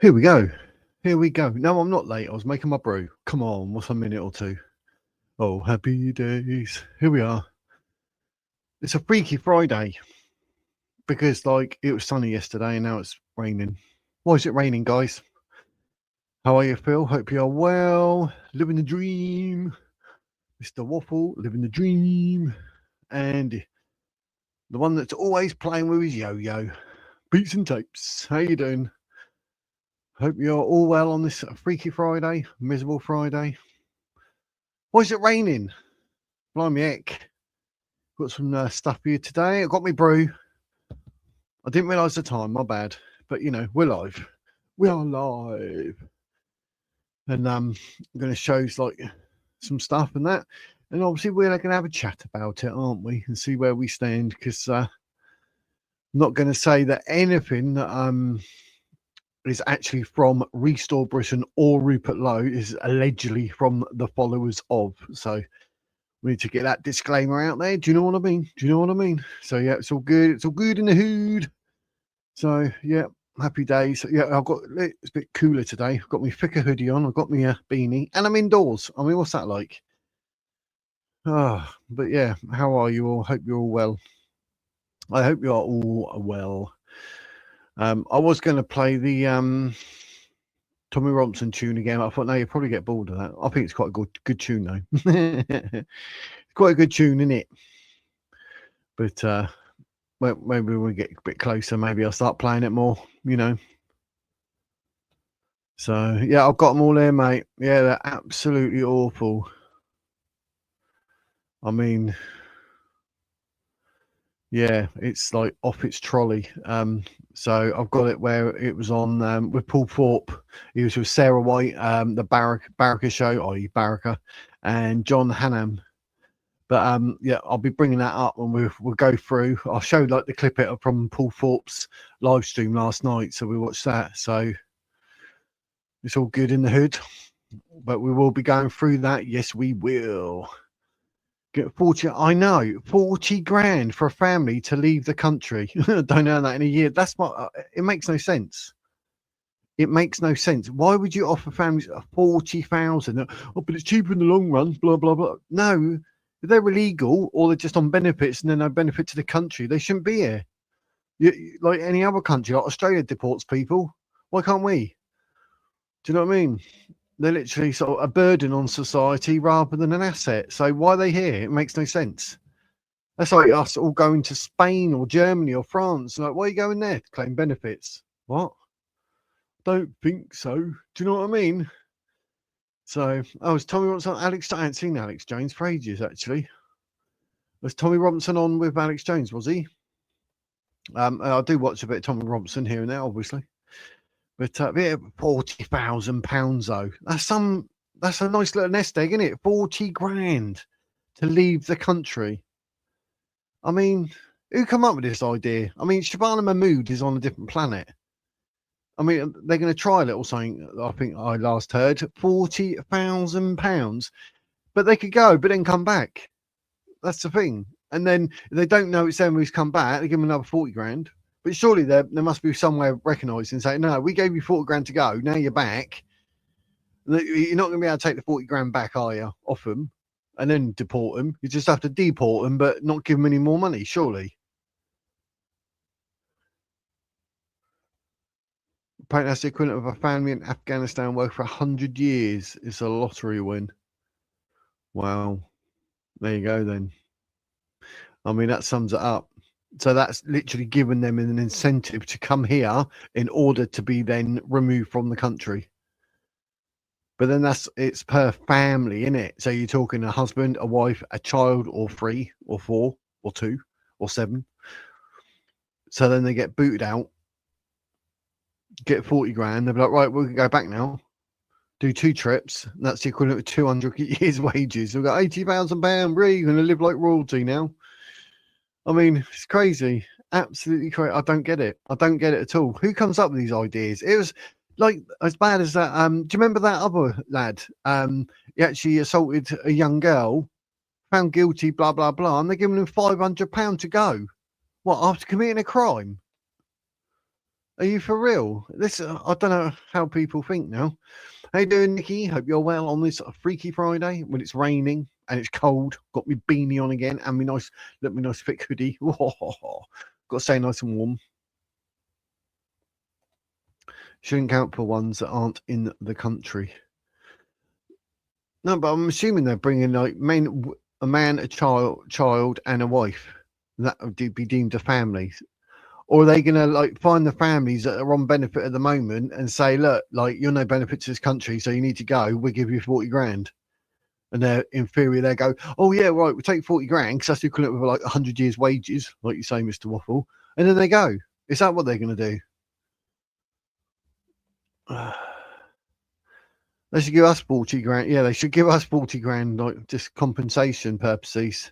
Here we go. Here we go. No, I'm not late. I was making my brew. Come on, what's a minute or two? Oh, happy days. Here we are. It's a Freaky Friday because, like, it was sunny yesterday and now it's raining. Why is it raining, guys? How are you, Phil? Hope you're well. Living the dream. Mr. Waffle, living the dream. And the one that's always playing with his yo-yo. Beats and tapes. How you doing? Hope you're all well on this Freaky Friday, miserable Friday. Why is it raining? Blimey heck. Got some stuff for you today. I got my brew. I didn't realise the time, my bad. But, you know, we're live. We are live. And I'm going to show like some stuff and that. And obviously we're going to have a chat about it, aren't we? And see where we stand. Because I'm not going to say that anything that is actually from Restore Britain or Rupert Lowe is allegedly from the followers of. So we need to get that disclaimer out there. Do you know what I mean? Do you know what I mean? So yeah, it's all good. It's all good in the hood. So yeah, happy days. Yeah, it's a bit cooler today. I've got my thicker hoodie on. I've got my beanie, and I'm indoors. I mean, what's that like? But yeah, how are you all? Hope you're all well. I hope you are all well. I was going to play the Tommy Robinson tune again. I thought, no, you'll probably get bored of that. I think it's quite a good tune, though. It's quite a good tune, isn't it? But maybe when we get a bit closer, maybe I'll start playing it more, you know. So, yeah, I've got them all there, mate. Yeah, they're absolutely awful. I mean, yeah, it's like off its trolley. So I've got it where it was on with Paul Thorpe. He was with Sarah White, the Baraka show, i.e. Baraka, and John Hannam. But yeah, I'll be bringing that up and we'll go through. I'll show like the clip from Paul Thorpe's live stream last night, so we watched that. So it's all good in the hood, but we will be going through that. Yes, we will. Get 40. I know 40 grand for a family to leave the country. Don't earn that in a year. That's what it makes no sense. It makes no sense. Why would you offer families 40,000? Oh, but it's cheaper in the long run. Blah blah blah. No, if they're illegal or they're just on benefits and they're no benefit to the country, they shouldn't be here. Like any other country, like Australia deports people. Why can't we? Do you know what I mean? They're literally sort of a burden on society rather than an asset. So why are they here? It makes no sense. That's like us all going to Spain or Germany or France. Like, why are you going there to claim benefits? What? Don't think so. Do you know what I mean? So, was Tommy Robinson, I hadn't seen Alex Jones for ages, actually. Was Tommy Robinson on with Alex Jones, was he? I do watch a bit of Tommy Robinson here and there, obviously. But yeah, £40,000 though. That's a nice little nest egg, isn't it? 40 grand to leave the country. I mean, who come up with this idea? I mean, Shabana Mahmood is on a different planet. I mean, they're going to try a little something. I think I last heard £40,000, but they could go, but then come back. That's the thing. And then if they don't know it's them who's come back, they give them another 40 grand. But surely there must be some way of recognising and saying, no, we gave you 40 grand to go. Now you're back. You're not going to be able to take the 40 grand back, are you, off them and then deport them? You just have to deport them, but not give them any more money, surely. Apparently that's the equivalent of a family in Afghanistan working for 100 years. It's a lottery win. Wow. There you go then. I mean, that sums it up. So that's literally given them an incentive to come here in order to be then removed from the country. But then it's per family, isn't it? So you're talking a husband, a wife, a child, or 3 or 4 or 2 or 7. So then they get booted out, get 40 grand. They'll be like, right, we can go back now. Do 2 trips. That's the equivalent of 200 years' wages. We've got £80,000. You're going to live like royalty now. I mean, it's crazy. Absolutely crazy. I don't get it. I don't get it at all. Who comes up with these ideas? It was like as bad as that. Do you remember that other lad? He actually assaulted a young girl, found guilty, blah, blah, blah. And they're giving him £500 to go. What, after committing a crime? Are you for real? This I don't know how people think now. How you doing, Nikki? Hope you're well on this Freaky Friday when it's raining and it's cold. Got me beanie on again and me nice thick hoodie. Got to stay nice and warm. Shouldn't count for ones that aren't in the country. No, but I'm assuming they're bringing like a man, a child, and a wife. That would be deemed a family. Or are they going to like find the families that are on benefit at the moment and say, look, like you're no benefit to this country, so you need to go. We'll give you 40 grand. And they're in theory, they go, oh yeah, right, we'll take 40 grand because that's the equivalent of like 100 years' wages, like you say, Mr. Waffle. And then they go. Is that what they're going to do? They should give us 40 grand. Yeah, they should give us 40 grand, like just compensation purposes.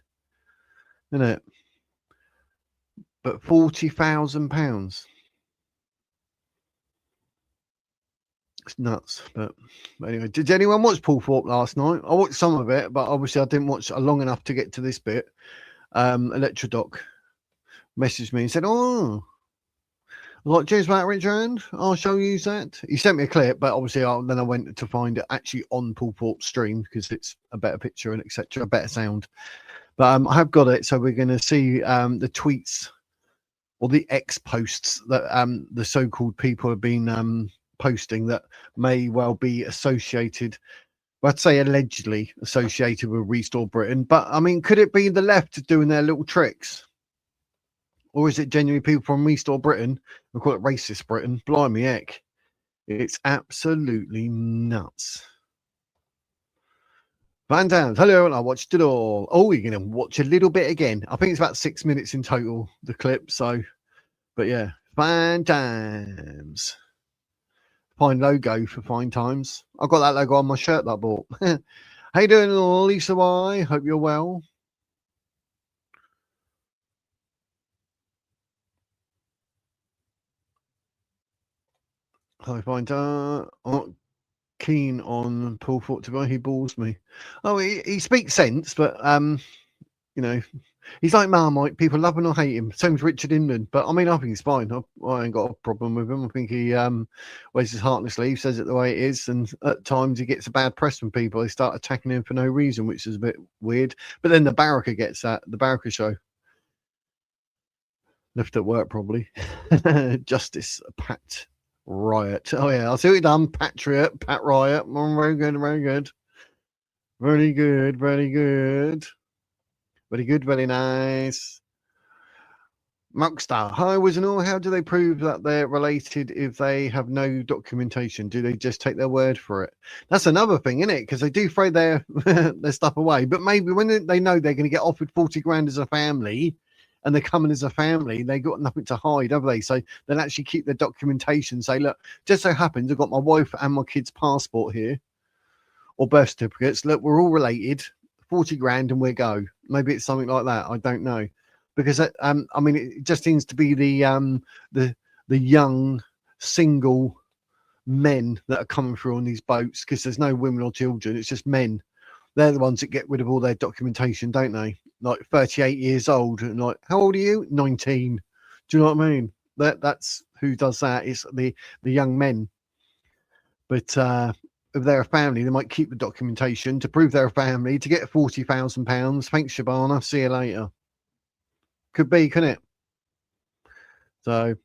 Isn't it? But £40,000. It's nuts. But anyway, did anyone watch Paul Thorpe last night? I watched some of it, but obviously I didn't watch long enough to get to this bit. Electrodoc messaged me and said, oh, like, cheers for that, Richard. I'll show you that. He sent me a clip, but obviously then I went to find it actually on Paul Thorpe's stream because it's a better picture and etc., better sound. But I have got it, so we're going to see the tweets or the X posts that the so-called people have been posting that may well be associated. I'd say allegedly associated with Restore Britain, but I mean, could it be the left doing their little tricks? Or is it genuinely people from Restore Britain? We call it racist Britain. Blimey heck. It's absolutely nuts. Van Dam, hello, and I watched it all. Oh, you're going to watch a little bit again. I think it's about 6 minutes in total, the clip. So, but yeah, Van Dams. Fine logo for fine times. I've got that logo on my shirt that I bought. How you doing, Lisa Y? Hope you're well. I find I'm not keen on Paul Thorpe to buy. He bores me. Oh, he speaks sense, but you know, he's like Marmite. People love him or hate him. Same as Richard Inman. But I mean, I think he's fine. I ain't got a problem with him. I think he wears his heart on his sleeve, says it the way it is, and at times he gets a bad press from people. They start attacking him for no reason, which is a bit weird. But then the Baraka gets that. The Baraka show. Left at work, probably. Justice, Pat Riot. Oh, yeah. I see what you done. Patriot, Pat Riot. Very good, very good. Very good, very good. Very good, very nice. Muckstar. Hi, Wizenall. How do they prove that they're related if they have no documentation? Do they just take their word for it? That's another thing, isn't it? Because they do throw their their stuff away. But maybe when they know they're going to get offered 40 grand as a family, and they're coming as a family, they got nothing to hide, have they? So they'll actually keep their documentation. Say, look, just so happens I've got my wife and my kid's passport here, or birth certificates. Look, we're all related. 40 grand and we go. Maybe it's something like that. I don't know, because I mean, it just seems to be the young single men that are coming through on these boats, because there's no women or children. It's just men. They're the ones that get rid of all their documentation, don't they? Like 38 years old, and like, how old are you? 19. Do you know what I mean? That's who does that. It's the young men. But if they're a family, they might keep the documentation to prove they're a family to get £40,000. Thanks, Shabana. See you later. Could be, couldn't it? So,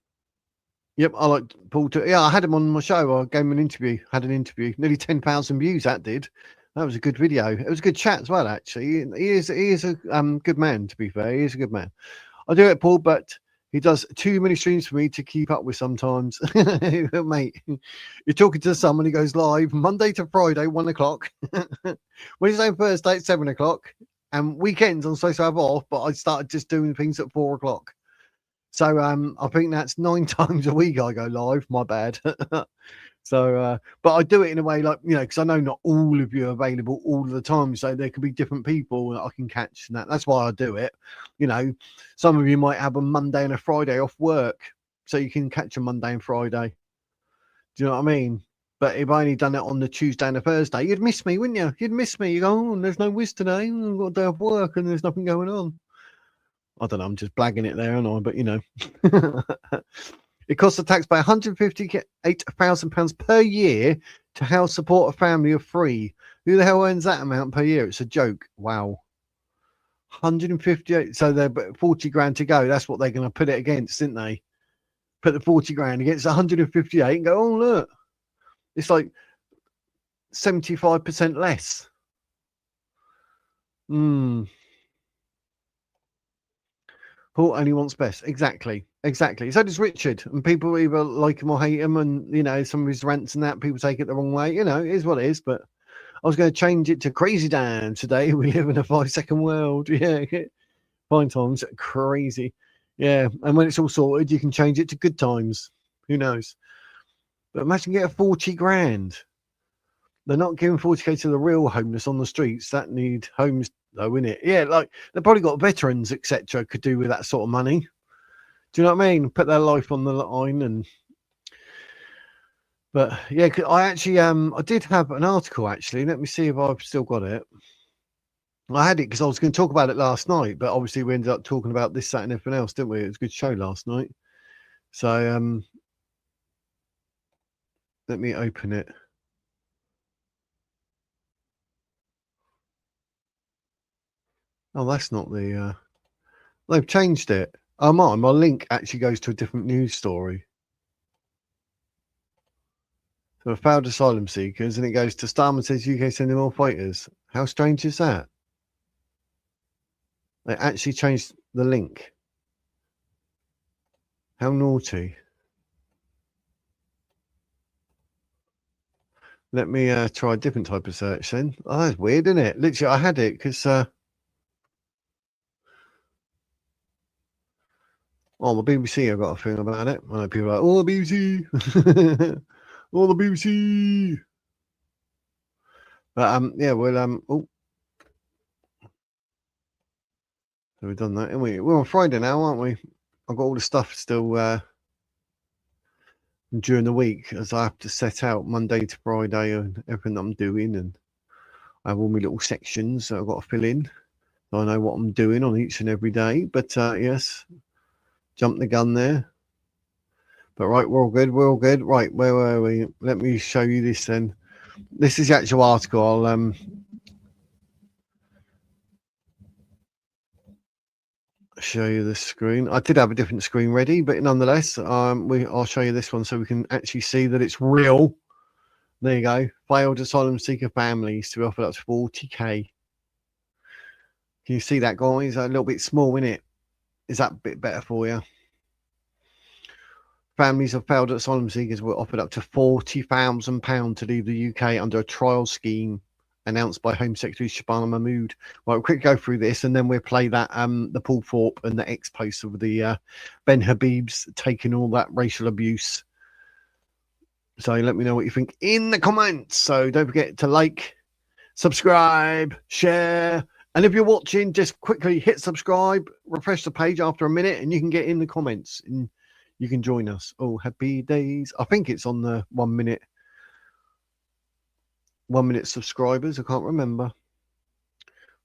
yep, I like Paul. Yeah, I had him on my show. I gave him an interview. Had an interview. Nearly 10,000 views. That did. That was a good video. It was a good chat as well, actually. He is a good man, to be fair. He is a good man. I do it, Paul, but he does too many streams for me to keep up with sometimes. Mate, you're talking to someone who goes live Monday to Friday, 1 o'clock. Wednesday and Thursday at 7 o'clock. And weekends I'm supposed to have off, but I started just doing things at 4 o'clock. So I think that's 9 times a week I go live. My bad. So, but I do it in a way like, because I know not all of you are available all the time. So there could be different people that I can catch. And that's why I do it. Some of you might have a Monday and a Friday off work, so you can catch a Monday and Friday. Do you know what I mean? But if I only done it on the Tuesday and a Thursday, you'd miss me, wouldn't you? You'd miss me. You go, oh, there's no whiz today. I've got a day off work and there's nothing going on. I don't know. I'm just blagging it there, aren't I? But, It costs the taxpayer £158,000 per year to house support a family of 3. Who the hell earns that amount per year? It's a joke. Wow. 158. So they're 40 grand to go. That's what they're going to put it against, didn't they? Put the 40 grand against 158 and go, oh, look. It's like 75% less. Paul only wants best. Exactly. So does Richard. And people either like him or hate him. And, you know, some of his rants and that, people take it the wrong way. You know, it is what it is. But I was going to change it to Crazy Dan today. We live in a 5-second world. Yeah. Fine times. Crazy. Yeah. And when it's all sorted, you can change it to good times. Who knows? But imagine get a 40 grand. They're not giving 40k to the real homeless on the streets that need homes, though, innit? Yeah, like they've probably got veterans, etc., could do with that sort of money. Do you know what I mean? Put their life on the line, and but yeah, I actually I did have an article actually. Let me see if I've still got it. I had it because I was going to talk about it last night, but obviously we ended up talking about this, that, and everything else, didn't we? It was a good show last night. So let me open it. Oh, that's not the. They've changed it. Oh, my link actually goes to a different news story. So failed asylum seekers, and it goes to Starmer says UK sending more fighters. How strange is that? They actually changed the link. How naughty. Let me try a different type of search then. Oh, that's weird, isn't it? Literally, I had it because the BBC have got a thing about it. I know people are like, oh, the BBC. Oh, the BBC. But yeah, well, oh. So we've done that, and we're on Friday now, aren't we? I've got all the stuff still during the week as I have to set out Monday to Friday and everything that I'm doing, and I have all my little sections that I've got to fill in. So I know what I'm doing on each and every day. But yes, jump the gun there. But right, we're all good. Right, where were we? Let me show you this then. This is the actual article. I'll show you the screen. I did have a different screen ready, but nonetheless, I'll show you this one so we can actually see that it's real. There you go. Failed asylum seeker families to be offered up to 40k. Can you see that, guys? A little bit small, isn't it? Is that a bit better for you? Families of failed asylum seekers were offered up to £40,000 to leave the UK under a trial scheme announced by Home Secretary Shabana Mahmood. Well, we'll quick go through this, and then we'll play that the Paul Thorpe and the X post of the Ben Habib's taking all that racial abuse. So let me know what you think in the comments. So don't forget to like, subscribe, share. And if you're watching, just quickly hit subscribe, refresh the page after a minute, and you can get in the comments and you can join us. Oh, happy days. I think it's on the 1 minute subscribers. I can't remember.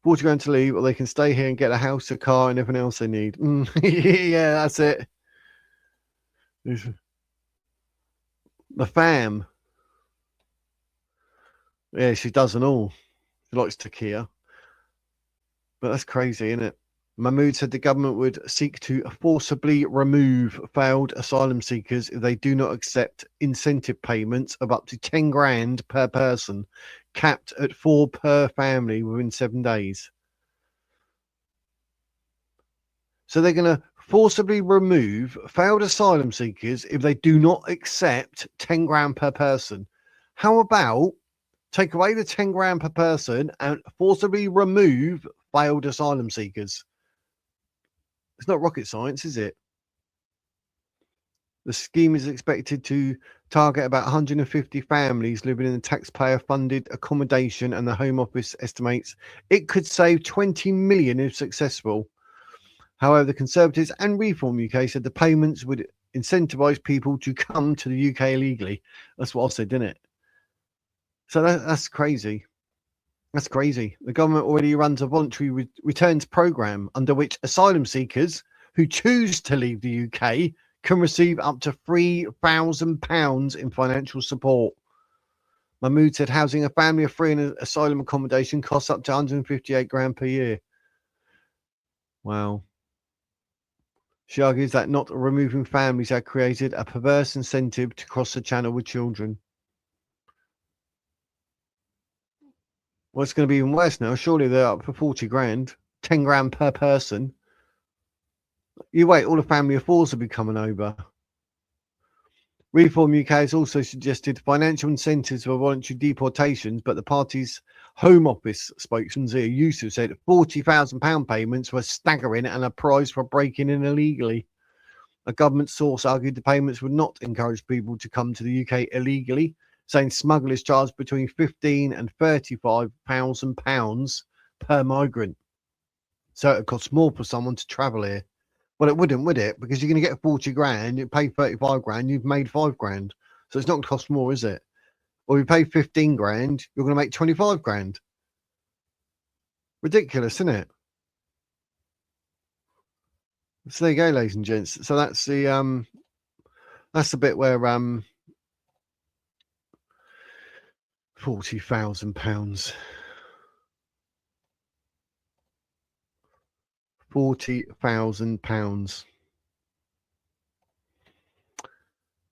40 going to leave, or they can stay here and get a house, a car, and everything else they need. Yeah, that's it. The fam. Yeah, she does and all. She likes Takia. But that's crazy, isn't it? Mahmood said the government would seek to forcibly remove failed asylum seekers if they do not accept incentive payments of up to 10 grand per person, capped at 4 per family within 7 days. So they're going to forcibly remove failed asylum seekers if they do not accept 10 grand per person. How about take away the 10 grand per person and forcibly remove failed asylum seekers? It's not rocket science, is it? The scheme is expected to target about 150 families living in a taxpayer-funded accommodation, and the Home Office estimates it could save 20 million if successful. However, the Conservatives and Reform UK said the payments would incentivise people to come to the UK illegally. That's what I said, didn't it? So that's crazy. That's crazy. The government already runs a voluntary returns programme under which asylum seekers who choose to leave the UK can receive up to £3,000 in financial support. Mahmood said housing a family of three in an asylum accommodation costs up to 158 grand per year. Wow. She argues that not removing families had created a perverse incentive to cross the channel with children. Well, it's going to be even worse now. Surely they're up for 40 grand, 10 grand per person. You wait, all the family of fours will be coming over. Reform UK has also suggested financial incentives for voluntary deportations, but the party's Home Office spokesman Zia Yusuf said £40,000 payments were staggering and a prize for breaking in illegally. A government source argued the payments would not encourage people to come to the UK illegally, saying smugglers charge between £15,000 and £35,000 per migrant. So it costs more for someone to travel here. Well, it wouldn't, would it? Because you're going to get 40 grand, you pay 35 grand, you've made 5 grand. So it's not going to cost more, is it? Or you pay 15 grand, you're going to make 25 grand. Ridiculous, isn't it? So there you go, ladies and gents. So that's the bit where £40,000. £40,000.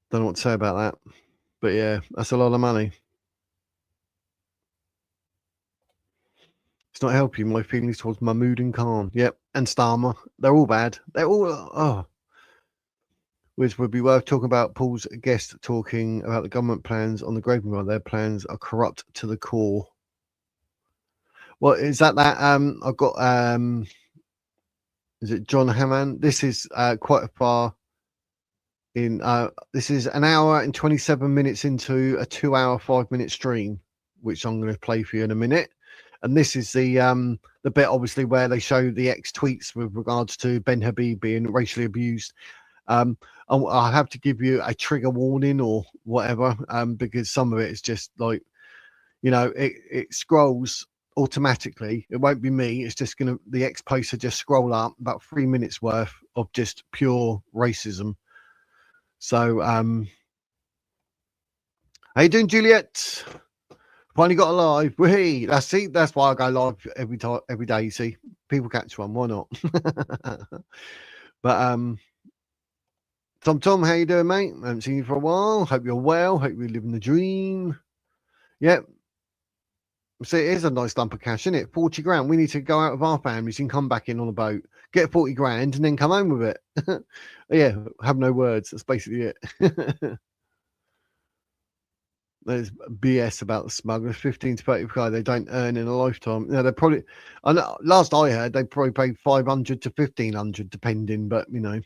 Don't know what to say about that. But yeah, that's a lot of money. It's not helping my feelings towards Mahmood and Khan. Yep, and Starmer. They're all bad. They're all which would be worth talking about. Paul's guest talking about the government plans on the Gravenwell. Their plans are corrupt to the core. Well, is that I've got is it John Hammond? This is quite far in this is an hour and 27 minutes into a 2 hour 5 minute stream, which I'm going to play for you in a minute. And this is the bit obviously where they show the ex tweets with regards to Ben Habib being racially abused. I have to give you a trigger warning or whatever, because some of it is just like, you know, it scrolls automatically. It won't be me. It's just the ex posts will just scroll up about 3 minutes worth of just pure racism. So, how you doing, Juliet? Finally got a live. Whee! That's why I go live every day. You see, people catch one. Why not? But Tom, how you doing, mate? I haven't seen you for a while. Hope you're well. Hope you're living the dream. Yep. So it is a nice lump of cash, isn't it? 40 grand. We need to go out with our families and come back in on a boat, get 40 grand, and then come home with it. Yeah, have no words. That's basically it. There's BS about the smugglers. 15 to 35 they don't earn in a lifetime. No, they're probably. Last I heard, they probably paid 500 to 1,500, depending. But you know,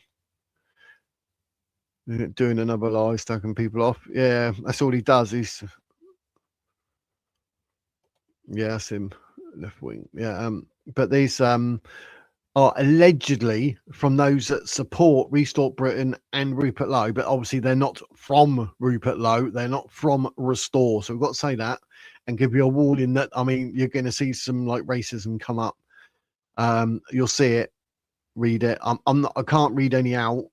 doing another lie, stucking people off. Yeah, that's all he does. Yeah, that's him, left wing. Yeah, but these are allegedly from those that support Restore Britain and Rupert Lowe, but obviously they're not from Rupert Lowe. They're not from Restore. So we've got to say that and give you a warning that, I mean, you're going to see some like racism come up. You'll see it, read it. I can't read any out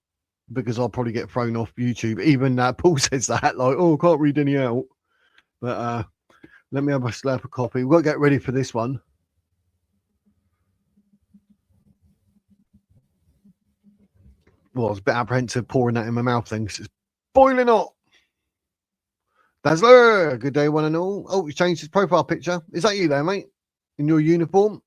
because I'll probably get thrown off YouTube. Even Paul says that, like, oh, I can't read any out. But let me have a slap of coffee. We've got to get ready for this one. Well, I was a bit apprehensive pouring that in my mouth then because it's boiling hot. Dazzler, good day, one and all. Oh, you changed his profile picture. Is that you there, mate? In your uniform?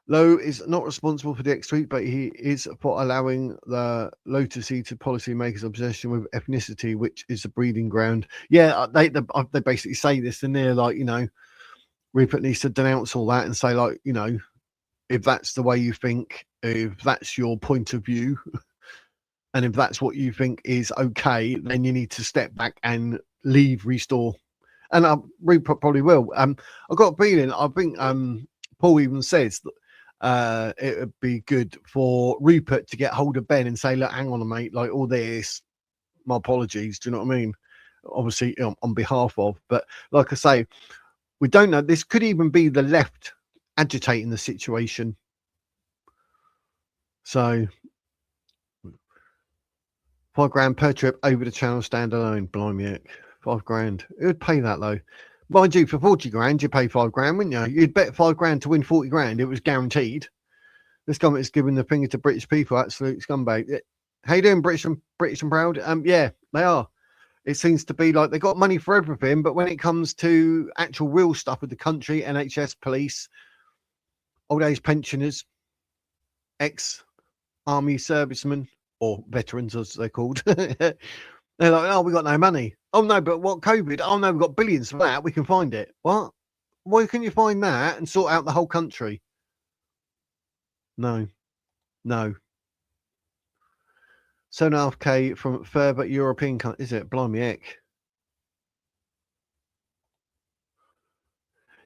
Lowe is not responsible for the ex-tweet, but he is for allowing the Lowe to see to policymakers' obsession with ethnicity, which is the breeding ground. Yeah, they basically say this, and they're like, you know, Rupert needs to denounce all that and say, like, you know, if that's the way you think, if that's your point of view, and if that's what you think is okay, then you need to step back and leave Restore. And Rupert probably will. I've got a feeling, I think Paul even says that it would be good for Rupert to get hold of Ben and say, look, hang on, mate, like all this, my apologies. Do you know what I mean? Obviously, on behalf of, but like I say, we don't know. This could even be the left agitating the situation. So £5 per trip over the channel standalone. Blimey, heck. £5. It would pay that though. Mind you, for 40 grand, you pay £5, wouldn't you? You'd bet £5 to win 40 grand. It was guaranteed. This government is giving the finger to British people. Absolute scumbag. How you doing, British and proud? Yeah, they are. It seems to be like they got money for everything, but when it comes to actual real stuff with the country, NHS, police, old age pensioners, ex-army servicemen, or veterans as they're called, they're like, oh, we got no money. Oh no, but what, COVID? Oh no, we've got billions for that. We can find it. What? Why can you find that and sort out the whole country? No. 7.5K from further European countries. Is it? Blimey heck.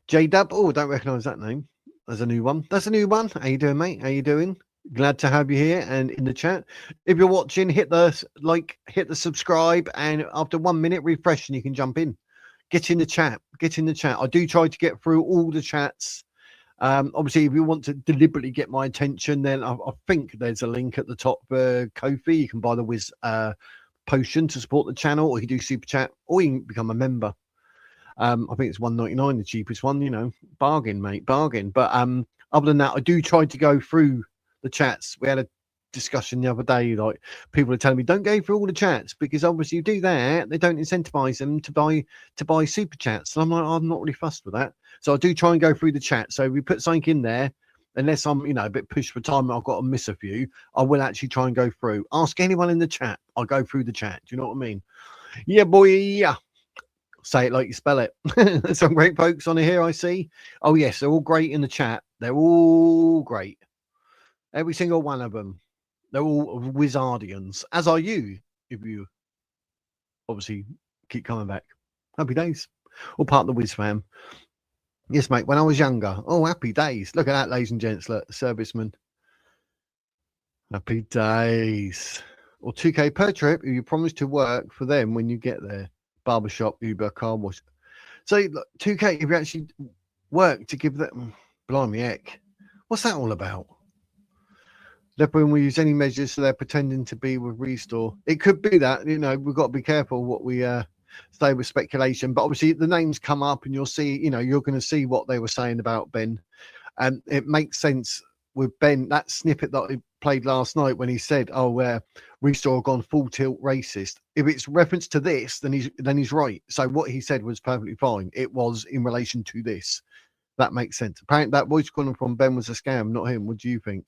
J-Dub. Oh, I don't recognise that name. There's a new one. That's a new one. How you doing, mate? How you doing? Glad to have you here and in the chat. If you're watching, hit the like, hit the subscribe, and after 1 minute, refresh and you can jump in. Get in the chat. Get in the chat. I do try to get through all the chats. Obviously, if you want to deliberately get my attention, then I think there's a link at the top. Ko-fi, you can buy the Wiz potion to support the channel, or you can do super chat, or you can become a member. I think it's $1.99, the cheapest one. You know, bargain, mate, bargain. But other than that, I do try to go through the chats. We had a discussion the other day, like people are telling me don't go through all the chats because obviously you do that, they don't incentivize them to buy super chats. And I'm like, I'm not really fussed with that. So I do try and go through the chat. So if we put something in there, unless I'm, you know, a bit pushed for time, I've got to miss a few, I will actually try and go through. Ask anyone in the chat. I'll go through the chat. Do you know what I mean? Yeah, boy. Yeah. Say it like you spell it. There's some great folks on here, I see. Oh, yes, they're all great in the chat. They're all great. Every single one of them. They're all Wizardians, as are you, if you obviously keep coming back. Happy days. All part of the Wiz fam. Yes, mate, when I was younger. Oh, happy days. Look at that, ladies and gents. Look, serviceman. Happy days. Or 2K per trip if you promise to work for them when you get there. Barbershop, Uber, car wash. So, look, 2K if you actually work to give them. Blimey heck. What's that all about? When we use any measures, so they're pretending to be with Restore. It could be that, you know, we've got to be careful what we say with speculation. But obviously, the names come up, and you'll see, you know, you're going to see what they were saying about Ben, and it makes sense with Ben. That snippet that he played last night when he said, "Oh, Restore gone full tilt racist." If it's reference to this, then he's right. So what he said was perfectly fine. It was in relation to this. That makes sense. Apparently, that voice calling from Ben was a scam, not him. What do you think?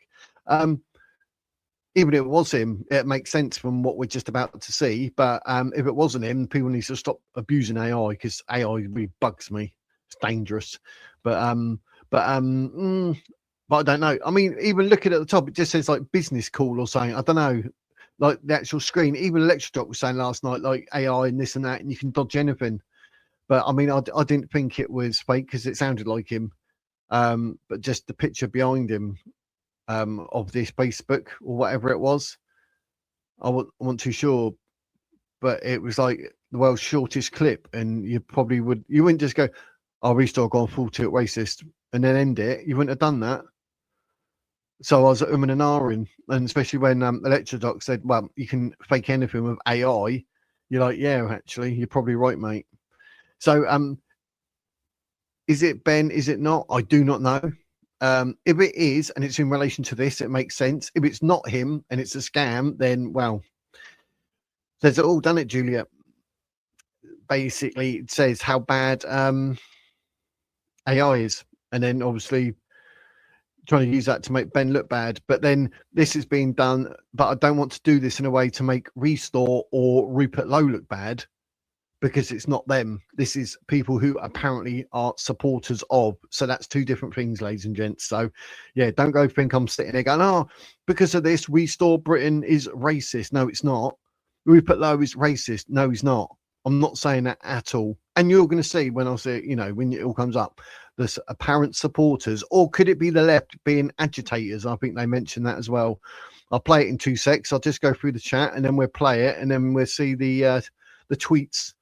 Even if it was him, it makes sense from what we're just about to see. But if it wasn't him, people need to stop abusing AI because AI really bugs me. It's dangerous. But I don't know. I mean, even looking at the top, it just says like business call or something. I don't know. Like the actual screen, even Electric was saying last night, like AI and this and that, and you can dodge anything. But I mean, I didn't think it was fake because it sounded like him. But just the picture behind him. Of this Facebook or whatever it was. I wasn't too sure, but it was like the world's shortest clip, and you wouldn't just go, "Oh, Restore gone full tilt racist," and then end it. You wouldn't have done that. So I was and ahhing, and especially when Electrodoc said, "Well, you can fake anything with AI." You're like, "Yeah, actually, you're probably right, mate." So, is it Ben? Is it not? I do not know. If it is, and it's in relation to this, it makes sense. If it's not him and it's a scam, then, well, says it all, done it, Julia. Basically, it says how bad AI is. And then obviously trying to use that to make Ben look bad. But then this is being done, but I don't want to do this in a way to make Restore or Rupert Lowe look bad. Because it's not them. This is people who apparently are supporters of. So that's two different things, ladies and gents. So, yeah, don't go think I'm sitting there going, "Oh, because of this, Restore Britain is racist." No, it's not. Rupert Lowe is racist. No, he's not. I'm not saying that at all. And you're going to see when I say, you know, when it all comes up, there's apparent supporters, or could it be the left being agitators? I think they mentioned that as well. I'll play it in 2 secs. I'll just go through the chat and then we'll play it and then we'll see the tweets.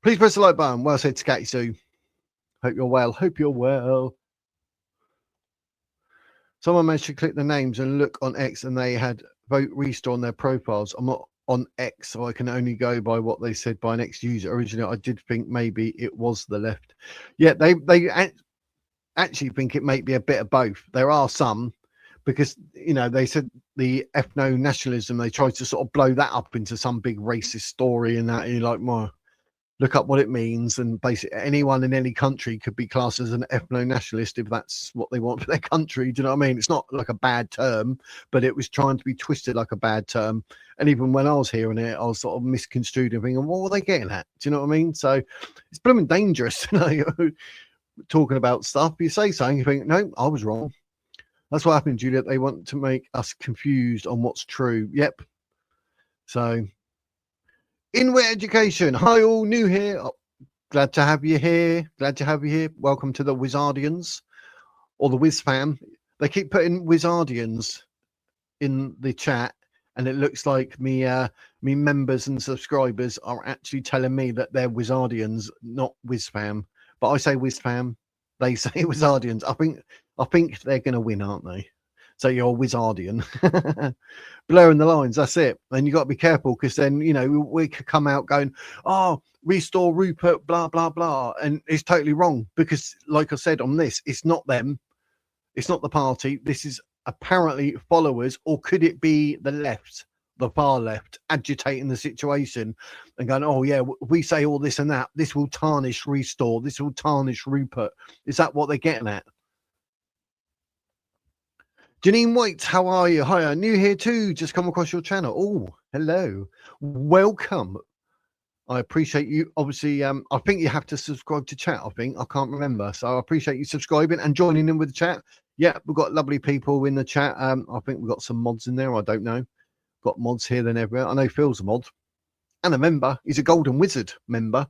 Please press the like button. Well said, Scatty Sue. Hope you're well. Hope you're well. Someone managed to click the names and look on X and they had vote Restore on their profiles. I'm not on X, so I can only go by what they said by an X user. Originally, I did think maybe it was the left. Yeah, they actually think it may be a bit of both. There are some, because they said the ethno nationalism, they tried to sort of blow that up into some big racist story, and that, and you're like, well, look up what it means, and basically anyone in any country could be classed as an ethno nationalist if that's what they want for their country. Do you know what I mean? It's not like a bad term, but it was trying to be twisted like a bad term. And even when I was hearing it, I was sort of misconstrued and thinking, what were they getting at? Do you know what I mean? So it's blooming dangerous, talking about stuff. You say something, you think, no, I was wrong. That's what happened, Juliet. They want to make us confused on what's true. Yep. So, Inwit Education. Hi, all new here. Oh, glad to have you here. Glad to have you here. Welcome to the Wizardians, or the Wiz fam. They keep putting Wizardians in the chat, and it looks like me members and subscribers are actually telling me that they're Wizardians, not Wiz fam. But I say Wiz fam. They say Wizardians. I think they're going to win, aren't they? So you're Wizardian. Blurring the lines, that's it. And you got to be careful, because then, we could come out going, oh, restore Rupert, blah, blah, blah. And it's totally wrong, because like I said on this, it's not them. It's not the party. This is apparently followers, or could it be the left, the far left, agitating the situation and going, oh, yeah, we say all this and that. This will tarnish Restore. This will tarnish Rupert. Is that what they're getting at? Janine White, how are you? Hi, new here too. Just come across your channel. Oh, hello. Welcome. I appreciate you. Obviously, I think you have to subscribe to chat. I can't remember. So I appreciate you subscribing and joining in with the chat. Yeah, we've got lovely people in the chat. I think we've got some mods in there. I don't know. Got mods here than everywhere. I know Phil's a mod and a member. He's a Golden Wizard member.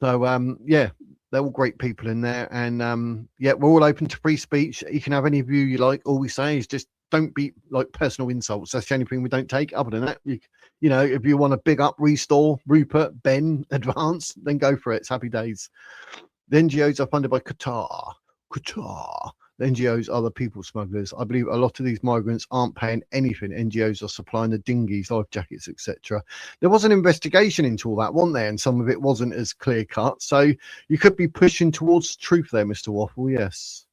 So, yeah, they're all great people in there. And, yeah, we're all open to free speech. You can have any view you like. All we say is just don't be like personal insults. That's the only thing we don't take. Other than that, if you want to big up Restore, Rupert, Ben, Advance, then go for it. It's happy days. The NGOs are funded by Qatar. The NGOs are the people smugglers. I believe a lot of these migrants aren't paying anything. NGOs are supplying the dinghies, life jackets, etc. There was an investigation into all that, wasn't there? And some of it wasn't as clear cut. So you could be pushing towards truth there, Mr. Waffle. Yes.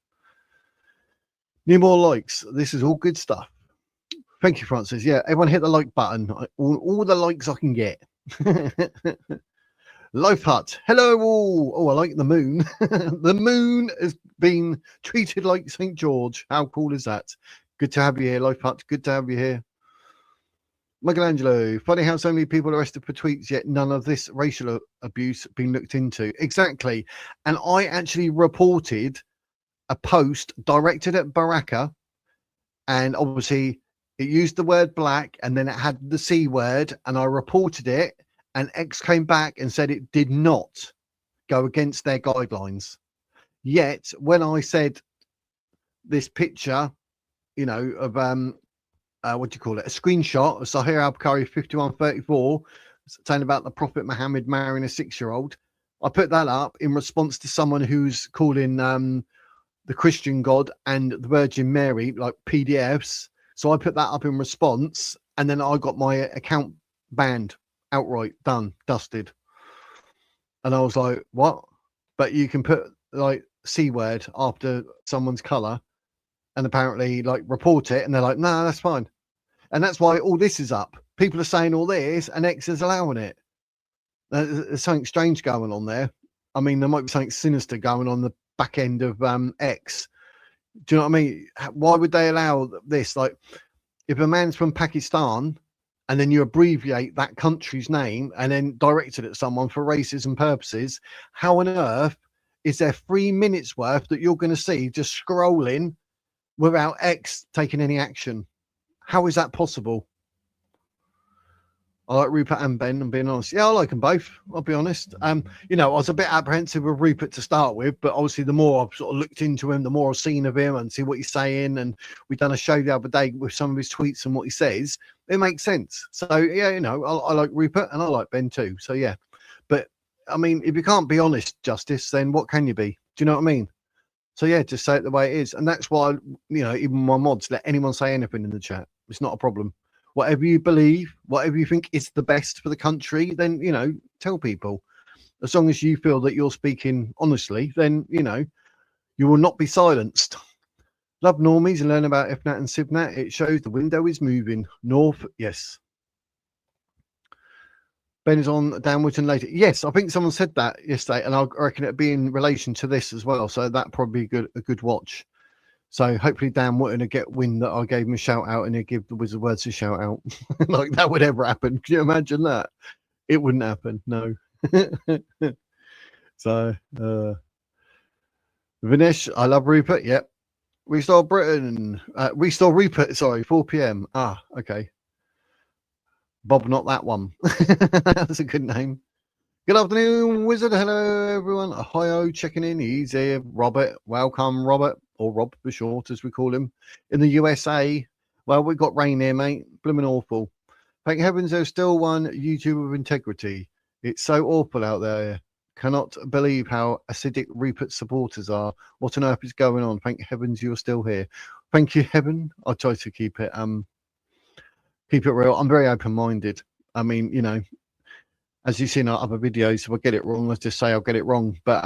Need more likes. This is all good stuff. Thank you, Francis. Yeah, everyone hit the like button. All the likes I can get. Life Hut. Hello all. Oh, I like the moon. The moon has been treated like St. George. How cool is that? Good to have you here, Life Hut. Good to have you here. Michelangelo. Funny how so many people are arrested for tweets, yet none of this racial abuse being looked into. Exactly. And I actually reported a post directed at Baraka, and obviously it used the word black, and then it had the C word, and I reported it. And X came back and said it did not go against their guidelines. Yet, when I said this picture, of what do you call it? A screenshot of Sahir Al-Bukhari 5134 saying about the Prophet Muhammad marrying a 6-year-old. I put that up in response to someone who's calling the Christian God and the Virgin Mary like PDFs. So I put that up in response, and then I got my account banned. Outright, done, dusted. And I was like, what? But you can put like C word after someone's color and apparently like report it, and they're like, no, that's fine. And that's why all this is up. People are saying all this and X is allowing it. There's something strange going on there. I mean, there might be something sinister going on the back end of X. Do you know what I mean? Why would they allow this? Like, if a man's from Pakistan and then you abbreviate that country's name and then direct it at someone for racism purposes, how on earth is there 3 minutes worth that you're going to see just scrolling without X taking any action? How is that possible? I like Rupert and Ben, I'm being honest. Yeah, I like them both, I'll be honest. I was a bit apprehensive with Rupert to start with, but obviously the more I've sort of looked into him, the more I've seen of him and see what he's saying. And we've done a show the other day with some of his tweets and what he says. It makes sense. So, yeah, I like Rupert and I like Ben too. So, yeah. But, I mean, if you can't be honest, Justice, then what can you be? Do you know what I mean? So, yeah, just say it the way it is. And that's why, even my mods, let anyone say anything in the chat. It's not a problem. Whatever you believe, whatever you think is the best for the country, then, you know, tell people. As long as you feel that you're speaking honestly, then, you know, you will not be silenced. Love normies and learn about FNAT and SIVNAT. It shows the window is moving north. Yes. Ben is on downwards and later. Yes, I think someone said that yesterday, and I reckon it'd be in relation to this as well. So that probably a good watch. So hopefully Dan Wotton will get wind that I gave him a shout out, and he'll give the Wizard Words a shout out. Like that would ever happen. Can you imagine that? It wouldn't happen. No. So Vinesh, I love Rupert. Yep. Restore Britain. Restore Rupert. Sorry, 4 p.m. Ah, okay. Bob, not that one. That's a good name. Good afternoon, Wizard. Hello, everyone. Ohio checking in. He's here. Robert. Welcome, Robert. Or Rob for short, as we call him. In the USA. Well, we've got rain here, mate. Blooming awful. Thank heavens there's still one YouTube of integrity. It's so awful out there. Cannot believe how acidic Rupert supporters are. What on earth is going on? Thank heavens you're still here. Thank you, Heaven. I'll try to keep it real. I'm very open-minded. I mean, you know, as you've seen our other videos, if I get it wrong, let's just say I'll get it wrong. But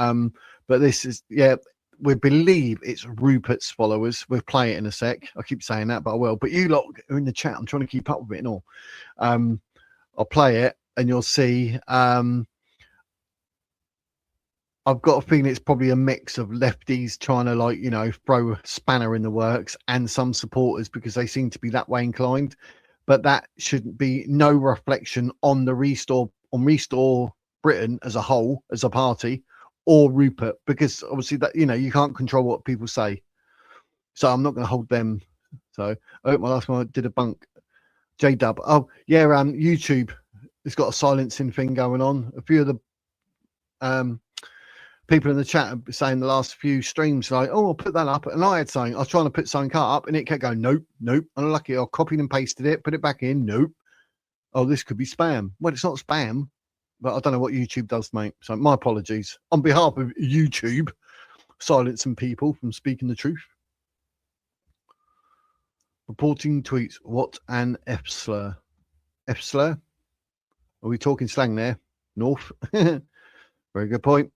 this is, yeah, we believe it's Rupert's followers. We'll play it in a sec. I keep saying that, but I will. But you lot are in the chat. I'm trying to keep up with it and all. I'll play it and you'll see. I've got a feeling it's probably a mix of lefties trying to, like, you know, throw a spanner in the works and some supporters because they seem to be that way inclined. But that shouldn't be no reflection on the Restore Britain as a whole, as a party, or Rupert, because obviously that, you know, you can't control what people say. So I'm not going to hold them. So I hope my last one did a bunk. J-Dub. Oh, yeah, YouTube has got a silencing thing going on. A few of the people in the chat are saying the last few streams, like, oh, I'll put that up. And I was trying to put something up and it kept going, nope, nope. And I'm lucky I copied and pasted it, put it back in, nope. Oh, this could be spam. Well, it's not spam, but I don't know what YouTube does, mate. So my apologies. On behalf of YouTube, silencing people from speaking the truth. Reporting tweets. What an F slur. F slur? Are we talking slang there? North? Very good point.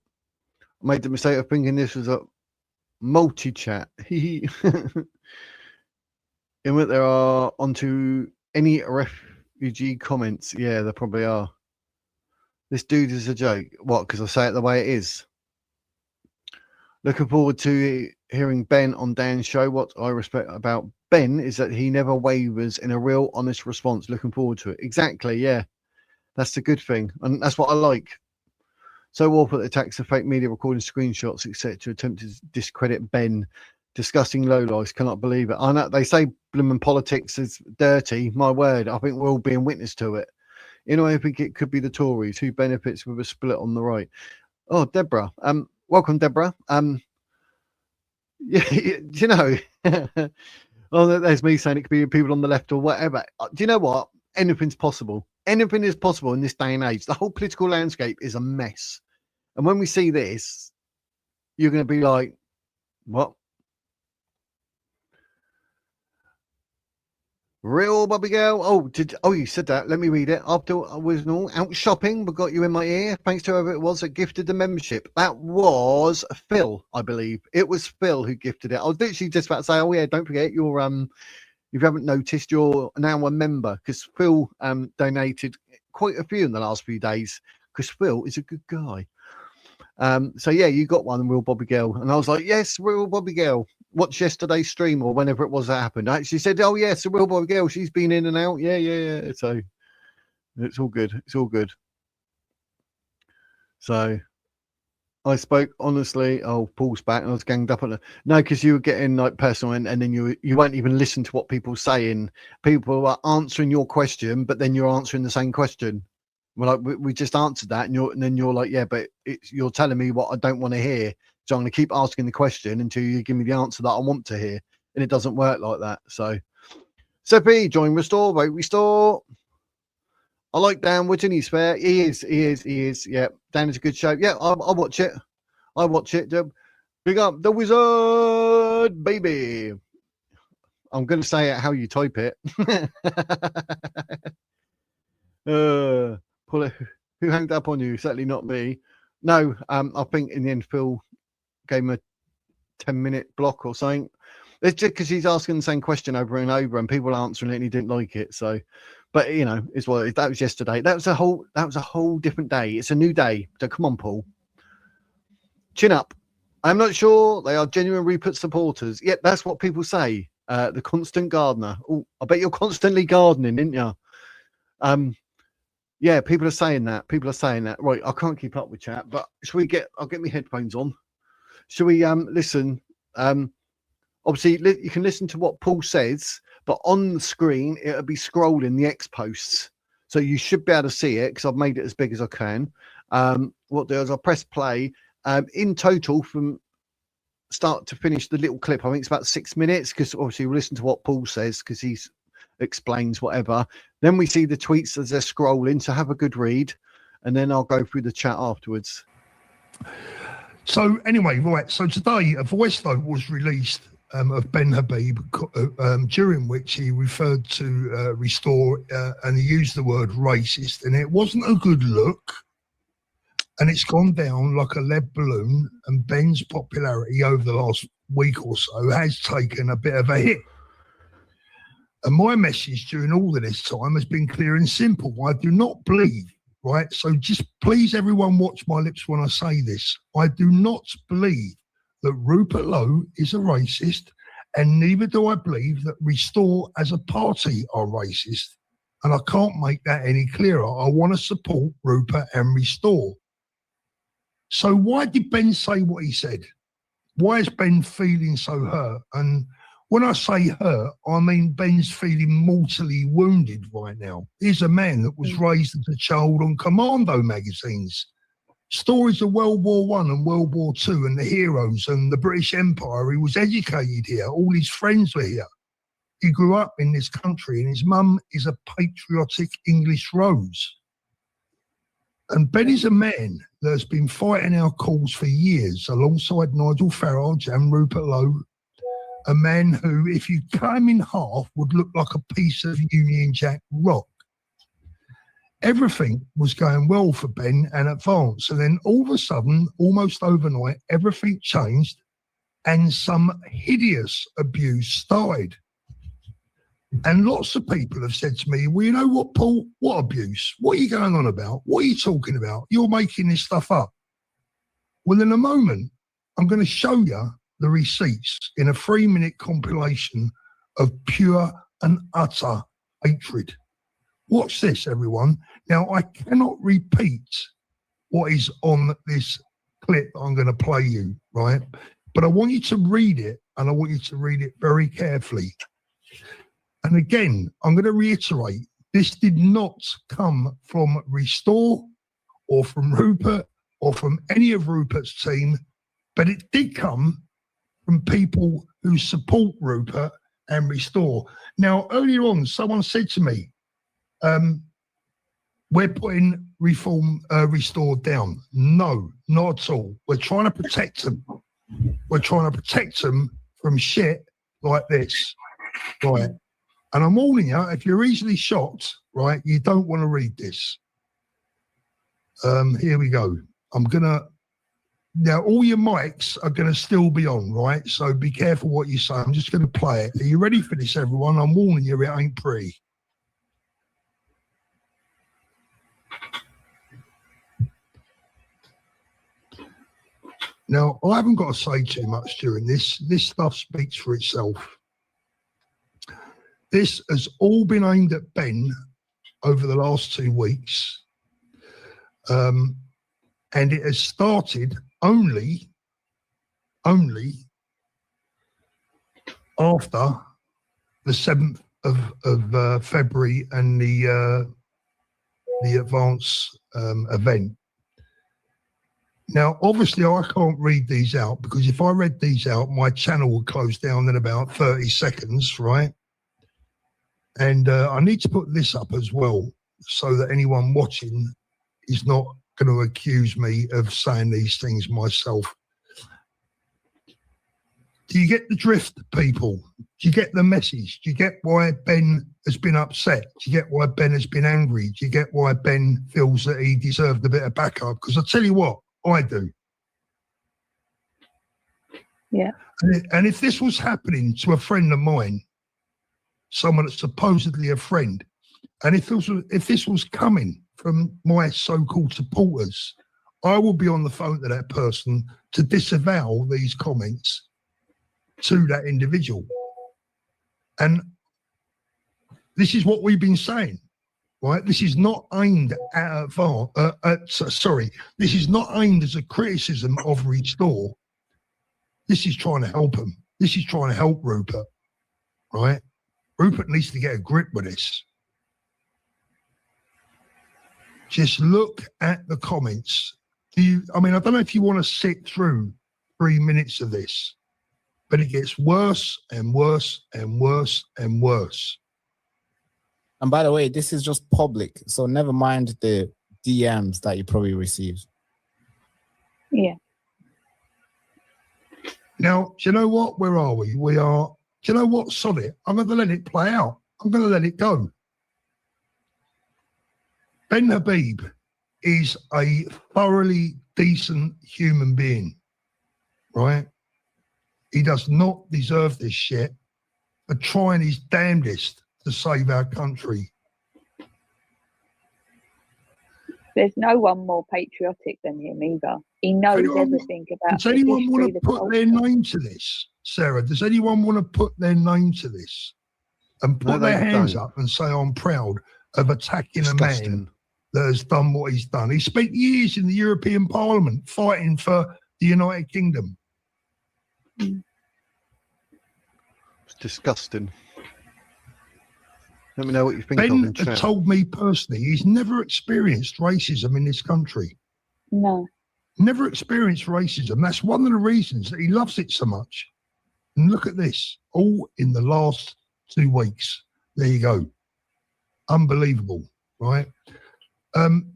I made the mistake of thinking this was a multi-chat. In what there are onto any refugee comments. Yeah, there probably are. This dude is a joke. What? Because I say it the way it is. Looking forward to hearing Ben on Dan's show. What I respect about Ben is that he never wavers in a real honest response. Looking forward to it. Exactly. Yeah. That's the good thing. And that's what I like. So awful that attacks of fake media recording screenshots, etc., to attempt to discredit Ben. Disgusting lowlights. Cannot believe it. I know they say blooming politics is dirty. My word. I think we're all being witness to it. You know, I think it could be the Tories who benefits with a split on the right. Oh, Deborah. Welcome, Deborah. Yeah, you know, oh, there's me saying it could be people on the left or whatever. Do you know what? Anything's possible. Anything is possible in this day and age. The whole political landscape is a mess. And when we see this, you're going to be like, what? Real Bobby Girl. Oh, you said that. Let me read it. After I was out shopping, but got you in my ear. Thanks to whoever it was that gifted the membership. That was Phil, I believe. It was Phil who gifted it. I was literally just about to say, oh yeah, don't forget you're if you haven't noticed, you're now a member, because Phil donated quite a few in the last few days, because Phil is a good guy. So yeah, you got one, Real Bobby Girl, and I was like, yes, Real Bobby Girl. Watch yesterday's stream or whenever it was that happened. I actually said, oh yes, the Real Bobby Girl. She's been in and out. Yeah. So it's all good. It's all good. So I spoke honestly. Oh, Paul's back, and I was ganged up on it. No, because you were getting like personal, and then you won't even listen to what people saying. People are answering your question, but then you're answering the same question. Well, like we just answered that, and then you're like, yeah, but you're telling me what I don't want to hear. So I'm going to keep asking the question until you give me the answer that I want to hear. And it doesn't work like that. So, Seppi, join Restore, vote Restore. I like Dan Wooten. He's fair. He is. Yeah, Dan is a good show. Yeah, I'll watch it. I watch it. Big up the Wizard, baby. I'm going to say it how you type it. Pull it. Who hanged up on you? Certainly not me. No, I think in the end Phil gave him a 10-minute block or something. It's just because he's asking the same question over and over, and people answering it, and he didn't like it. So, but you know, it's what that was yesterday. That was a whole different day. It's a new day. So come on, Paul. Chin up. I'm not sure they are genuine Rupert supporters. Yet that's what people say. The constant gardener. Oh, I bet you're constantly gardening, didn't you? Yeah, people are saying that. Right, I can't keep up with chat, but should we I'll get my headphones on. Should we listen? Obviously, you can listen to what Paul says, but on the screen, it'll be scrolling the X posts. So you should be able to see it because I've made it as big as I can. What do is I'll press play. In total, from start to finish, the little clip, I think it's about 6 minutes because obviously we listen to what Paul says because he explains whatever. Then we see the tweets as they're scrolling. So have a good read. And then I'll go through the chat afterwards. So anyway, right. So today a voice note was released of Ben Habib, during which he referred to Restore and he used the word racist, and it wasn't a good look, and it's gone down like a lead balloon, and Ben's popularity over the last week or so has taken a bit of a hit. And my message during all of this time has been clear and simple. I do not believe, right? So just please everyone watch my lips when I say this. I do not believe that Rupert Lowe is a racist, and neither do I believe that Restore as a party are racist. And I can't make that any clearer. I want to support Rupert and Restore. So why did Ben say what he said? Why is Ben feeling so hurt? And when I say hurt, I mean Ben's feeling mortally wounded right now. He's a man that was raised as a child on Commando magazines. Stories of World War I and World War II and the heroes and the British Empire. He was educated here. All his friends were here. He grew up in this country, and his mum is a patriotic English rose. And Ben is a man that has been fighting our cause for years alongside Nigel Farage and Rupert Lowe, a man who, if you cut him in half, would look like a piece of Union Jack rock. Everything was going well for Ben and Advance, and then all of a sudden, almost overnight, everything changed and some hideous abuse started. And lots of people have said to me, well, you know what, Paul, what abuse? What are you going on about? What are you talking about? You're making this stuff up. Well, in a moment, I'm going to show you the receipts in a 3-minute compilation of pure and utter hatred. Watch this, everyone. Now, I cannot repeat what is on this clip I'm going to play you, right? But I want you to read it, and I want you to read it very carefully. And again, I'm going to reiterate, this did not come from Restore or from Rupert or from any of Rupert's team, but it did come from people who support Rupert and Restore. Now, earlier on, someone said to me, we're putting Restore down. No, not at all. We're trying to protect them. We're trying to protect them from shit like this, right? And I'm warning you, if you're easily shocked, right, you don't want to read this. Here we go. Now all your mics are going to still be on, right? So be careful what you say. I'm just going to play it. Are you ready for this, everyone? I'm warning you, it ain't pretty. Now, I haven't got to say too much during this. This stuff speaks for itself. This has all been aimed at Ben over the last 2 weeks. And it has started only after the 7th of February and the Advance event. Now, obviously, I can't read these out because if I read these out, my channel would close down in about 30 seconds, right? And I need to put this up as well so that anyone watching is not going to accuse me of saying these things myself. Do you get the drift, people? Do you get the message? Do you get why Ben has been upset? Do you get why Ben has been angry? Do you get why Ben feels that he deserved a bit of backup? Because I tell you what, I do. Yeah. And if this was happening to a friend of mine, someone that's supposedly a friend, and if this was coming from my so-called supporters, I will be on the phone to that person to disavow these comments to that individual. And this is what we've been saying, right? This is not aimed at this is not aimed as a criticism of Restore. This is trying to help him. This is trying to help Rupert, right? Rupert needs to get a grip with this. Just look at the comments. I don't know if you want to sit through 3 minutes of this, but it gets worse and worse and worse and worse. And by the way, this is just public, so never mind the DMs that you probably received. Yeah. Now, do you know what? Where are we? Do you know what? Sod it. I'm going to let it play out. I'm going to let it go. Ben Habib is a thoroughly decent human being, right? He does not deserve this shit for trying his damnedest to save our country. There's no one more patriotic than him either. He knows everything about. Does anyone want to put their name to this, Sarah? Does anyone want to put their name to this and put their hands up and say, I'm proud of attacking a man that has done what he's done? He spent years in the European Parliament fighting for the United Kingdom. It's disgusting. Let me know what you think of in chat. Ben told me personally he's never experienced racism in this country. No. Never experienced racism. That's one of the reasons that he loves it so much. And look at this, all in the last 2 weeks. There you go. Unbelievable, right?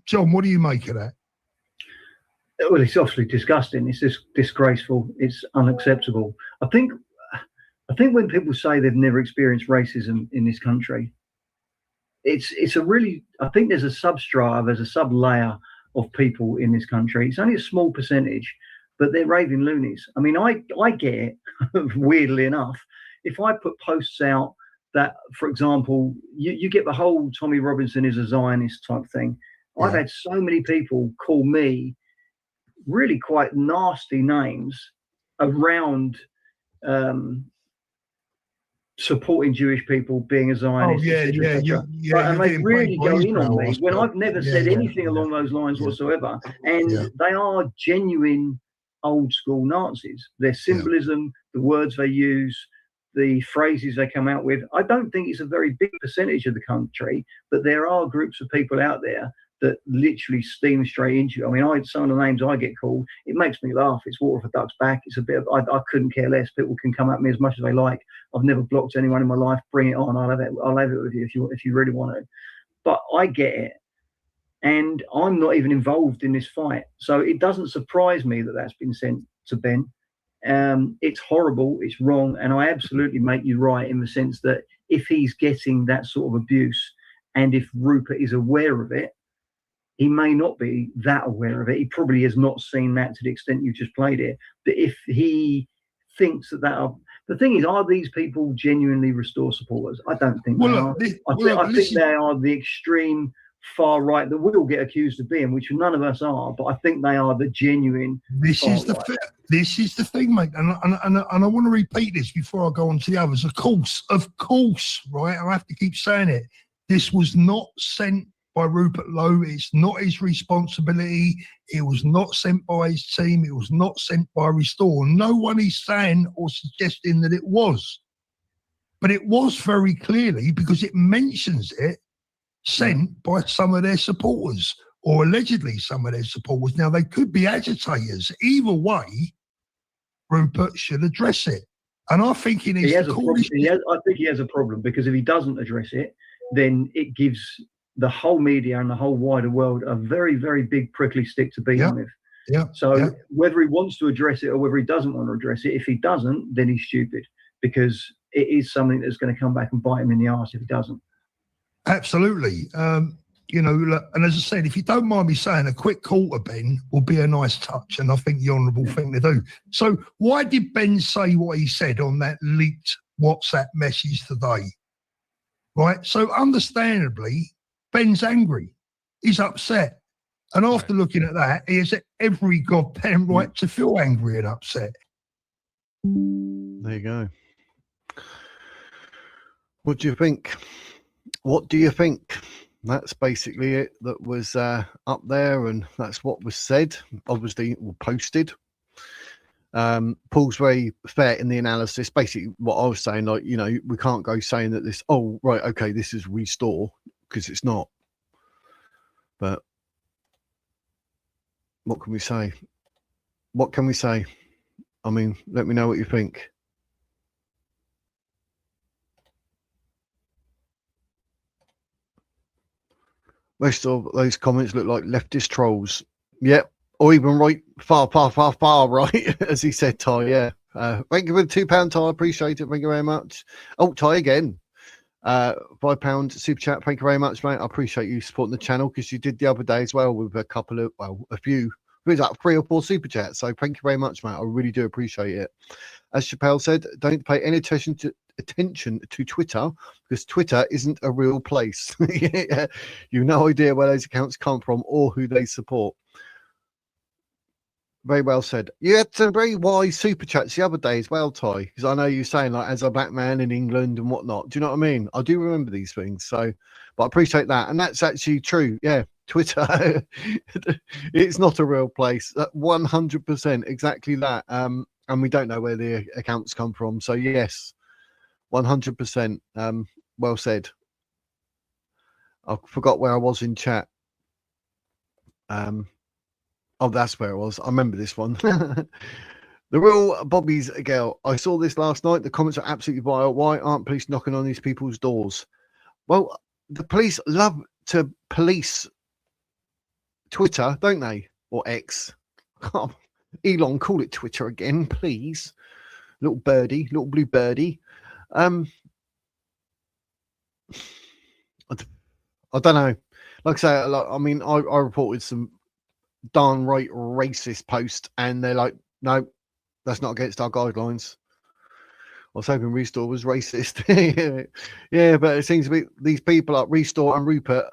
John, what do you make of that? Well, it's obviously disgusting. It's just disgraceful. It's unacceptable. I think when people say they've never experienced racism in this country, it's a really, I think there's a substrata, there's a sub-layer of people in this country. It's only a small percentage, but they're raving loonies. I mean, I get it, weirdly enough, if I put posts out that, for example, you get the whole Tommy Robinson is a Zionist type thing. Yeah. I've had so many people call me really quite nasty names around supporting Jewish people, being a Zionist. Oh, yeah. And they really go in on me when I've never said anything along those lines whatsoever. And they are genuine old school Nazis. Their symbolism, the words they use, the phrases they come out with. I don't think it's a very big percentage of the country, but there are groups of people out there that literally steam straight into you. I mean, some of the names I get called, it makes me laugh. It's water for duck's back. It's a bit of, I couldn't care less. People can come at me as much as they like. I've never blocked anyone in my life. Bring it on. I'll have it with you if you really want to. But I get it. And I'm not even involved in this fight. So it doesn't surprise me that that's been sent to Ben. It's horrible. It's wrong. And I absolutely make you right in the sense that if he's getting that sort of abuse and if Rupert is aware of it, he may not be that aware of it. He probably has not seen that to the extent you just played it. But if he thinks the thing is, are these people genuinely Restore supporters? I don't think they are. I think they are the extreme far right that we'll get accused of being, which none of us are. But I think they are the genuine. This is the thing, mate. And I want to repeat this before I go on to the others. Of course, right? I have to keep saying it. This was not sent by Rupert Lowe. It's not his responsibility. It was not sent by his team. It was not sent by Restore. No one is saying or suggesting that it was. But it was very clearly, because it mentions it, sent by some of their supporters, or allegedly some of their supporters. Now, they could be agitators. Either way, Rupert should address it. And I think he needs to call this. I think he has a problem, because if he doesn't address it, then it gives the whole media and the whole wider world a very, very big prickly stick to beat him with. Yeah. So whether he wants to address it or whether he doesn't want to address it, if he doesn't, then he's stupid, because it is something that's going to come back and bite him in the arse if he doesn't. Absolutely. You know, look, and as I said, if you don't mind me saying, a quick call to Ben will be a nice touch, and I think the honourable thing to do. So why did Ben say what he said on that leaked WhatsApp message today? Right? So understandably, Ben's angry. He's upset. And after looking at that, he has every goddamn right to feel angry and upset. There you go. What do you think? What do you think? That's basically it that was up there, and that's what was said, obviously, or posted. Paul's very fair in the analysis. Basically, what I was saying, like, you know, we can't go saying that this, oh, right, okay, this is restore, because it's not. But what can we say? What can we say? I mean, let me know what you think. Most of those comments look like leftist trolls. Yep. Or even right, far right, as he said, Ty. Yeah. Thank you for the £2, Ty. I appreciate it. Thank you very much. Oh, Ty again. £5 super chat. Thank you very much, mate. I appreciate you supporting the channel, because you did the other day as well with a couple of, well, a few. It was like 3 or 4 super chats. So thank you very much, mate. I really do appreciate it. As Chappelle said, don't pay any attention to Twitter, because Twitter isn't a real place. Yeah. You've no idea where those accounts come from or who they support. Very well said. You had some very wise super chats the other day as well, Ty, because I know you're saying, like, as a black man in England and whatnot. Do you know what I mean? I do remember these things. So, but I appreciate that. And that's actually true. Yeah. Twitter, it's not a real place. 100%, exactly that. And we don't know where the accounts come from. So yes, 100%. Well said. I forgot where I was in chat. Oh, that's where it was. I remember this one. The real Bobby's a girl. I saw this last night. The comments are absolutely vile. Why aren't police knocking on these people's doors? Well, the police love to police Twitter, don't they? Or X. Oh, Elon, call it Twitter again, please. Little birdie, little blue birdie. I don't know. Like I say, I mean, I reported some darn right racist post, and they're like, no, that's not against our guidelines. I was hoping Restore was racist. Yeah, but it seems to be these people like Restore and Rupert,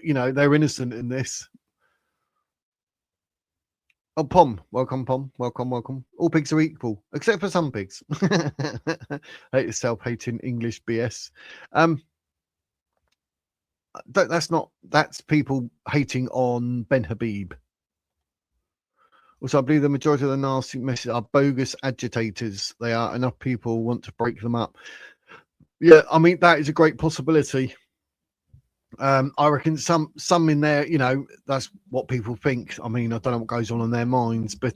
you know, they're innocent in this. Oh, Pom, welcome, Pom, welcome. All pigs are equal, except for some pigs. Hate the self-hating English BS. That's people hating on Ben Habib. Also, I believe the majority of the nasty messages are bogus agitators. They are enough people want to break them up. Yeah, I mean, that is a great possibility. I reckon some in there, you know, that's what people think. I mean, I don't know what goes on in their minds, but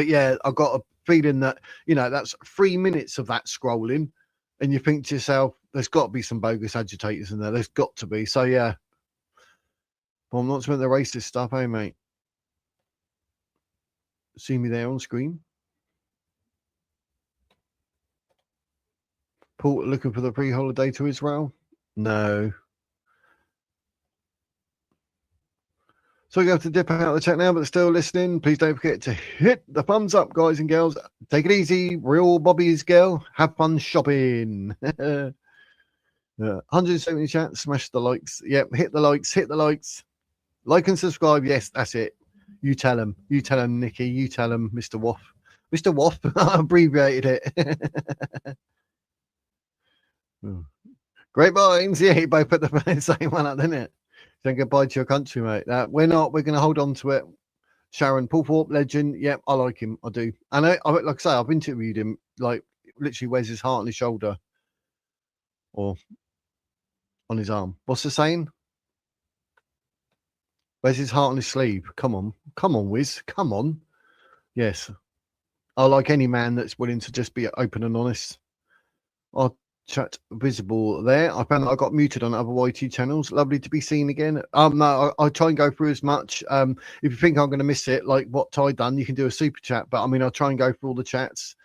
yeah, I've got a feeling that, you know, that's 3 minutes of that scrolling, and you think to yourself, there's got to be some bogus agitators in there. There's got to be. So yeah, well, I'm not spent the racist stuff, hey mate. See me there on screen. Paul looking for the pre-holiday to Israel? No. So you have to dip out of the chat now, but still listening. Please don't forget to hit the thumbs up, guys and girls. Take it easy. Real Bobby's girl. Have fun shopping. 170 chat. Smash the likes. Yep. Hit the likes. Like and subscribe. Yes, that's it. You tell him, Nikki. You tell him, Mr. Waff. Mr. Waff. I abbreviated it. Great minds. Yeah, you both put the same one up, didn't it? Saying goodbye to your country, mate. We're not. We're going to hold on to it. Sharon, Paul Thorpe, legend. Yep, I like him. I do. And I like I say, I've interviewed him. Like, literally wears his heart on his shoulder or on his arm. What's the saying? Where's his heart on his sleeve? Come on, Wiz. Come on. Yes, I like any man that's willing to just be open and honest. chat visible there. I found that I got muted on other YT channels. Lovely to be seen again. No, I try and go through as much. If you think I'm going to miss it, like what Ty done, you can do a super chat. But I mean, I'll try and go through all the chats.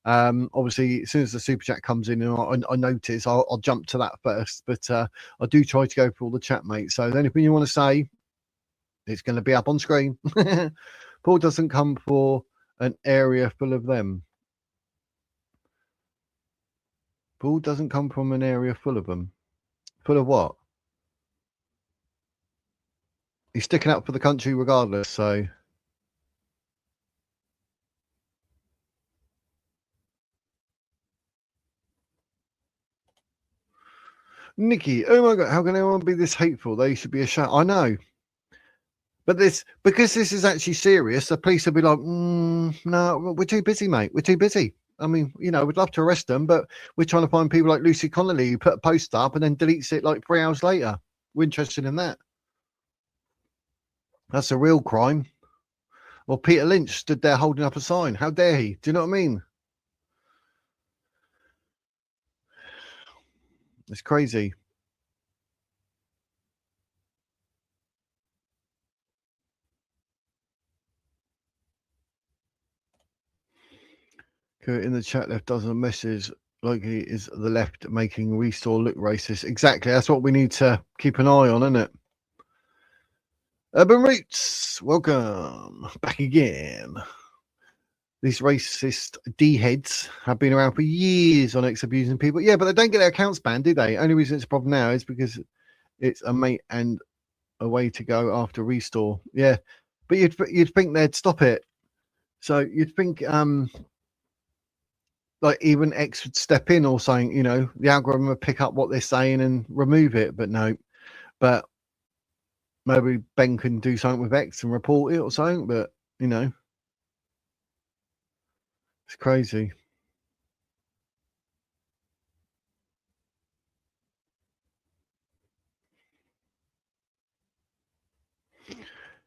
Obviously, as soon as the super chat comes in and I notice, I'll jump to that first. But I do try to go through all the chat, mate. So anything you want to say, it's going to be up on screen. Paul doesn't come for an area full of them. Paul doesn't come from an area full of them. Full of what? He's sticking up for the country regardless, so. Nikki, oh my God, how can anyone be this hateful? They should be ashamed. I know. But because this is actually serious, the police will be like, no, we're too busy, mate. We're too busy. I mean, you know, we'd love to arrest them, but we're trying to find people like Lucy Connolly who put a post up and then deletes it like 3 hours later. We're interested in that. That's a real crime. Or Peter Lynch stood there holding up a sign. How dare he? Do you know what I mean? It's crazy. In the chat left doesn't message like he is the left making Restore look racist. Exactly. That's what we need to keep an eye on, isn't it? Urban Roots, welcome back again. These racist D-heads have been around for years on X abusing people. Yeah, but they don't get their accounts banned, do they? Only reason it's a problem now is because it's a mate and a way to go after Restore. Yeah, but you'd think they'd stop it. So you'd think like even X would step in or something, you know, the algorithm would pick up what they're saying and remove it. But no, but maybe Ben can do something with X and report it or something. But, you know, it's crazy.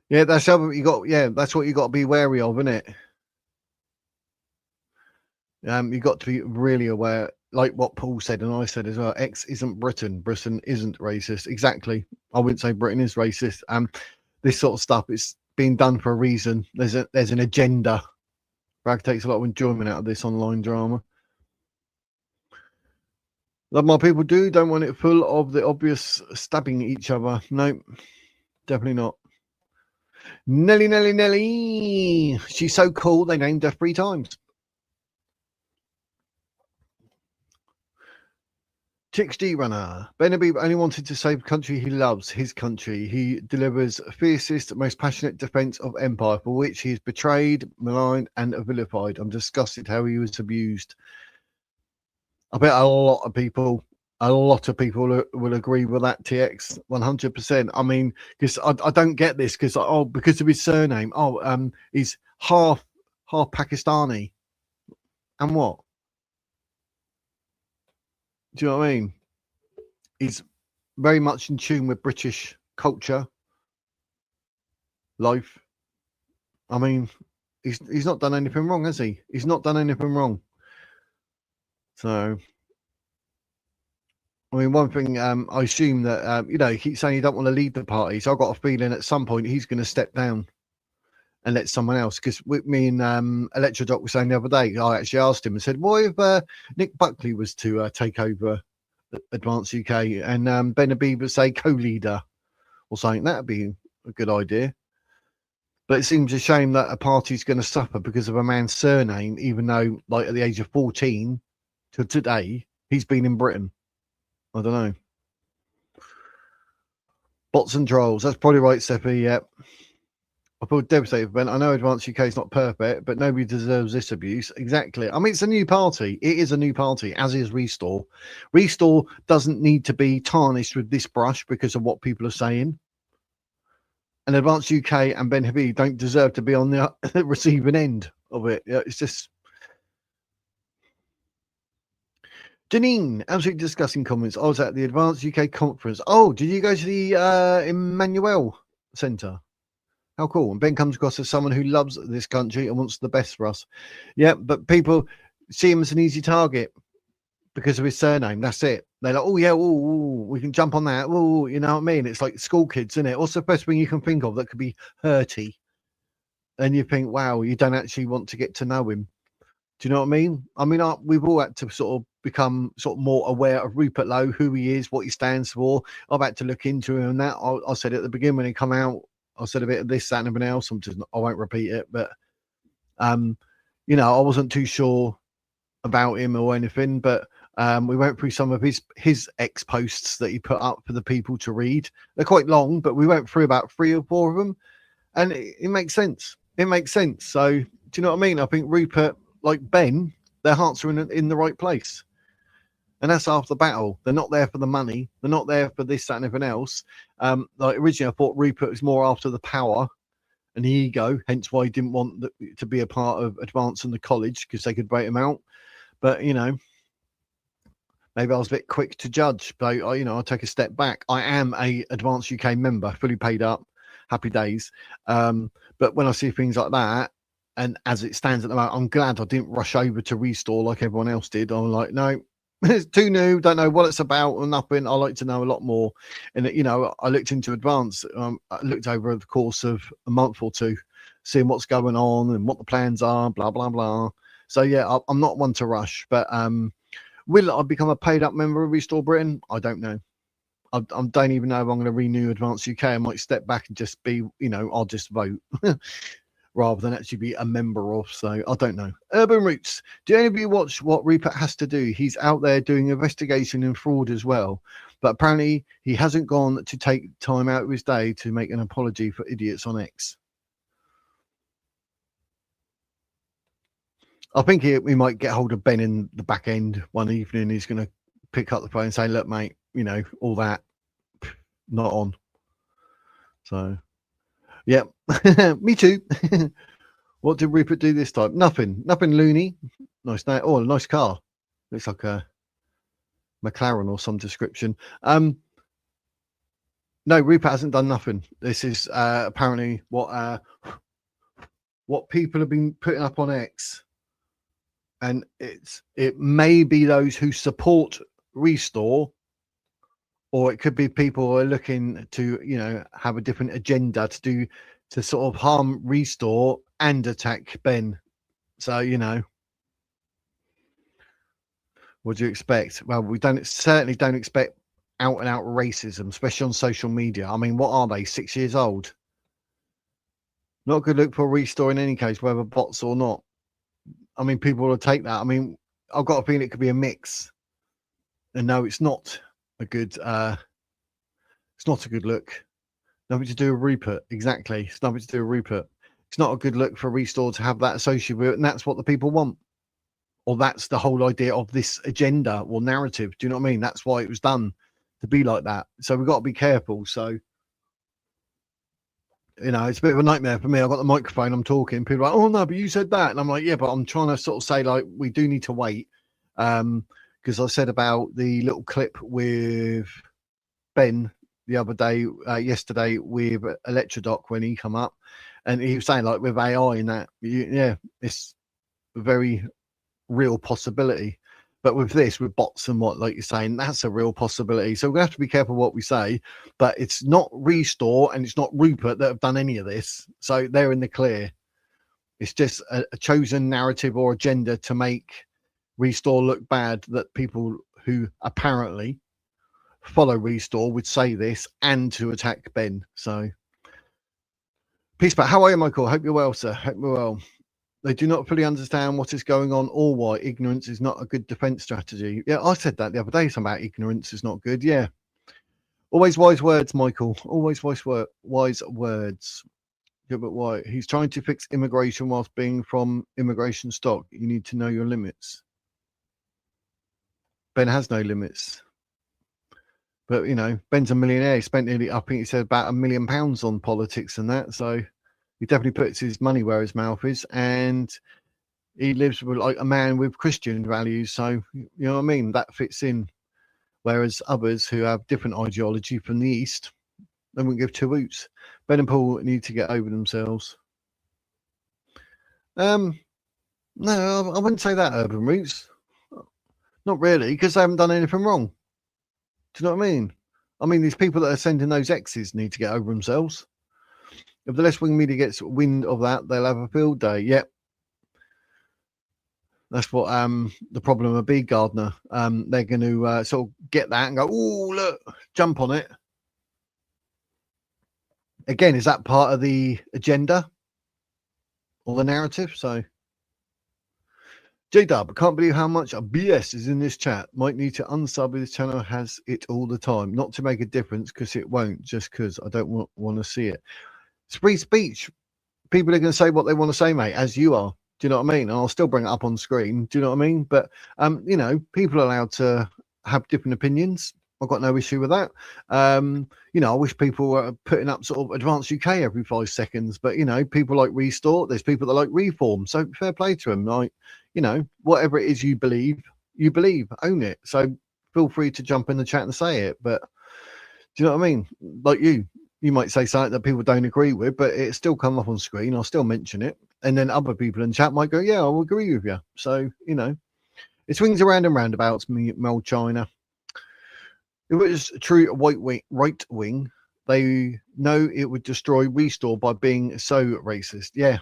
Yeah, that's how you got. Yeah, that's what you got to be wary of, isn't it? You got to be really aware, like what Paul said and I said as well. X isn't Britain. Britain isn't racist. Exactly. I wouldn't say Britain is racist. This sort of stuff is being done for a reason. There's an agenda. Bragg takes a lot of enjoyment out of this online drama. That my people do. Don't want it full of the obvious stabbing each other. No, definitely not. Nelly. She's so cool. They named her 3 times. Chicks D Runner. Ben Habib only wanted to save the country he loves, his country. He delivers fiercest, most passionate defense of empire, for which he is betrayed, maligned, and vilified. I'm disgusted how he was abused. I bet a lot of people will agree with that, TX, 100%. I mean, because I don't get this, because of his surname. He's half Pakistani. And what? Do you know what I mean? He's very much in tune with British culture, life. I mean, he's not done anything wrong, has he? He's not done anything wrong. So, I mean, one thing, I assume that, you know, he keeps saying he don't want to lead the party. So I've got a feeling at some point he's going to step down and let someone else. Because with me and Electrodoc were saying the other day, I actually asked him and said, what if Nick Buckley was to take over Advance UK and Ben Habib would say co-leader or something? That'd be a good idea. But it seems a shame that a party's going to suffer because of a man's surname, even though, like, at the age of 14 to today, he's been in Britain. I don't know. Bots and trolls. That's probably right, Seppi. Yeah. I feel devastated, Ben. I know Advance UK is not perfect, but nobody deserves this abuse. Exactly. I mean, it's a new party. It is a new party, as is Restore. Restore doesn't need to be tarnished with this brush because of what people are saying. And Advance UK and Ben Habib don't deserve to be on the receiving end of it. Yeah, it's just... Janine, absolutely disgusting comments. I was at the Advanced UK conference. Oh, did you go to the Emmanuel Centre? How cool. And Ben comes across as someone who loves this country and wants the best for us. Yeah, but people see him as an easy target. because of his surname. That's it. They're like, oh yeah, we can jump on that. Oh, you know what I mean? It's like school kids, isn't it? What's the best thing you can think of that could be hurty? And you think, wow, you don't actually want to get to know him. Do you know what I mean? I mean, we've all had to sort of become sort of more aware of Rupert Lowe, who he is, what he stands for. I've had to look into him and that. I said at the beginning when he come out, I said a bit of this, that, and everything else. I won't repeat it, but you know, I wasn't too sure about him or anything, but we went through some of his ex posts that he put up for the people to read. They're quite long, but we went through about 3 or 4 of them, and it makes sense. It makes sense. So do you know what I mean? I think Rupert, like Ben, their hearts are in the right place. And that's half the battle. They're not there for the money. They're not there for this, that, and everything else. Like originally, I thought Rupert was more after the power and the ego, hence why he didn't want to be a part of advancing the college, because they could break him out. But, you know, maybe I was a bit quick to judge. But, you know, I'll take a step back. I am a Advanced UK member, fully paid up. Happy days. But when I see things like that, and as it stands at the moment, I'm glad I didn't rush over to Restore like everyone else did. I'm like, no, it's too new. Don't know what it's about or nothing. I like to know a lot more. And, you know, I looked into Advance. I looked over the course of a month or two, seeing what's going on and what the plans are, blah, blah, blah. So, yeah, I'm not one to rush. But will I become a paid up member of Restore Britain? I don't know. I don't even know if I'm going to renew Advance UK. I might step back and just be, you know, I'll just vote rather than actually be a member of. So I don't know. Urban Roots. Do any of you watch what Rupert has to do? He's out there doing investigation and fraud as well. But apparently he hasn't gone to take time out of his day to make an apology for idiots on X. I think we might get hold of Ben in the back end one evening. He's going to pick up the phone and say, look, mate, you know, all that, not on. So, yeah, me too. What did Rupert do this time? Nothing loony. Nice night. Oh, a nice car. Looks like a McLaren or some description. No, Rupert hasn't done nothing. This is apparently what people have been putting up on X. And it may be those who support Restore, or it could be people who are looking to, you know, have a different agenda to sort of harm Restore and attack Ben. So, you know, what do you expect? Well, we certainly don't expect out and out racism, especially on social media. I mean, what are they? 6 years old? Not a good look for Restore in any case, whether bots or not. I mean, people will take that. I mean, I've got a feeling it could be a mix. And no, it's not a good look. Nothing to do with Rupert. Exactly. It's nothing to do with Rupert. It's not a good look for Restore to have that associated with it, and that's what the people want. Or that's the whole idea of this agenda or narrative. Do you know what I mean? That's why it was done, to be like that. So we've got to be careful. So, you know, it's a bit of a nightmare for me. I've got the microphone, I'm talking. People are like, oh no, but you said that. And I'm like, yeah, but I'm trying to sort of say, like, we do need to wait. Because I said about the little clip with Ben the other day, yesterday with Electrodoc when he come up, and he was saying, like, with AI and that, yeah, it's a very real possibility. But with this, with bots and what, like you're saying, that's a real possibility. So we're gonna have to be careful what we say. But it's not Restore and it's not Rupert that have done any of this, so they're in the clear. It's just a chosen narrative or agenda to make Restore look bad, that people who apparently follow Restore would say this, and to attack Ben. So peace back. How are you, Michael? Hope you're well, sir. Hope you're well. They do not fully understand what is going on or why ignorance is not a good defense strategy. Yeah, I said that the other day, something about ignorance is not good. Yeah, always wise words, Michael. Always wise words. Yeah, but why? He's trying to fix immigration whilst being from immigration stock. You need to know your limits. Ben has no limits. But, you know, Ben's a millionaire. He spent nearly, I think he said, about £1 million on politics and that. So he definitely puts his money where his mouth is. And he lives with like a man with Christian values. So, you know what I mean? That fits in. Whereas others who have different ideology from the East, they wouldn't give two hoots. Ben and Paul need to get over themselves. No, I wouldn't say that, Urban Roots. Not really, because they haven't done anything wrong. Do you know what I mean? I mean, these people that are sending those X's need to get over themselves. If the left-wing media gets wind of that, they'll have a field day. Yep. That's what the problem will be, Gardner. They're going to sort of get that and go, oh, look, jump on it. Again, is that part of the agenda or the narrative? So, J-Dub, I can't believe how much BS is in this chat. Might need to unsub if this channel has it all the time. Not to make a difference, because it won't, just because I don't want to see it. It's free speech. People are going to say what they want to say, mate, as you are. Do you know what I mean? And I'll still bring it up on screen. Do you know what I mean? But, you know, people are allowed to have different opinions. I've got no issue with that. You know, I wish people were putting up sort of Advanced UK every 5 seconds. But, you know, people like Restore. There's people that like Reform. So fair play to them. Like, you know, whatever it is you believe, own it. So feel free to jump in the chat and say it. But do you know what I mean? Like you might say something that people don't agree with, but it still come up on screen. I'll still mention it. And then other people in chat might go, yeah, I'll agree with you. So, you know, it swings around and roundabouts, Mel China. If it was true right wing, they know it would destroy Restore by being so racist. Yeah,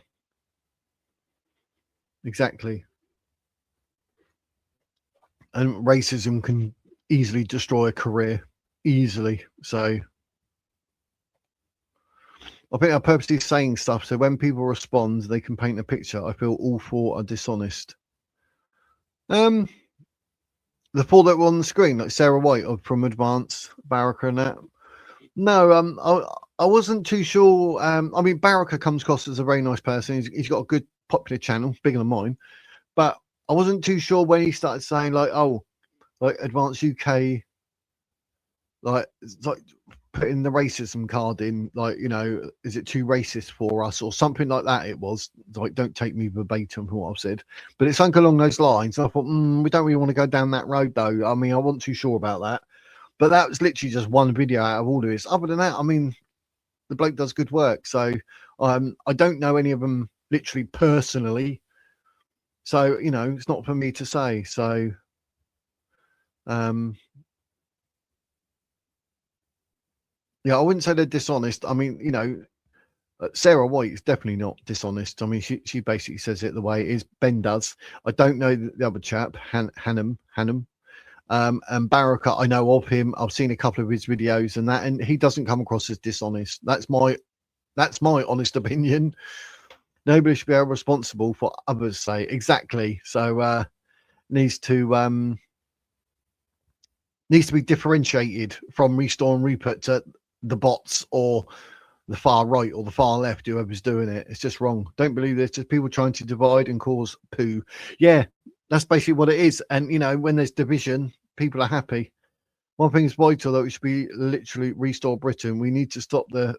exactly. And racism can easily destroy a career, easily. So I think I'm purposely saying stuff so when people respond, they can paint a picture. I feel all four are dishonest. The four that were on the screen, like Sarah White from Advance, Baraka and that. No, I wasn't too sure. I mean, Baraka comes across as a very nice person. He's got a good popular channel, bigger than mine. But I wasn't too sure when he started saying like, oh, like Advance UK, like putting the racism card in, like, you know, is it too racist for us or something like that? It was like, don't take me verbatim from what I've said, but it's something along those lines. And I thought, we don't really want to go down that road though. I mean, I wasn't too sure about that, but that was literally just one video out of all of this. Other than that, I mean, the bloke does good work. So I don't know any of them literally personally. So, you know, it's not for me to say. So, yeah, I wouldn't say they're dishonest. I mean, you know, Sarah White is definitely not dishonest. I mean, she basically says it the way it is. Ben does. I don't know the other chap, Hannum. And Baraka, I know of him. I've seen a couple of his videos and that, and he doesn't come across as dishonest. That's my honest opinion. Nobody should be held responsible for others' say. Exactly. So needs to be differentiated from Restore and Rupert to the bots or the far right or the far left, whoever's doing it. It's just wrong. Don't believe this. Just people trying to divide and cause poo. Yeah, that's basically what it is. And, you know, when there's division, people are happy. One thing is vital, that we should be literally restore Britain. We need to stop the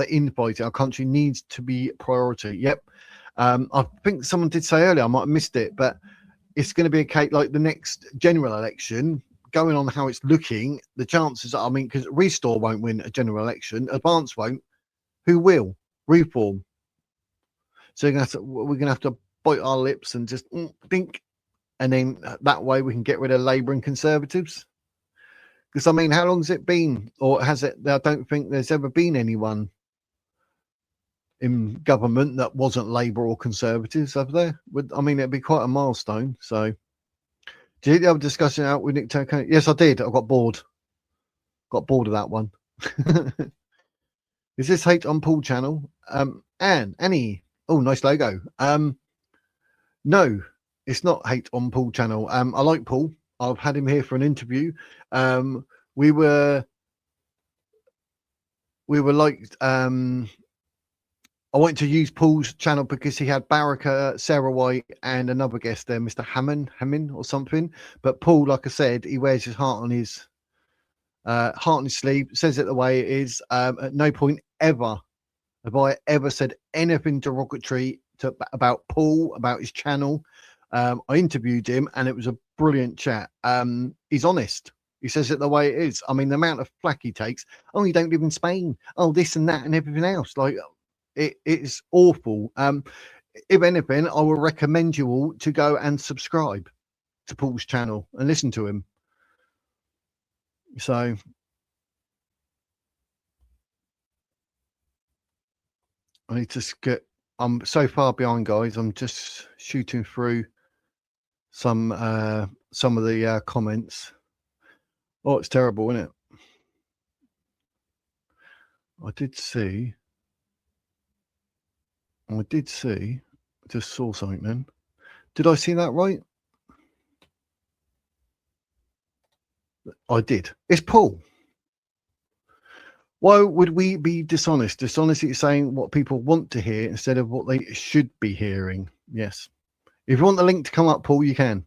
infighting. Our country needs to be priority. Yep. I think someone did say earlier, I might have missed it, but it's going to be a case like the next general election. Going on how it's looking, the chances are, I mean, because Restore won't win a general election, Advance won't. Who will? Reform. So we're gonna have to bite our lips and just think, and then that way we can get rid of Labour and Conservatives. Because I mean, how long has it been, or has it? I don't think there's ever been anyone in government that wasn't Labour or Conservatives, have there? I mean, it'd be quite a milestone. So. Did you have a discussion out with Nick Turco? Yes, I did. I got bored. Got bored of that one. Is this Hate on Paul channel? Annie. Oh, nice logo. No, it's not Hate on Paul channel. I like Paul. I've had him here for an interview. We were like, I wanted to use Paul's channel because he had Baraka, Sarah White, and another guest there, Mr. Hammond or something. But Paul, like I said, he wears his heart on his sleeve, says it the way it is. At no point ever have I ever said anything derogatory about Paul, about his channel. I interviewed him, and it was a brilliant chat. He's honest. He says it the way it is. I mean, the amount of flack he takes. Oh, you don't live in Spain. Oh, this and that and everything else. Like, it is awful. If anything, I will recommend you all to go and subscribe. to Paul's channel and listen to him. So I need to get, I'm so far behind, guys. I'm just shooting through some of the comments. Oh, it's terrible, isn't it? I just saw something then. Did I see that right? I did. It's Paul. Why would we be dishonest? Dishonesty is saying what people want to hear instead of what they should be hearing. Yes. If you want the link to come up, Paul, you can.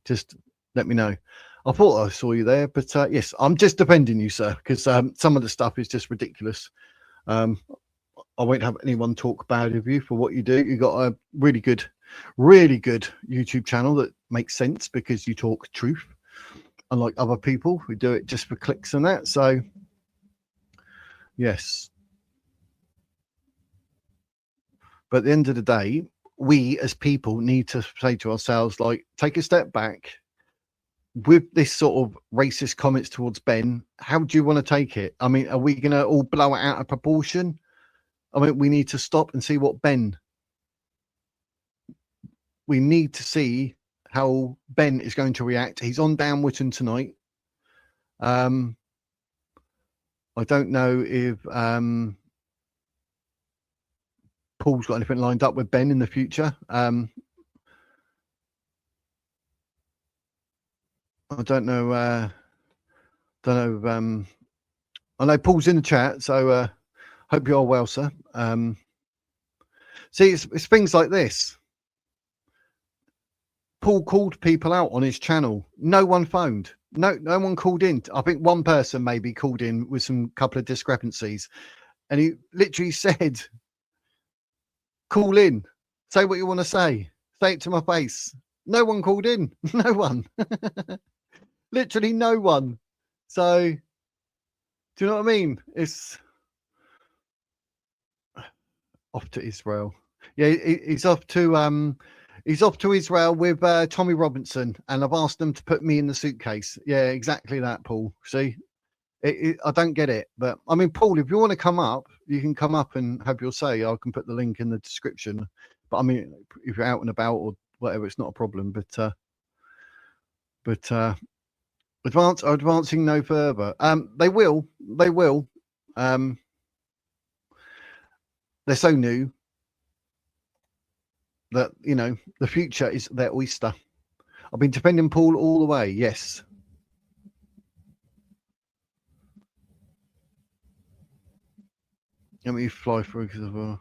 Just let me know. I thought I saw you there, but yes, I'm just defending you, sir, because some of the stuff is just ridiculous. I won't have anyone talk bad of you for what you do. You got a really good YouTube channel that makes sense because you talk truth, unlike other people who do it just for clicks and that. So, yes. But at the end of the day, we as people need to say to ourselves, like, take a step back. With this sort of racist comments towards Ben, how do you want to take it? I mean, are we going to all blow it out of proportion? I mean, we need to stop and see what Ben. We need to see how Ben is going to react. He's on Downwitton tonight. I don't know if Paul's got anything lined up with Ben in the future. I don't know. I know Paul's in the chat, so hope you're well, sir. See, it's things like this. Paul called people out on his channel. No one phoned. No one called in. I think one person maybe called in with some couple of discrepancies, and he literally said, "Call in, say what you want to say it to my face." No one called in. No one. Literally no one. So, do you know what I mean? It's off to Israel. Yeah, he's off to Israel with Tommy Robinson, and I've asked them to put me in the suitcase. Yeah, exactly that, Paul. See, I don't get it, but I mean, Paul, if you want to come up, you can come up and have your say. I can put the link in the description. But I mean, if you're out and about or whatever, it's not a problem. But advancing no further. They will. They're so new that, you know, the future is their oyster. I've been defending Paul all the way. Yes. Let me fly through because of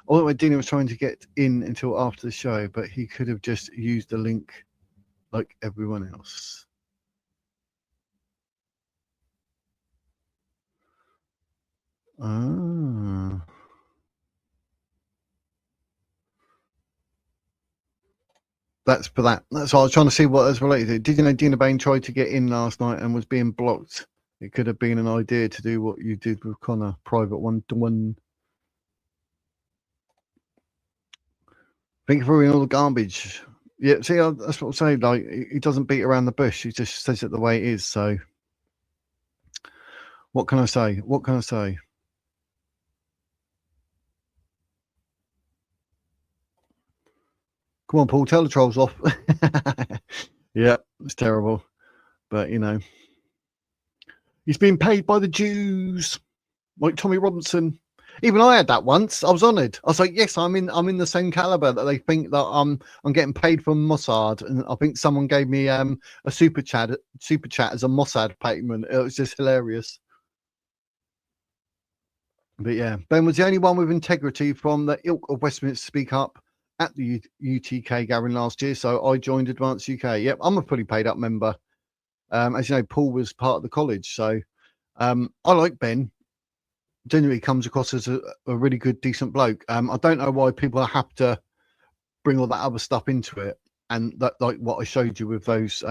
although Dina was trying to get in until after the show, but he could have just used the link like everyone else. That's for that. That's why I was trying to see what that's related to. Did you know Dina Bain tried to get in last night and was being blocked? It could have been an idea to do what you did with Connor, private one-to-one. Thank you for reading all the garbage. Yeah, see, that's what I'm saying. Like, he doesn't beat around the bush. He just says it the way it is. So, what can I say? What can I say? Come on, Paul, tell the trolls off. Yeah, it's terrible. But, you know, he's been paid by the Jews, like Tommy Robinson. Even I had that once. I was honoured. I was like, yes, I'm in the same caliber that they think that I'm getting paid from Mossad. And I think someone gave me a super chat as a Mossad payment. It was just hilarious. But yeah, Ben was the only one with integrity from the ilk of Westminster to speak up at the UTK gathering last year. So I joined Advance UK. Yep, I'm a fully paid up member. As you know, Paul was part of the college. So I like Ben. Genuinely comes across as a really good, decent bloke. I don't know why people have to bring all that other stuff into it. And that, like what I showed you with those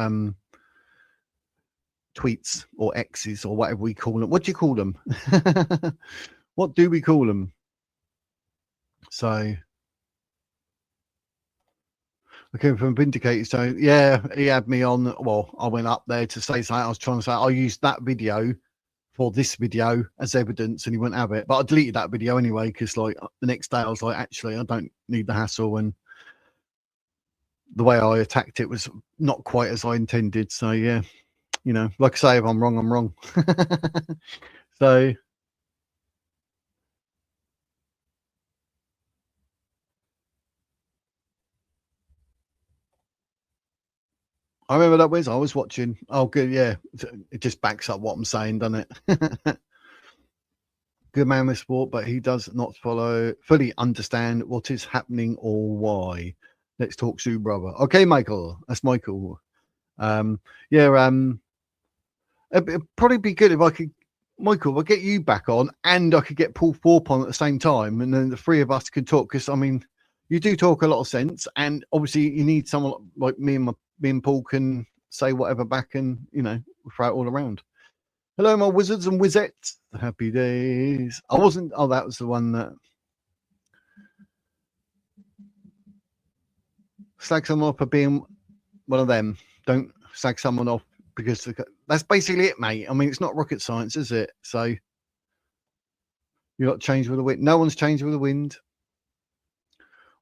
tweets or X's or whatever we call them. What do you call them? What do we call them? So I came from Vindicated. So yeah, he had me on. Well, I went up there to say something. I was trying to say I used that video for this video as evidence, and he wouldn't have it. But I deleted that video anyway because like the next day I was like, actually, I don't need the hassle, and the way I attacked it was not quite as I intended. So yeah, you know, like I say, if I'm wrong, I'm wrong. So. I remember that was I was watching. Oh, good, yeah. It just backs up what I'm saying, doesn't it? Good man with sport, but he does not fully understand what is happening or why. Let's talk to brother. Okay, Michael. That's Michael. Yeah. It'd probably be good if I could, Michael. I'll get you back on, and I could get Paul Thorpe on at the same time, and then the three of us could talk. Because I mean, you do talk a lot of sense, and obviously you need someone like me and Paul can say whatever back, and you know, throw it all around. Hello, my wizards and wizettes. Happy days. I wasn't. Oh, that was the one that slag someone off for being one of them. Don't slag someone off because that's basically it, mate. I mean, it's not rocket science, is it? So you got changed with the wind. No one's changed with the wind.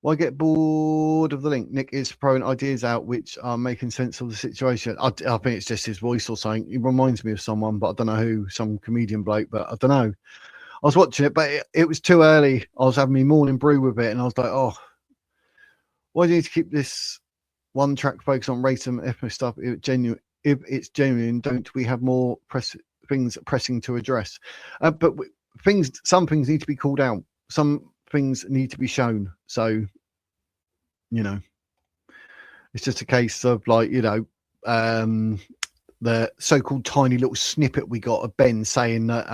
Why get bored of the link? Nick is throwing ideas out which are making sense of the situation. I think it's just his voice or something. He reminds me of someone, but I don't know who, some comedian bloke, but I don't know. I was watching it, but it was too early. I was having my morning brew with it, and I was like, oh, why do you need to keep this one track focus on race and ethnic stuff? If it's genuine, don't we have more things pressing to address? But some things need to be called out. Some things need to be shown. So, you know, it's just a case of like, you know, the so-called tiny little snippet we got of Ben saying that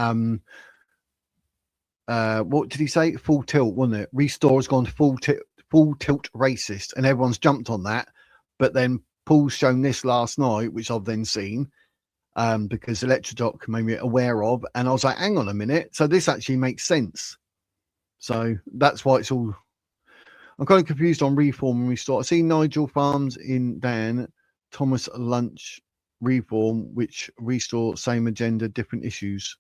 what did he say? Full tilt, wasn't it? Restore has gone full tilt racist, and everyone's jumped on that. But then Paul's shown this last night, which I've then seen because Electrodoc made me aware of, and I was like, hang on a minute, so this actually makes sense. So that's why it's all. I'm kind of confused on reform and restore. I see Nigel Farms in Dan, Thomas Lunch reform, which restore same agenda, different issues.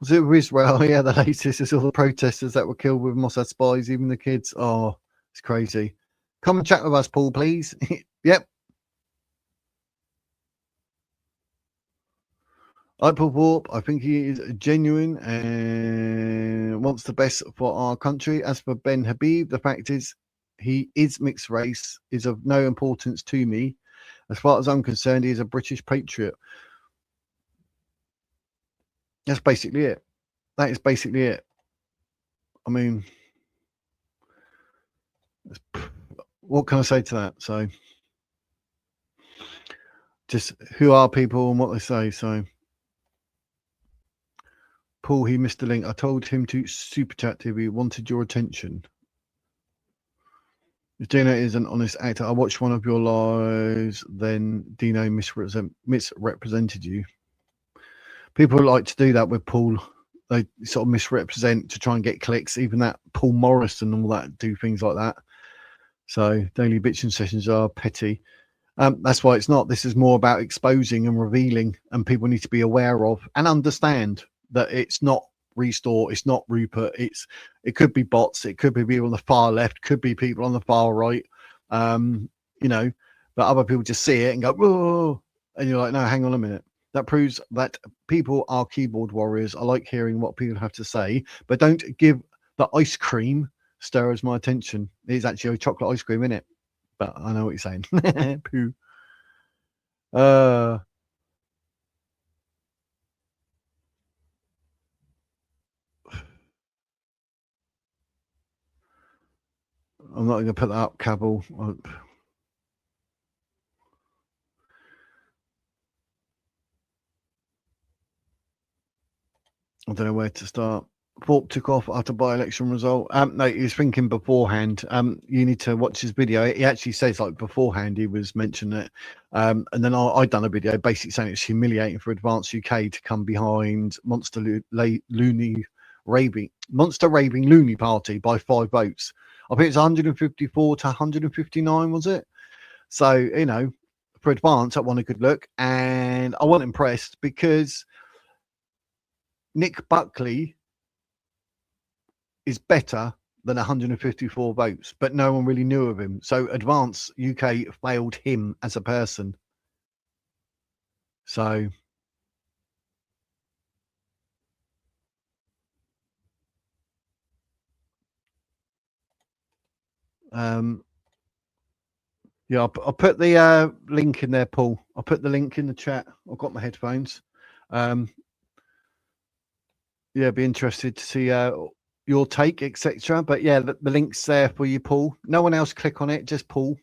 Was it with Israel? Yeah, the latest is all the protesters that were killed with Mossad spies, even the kids. Oh, it's crazy. Come and chat with us, Paul, please. Yep. Paul Thorpe, I think he is genuine and wants the best for our country. As for Ben Habib, the fact is he is mixed race, is of no importance to me. As far as I'm concerned, he is a British patriot. That's basically it. That is basically it. I mean, what can I say to that? So, just who are people and what they say. So, Paul, he missed the link. I told him to super chat if he wanted your attention. If Dino is an honest actor, I watched one of your lives, then Dino misrepresented you. People like to do that with Paul. They sort of misrepresent to try and get clicks. Even that Paul Morrison and all that do things like that. So daily bitching sessions are petty. That's why it's not. This is more about exposing and revealing, and people need to be aware of and understand that it's not Restore, it's not Rupert, it could be bots, it could be people on the far left, could be people on the far right, you know, but other people just see it and go, whoa, and you're like, no, hang on a minute. That proves that people are keyboard warriors. I like hearing what people have to say, but don't give the ice cream stirs my attention. It's actually a chocolate ice cream in it, but I know what you're saying. Poo. I'm not going to put that up, Cabal. I don't know where to start. Thorpe took off after by-election result. No, he was thinking beforehand. You need to watch his video. He actually says like beforehand he was mentioning it. And then I done a video basically saying it's humiliating for Advance UK to come behind Monster Raving Loony Party by 5 votes. I think it's 154 to 159, was it? So, you know, for advance, that one a good look. And I wasn't impressed because Nick Buckley is better than 154 votes, but no one really knew of him. So Advance UK failed him as a person. So yeah, I'll put the link in there, Paul. I'll put the link in the chat. I've got my headphones. Yeah, be interested to see your take, etc. But yeah, the link's there for you, Paul. No one else click on it, just Paul.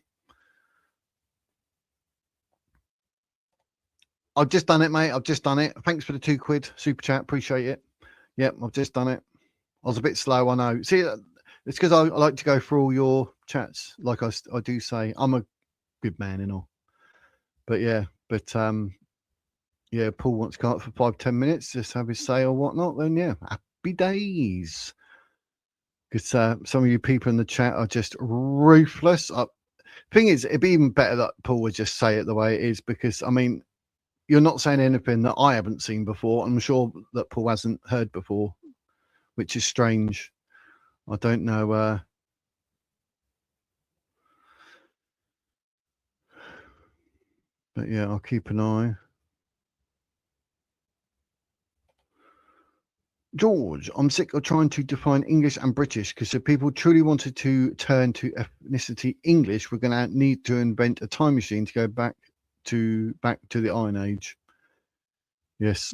I've just done it, mate. I've just done it. Thanks for the £2 super chat. Appreciate it. Yep, I've just done it. I was a bit slow, I know. See, it's because I like to go through all your chats. Like I do say, I'm a good man and all. But yeah, yeah, Paul wants to go up for 5-10 minutes, just have his say or whatnot. Then yeah, happy days. Because some of you people in the chat are just ruthless. Thing is, it'd be even better that Paul would just say it the way it is, because I mean, you're not saying anything that I haven't seen before. I'm sure that Paul hasn't heard before, which is strange. I don't know. But yeah, I'll keep an eye. George, I'm sick of trying to define English and British, because if people truly wanted to turn to ethnicity English, we're going to need to invent a time machine to go back to the Iron Age. Yes.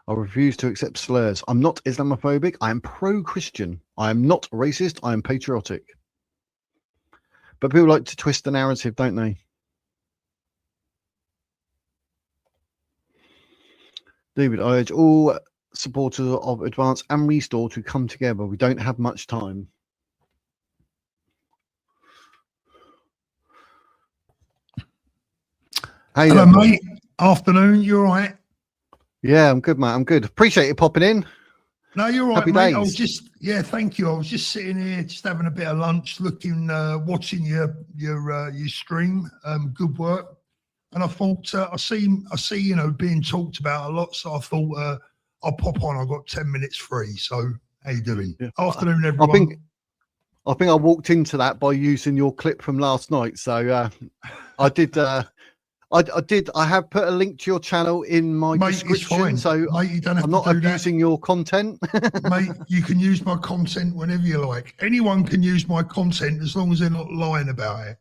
I refuse to accept slurs. I'm not Islamophobic. I am pro-Christian. I am not racist. I am patriotic. But people like to twist the narrative, don't they? David, I urge all supporters of Advance and Restore to come together. We don't have much time. Hey, hello, mate. Afternoon. You all right? Yeah, I'm good, mate. I'm good. Appreciate you popping in. No, you're right, Happy mate. days. I was just, yeah, thank you. I was just sitting here, just having a bit of lunch, looking, watching your stream. Good work. And I thought, I see, you know, being talked about a lot. So I thought, I'll pop on. I've got 10 minutes free. So how you doing? Yeah. Afternoon, everyone. I think I walked into that by using your clip from last night. So I did. I have put a link to your channel in my description. So mate, you don't have I'm not abusing your content. Mate, you can use my content whenever you like. Anyone can use my content as long as they're not lying about it.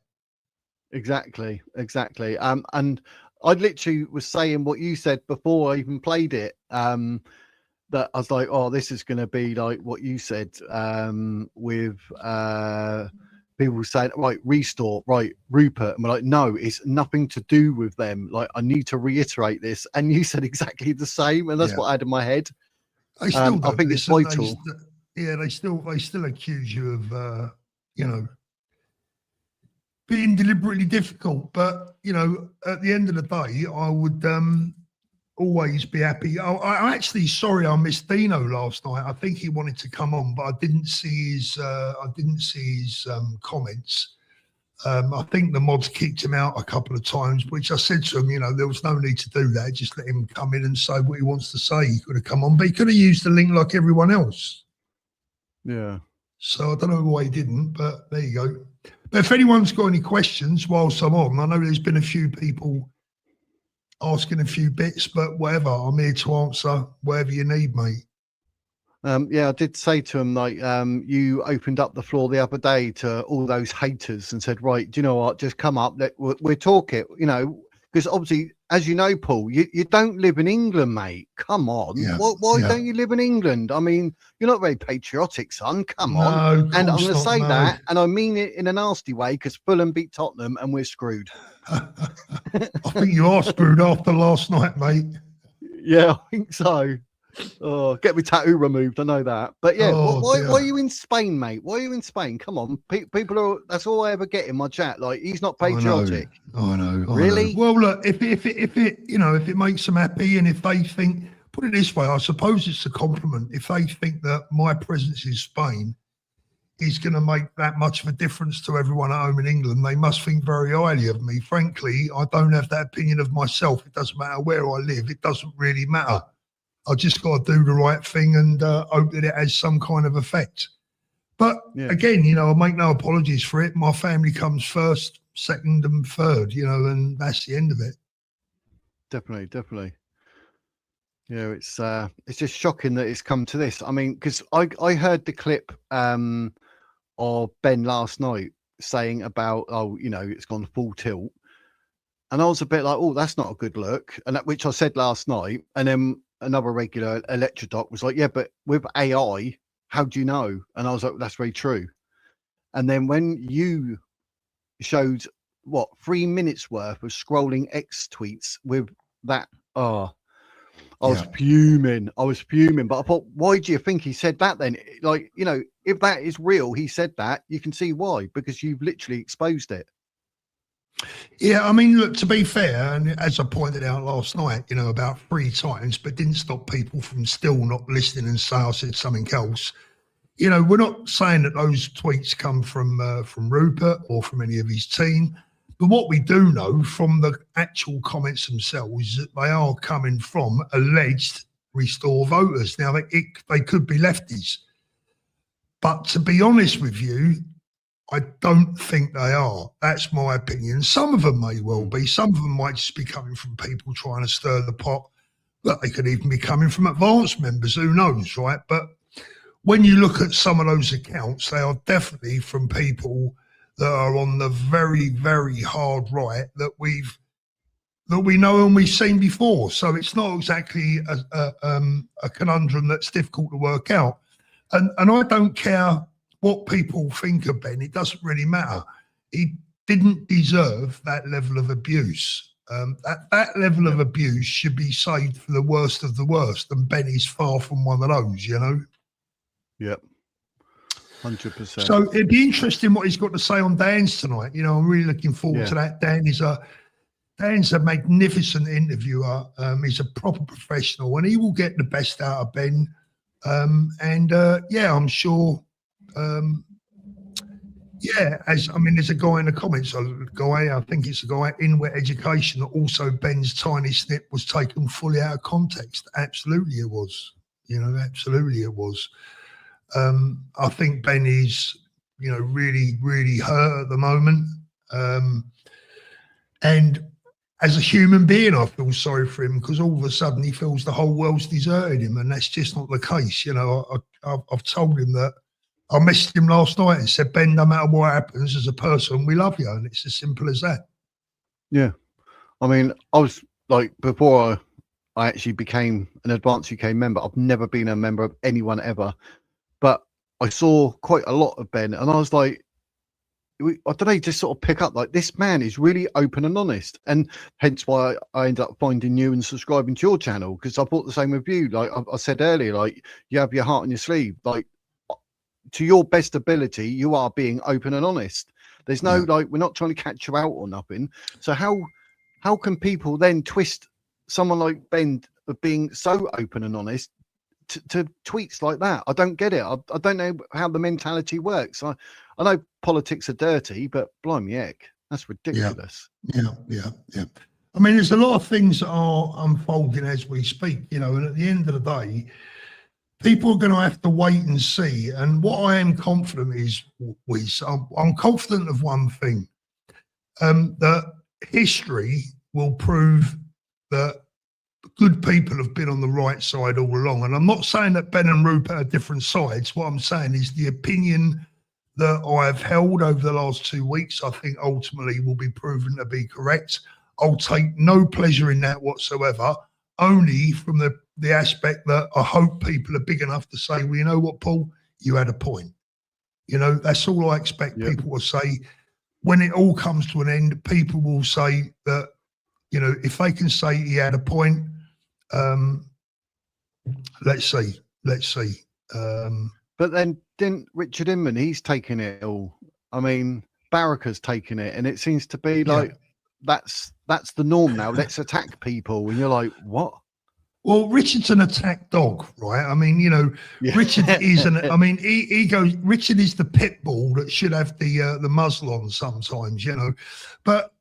Exactly. And I literally was saying what you said before I even played it. That I was like, oh, this is going to be like what you said with people saying, right, Restore, right, Rupert. And we're like, no, it's nothing to do with them. Like, I need to reiterate this. And you said exactly the same. And that's what I had in my head. I still I think it's vital. They still accuse you of, you know, being deliberately difficult. But, you know, at the end of the day, I would always be happy. I'm actually sorry I missed Dino last night. I think he wanted to come on, but I didn't see his comments. I think the mods kicked him out a couple of times, which I said to him, you know, there was no need to do that. Just let him come in and say what he wants to say. He could have come on, but he could have used the link like everyone else. Yeah. So I don't know why he didn't, but there you go. But if anyone's got any questions whilst I'm on, I know there's been a few people asking a few bits, but whatever, I'm here to answer whatever you need, mate. Yeah, I did say to him, like, you opened up the floor the other day to all those haters and said, right, do you know what, just come up, we're talking, you know, because obviously, as you know, Paul, you don't live in England, mate. Come on. Yeah, why don't you live in England? I mean, you're not very patriotic, son. Come on. And I'm going to say that, and I mean it in a nasty way, because Fulham beat Tottenham and we're screwed. I think you are screwed after last night, mate. Yeah, I think so. Oh, get my tattoo removed. I know that. But yeah, Oh, why dear. are you in Spain, mate? Why are you in Spain? Come on. People are, that's all I ever get in my chat. Like, he's not patriotic. I know. Really? Well, look, if it, you know, if it makes them happy, and if they think, put it this way, I suppose it's a compliment. If they think that my presence in Spain is going to make that much of a difference to everyone at home in England, they must think very highly of me. Frankly, I don't have that opinion of myself. It doesn't matter where I live. It doesn't really matter. I just got to do the right thing and hope that it has some kind of effect. But again, you know, I make no apologies for it. My family comes first, second and third, you know, and that's the end of it. Definitely. Yeah, it's just shocking that it's come to this. I mean, because I heard the clip of Ben last night saying about, oh, you know, it's gone full tilt. And I was a bit like, oh, that's not a good look. And that, which I said last night. And then another regular Electrodoc was like, yeah, but with AI, how do you know? And I was like, that's very true. And then when you showed 3 minutes worth of scrolling X tweets with that, I was fuming. But I thought, why do you think he said that then? Like, you know, if that is real, he said that, you can see why, because you've literally exposed it. Yeah, I mean, look, to be fair, and as I pointed out last night, you know, about 3 times, but didn't stop people from still not listening and say I said something else. You know, we're not saying that those tweets come from Rupert or from any of his team. But what we do know from the actual comments themselves is that they are coming from alleged Restore voters. Now, they could be lefties. But to be honest with you, I don't think they are. That's my opinion. Some of them may well be. Some of them might just be coming from people trying to stir the pot. But they could even be coming from advanced members. Who knows, right? But when you look at some of those accounts, they are definitely from people that are on the very, very hard right that we know and we've seen before. So it's not exactly a conundrum that's difficult to work out. And I don't care what people think of Ben. It doesn't really matter. He didn't deserve that level of abuse. That level of abuse should be saved for the worst of the worst. And Ben is far from one of those, you know? Yep. 100%. So it'd be interesting what he's got to say on Dan's tonight. You know, I'm really looking forward to that. Dan's a magnificent interviewer. He's a proper professional, and he will get the best out of Ben. I'm sure. There's a guy in the comments. I think it's a guy in Wet Education that also Ben's tiny snip was taken fully out of context. Absolutely, it was. You know, absolutely, it was. I think Ben is, you know, really, really hurt at the moment. And as a human being, I feel sorry for him because all of a sudden he feels the whole world's deserted him. And that's just not the case. You know, I've told him that. I messaged him last night and said, Ben, no matter what happens as a person, we love you. And it's as simple as that. Yeah. I mean, I was like, before I actually became an advanced UK member, I've never been a member of anyone ever. But I saw quite a lot of Ben, and I was like, I don't know, just sort of pick up like this man is really open and honest, and hence why I ended up finding you and subscribing to your channel, because I thought the same with you. Like I said earlier, like you have your heart on your sleeve, like to your best ability, you are being open and honest. There's no like we're not trying to catch you out or nothing. So how can people then twist someone like Ben of being so open and honest to tweets like that? I don't get it. I don't know how the mentality works. I know politics are dirty, but blimey heck, that's ridiculous. Yeah. I mean, there's a lot of things that are unfolding as we speak, you know, and at the end of the day, people are going to have to wait and see. And what I am confident is, I'm confident of one thing, that history will prove that good people have been on the right side all along. And I'm not saying that Ben and Rupert are different sides. What I'm saying is the opinion that I've held over the last 2 weeks, I think ultimately will be proven to be correct. I'll take no pleasure in that whatsoever, only from the aspect that I hope people are big enough to say, well, you know what, Paul, you had a point. You know, that's all I expect people to say. When it all comes to an end, people will say that, you know, if they can say he had a point, let's see. But then didn't Richard Inman, he's taken it all. I mean, Baraka's taken it, and it seems to be like that's the norm now. Let's attack people, and you're like, what? Well, Richard's an attack dog, right? I mean, you know, Richard is I mean, he goes. Richard is the pit bull that should have the muzzle on sometimes, you know, but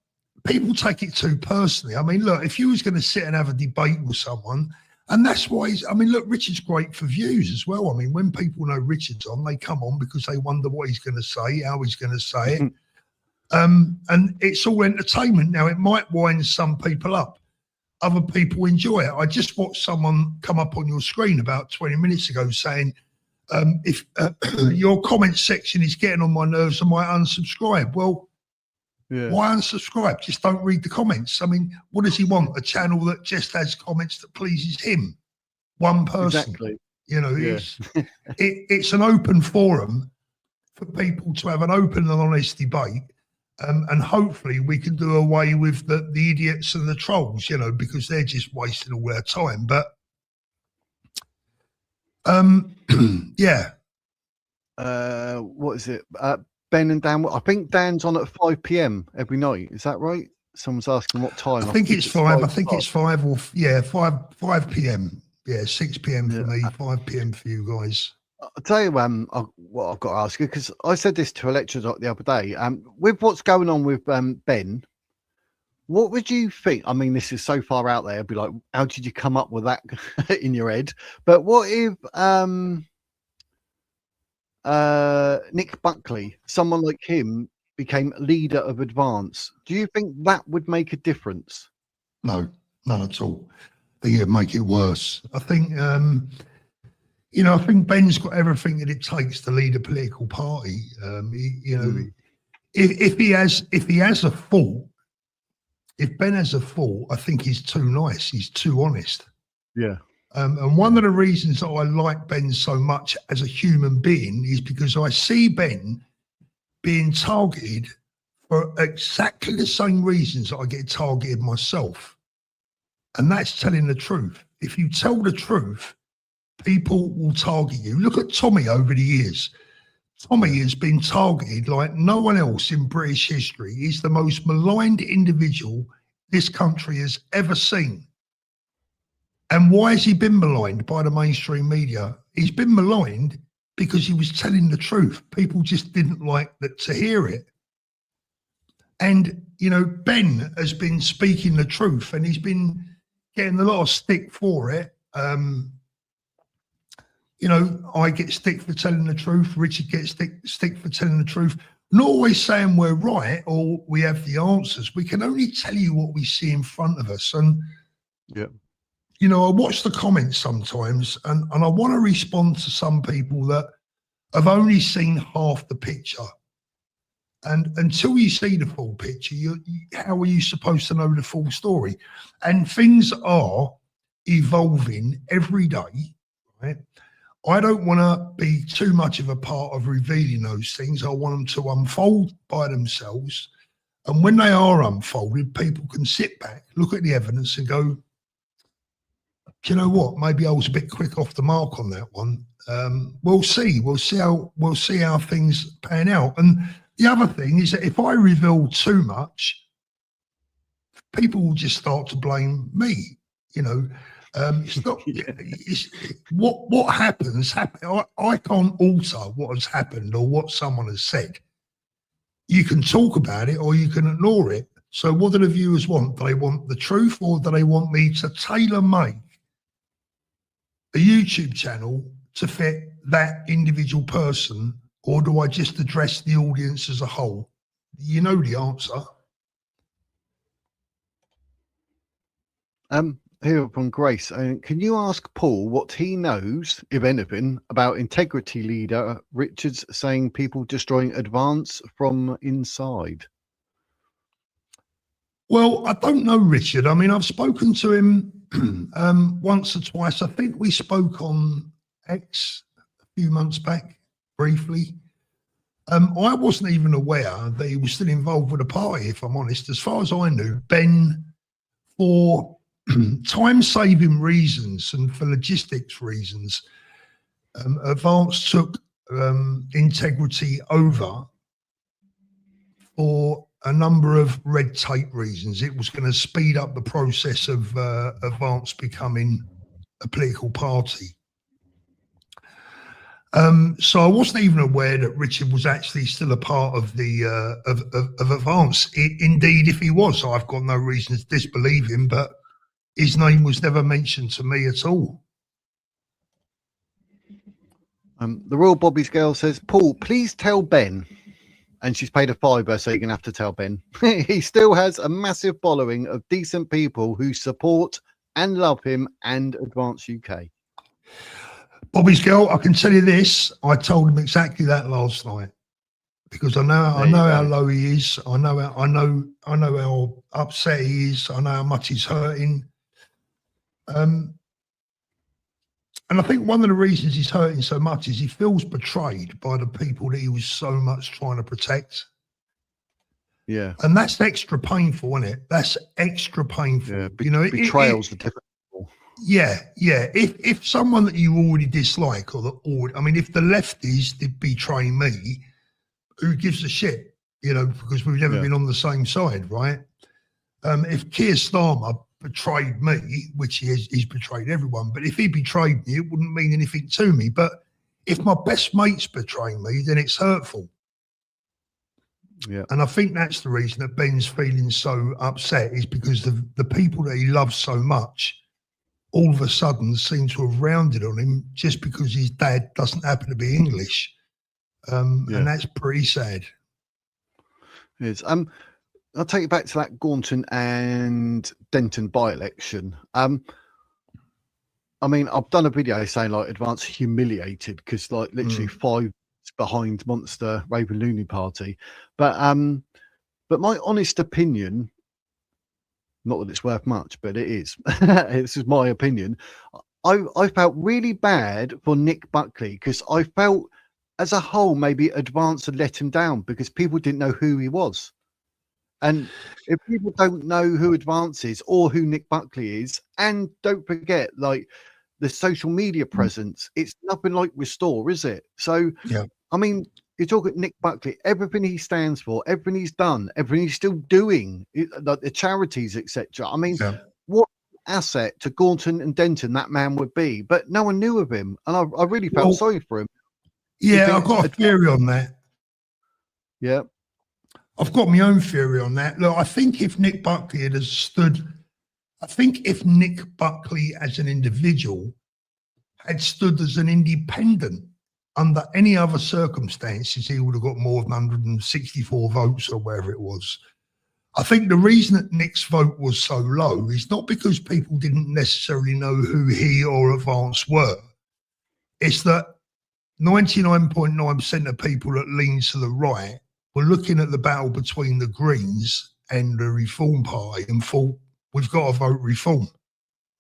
people take it too personally. I mean, look, if you was going to sit and have a debate with someone, and that's why I mean, look, Richard's great for views as well. I mean, when people know Richard's on, they come on because they wonder what he's going to say, how he's going to say it. And it's all entertainment. Now, it might wind some people up. Other people enjoy it. I just watched someone come up on your screen about 20 minutes ago saying, if your comment section is getting on my nerves, I might unsubscribe. Well, why unsubscribe? Just don't read the comments. I mean, what does he want? A channel that just has comments that pleases him? One person. Exactly. You know, it's an open forum for people to have an open and honest debate. And hopefully we can do away with the idiots and the trolls, you know, because they're just wasting all their time. But what is it? Ben and Dan, I think Dan's on at 5 p.m. every night. Is that right? Someone's asking what time. I think it's 5. I think it's 5 or 5 p.m. Yeah, 6 p.m. for me, 5 p.m. for you guys. I'll tell you what I've got to ask you, because I said this to a lecturer the other day. With what's going on with Ben, what would you think? I mean, this is so far out there. I'd be like, how did you come up with that in your head? But what if Nick Buckley, someone like him, became leader of Advance? Do you think that would make a difference? No, none at all. I think it'd make it worse. I think, you know, I think Ben's got everything that it takes to lead a political party. You know, if he has a fault, if Ben has a fault, I think he's too nice. He's too honest. Yeah. And one of the reasons that I like Ben so much as a human being is because I see Ben being targeted for exactly the same reasons that I get targeted myself. And that's telling the truth. If you tell the truth, people will target you. Look at Tommy over the years. Tommy has been targeted like no one else in British history. He's the most maligned individual this country has ever seen. And why has he been maligned by the mainstream media? He's been maligned because he was telling the truth. People just didn't like that to hear it. And, you know, Ben has been speaking the truth and he's been getting a lot of stick for it. You know, I get stick for telling the truth. Richard gets stick for telling the truth. Not always saying we're right or we have the answers. We can only tell you what we see in front of us. And, you know, I watch the comments sometimes and I want to respond to some people that have only seen half the picture. And until you see the full picture, how are you supposed to know the full story? And things are evolving every day, right? I don't want to be too much of a part of revealing those things. I want them to unfold by themselves. And when they are unfolded, people can sit back, look at the evidence and go, do you know what? Maybe I was a bit quick off the mark on that one. We'll see. We'll see how things pan out. And the other thing is that if I reveal too much, people will just start to blame me. You know, it's not. It's, what happens. I can't alter what has happened or what someone has said. You can talk about it or you can ignore it. So, what do the viewers want? Do they want the truth, or do they want me to tailor-make a YouTube channel to fit that individual person? Or do I just address the audience as a whole? You know the answer. Here from Grace, can you ask Paul what he knows, if anything, about integrity leader Richard's saying people destroying Advance from inside? Well, I don't know Richard. I mean, I've spoken to him once or twice. I think we spoke on X a few months back. Briefly. I wasn't even aware that he was still involved with the party, if I'm honest. As far as I knew, Ben, for time-saving reasons and for logistics reasons, Advance took Integrity over for a number of red tape reasons. It was going to speed up the process of Advance becoming a political party. So I wasn't even aware that Richard was actually still a part of the of Advance. Indeed, if he was, I've got no reason to disbelieve him, but his name was never mentioned to me at all. The Royal Bobby's girl says, Paul, please tell Ben, and she's paid a £5, so you're going to have to tell Ben. He still has a massive following of decent people who support and love him and Advance UK. Bobby's girl, I can tell you this, I told him exactly that last night, because I know how low he is. I know how upset he is. I know how much he's hurting. And I think one of the reasons he's hurting so much is he feels betrayed by the people that he was so much trying to protect. Yeah. And that's extra painful, isn't it? That's extra painful. Yeah, you know, betrayals are difficult. Yeah, yeah. If someone that you already dislike or I mean, if the lefties did betray me, who gives a shit? You know, because we've never been on the same side, right? If Keir Starmer betrayed me, which he's betrayed everyone, but if he betrayed me, it wouldn't mean anything to me. But if my best mates betray me, then it's hurtful. Yeah. And I think that's the reason that Ben's feeling so upset, is because the people that he loves so much all of a sudden seem to have rounded on him just because his dad doesn't happen to be English. And that's pretty sad. It is. I'll take you back to that Gaunton and Denton by-election. I mean, I've done a video saying like Advance humiliated because like literally 5 behind Monster Raven Looney Party. But my honest opinion, not that it's worth much, but it is. This is my opinion. I felt really bad for Nick Buckley because I felt as a whole maybe Advance had let him down because people didn't know who he was. And if people don't know who Advance is or who Nick Buckley is, and don't forget, like the social media presence, it's nothing like Restore, is it? So, I mean, you talk at Nick Buckley, everything he stands for, everything he's done, everything he's still doing, like the charities, etc. I mean, what asset to Gaunton and Denton that man would be? But no one knew of him, and I really felt sorry for him. Yeah, I've got a theory on that. Yeah. I've got my own theory on that. Look, I think if Nick Buckley had stood, I think if Nick Buckley as an individual had stood as an independent under any other circumstances, he would have got more than 164 votes or wherever it was. I think the reason that Nick's vote was so low is not because people didn't necessarily know who he or Advance were. It's that 99.9% of people that lean to the right were looking at the battle between the Greens and the Reform Party and thought, we've got to vote Reform,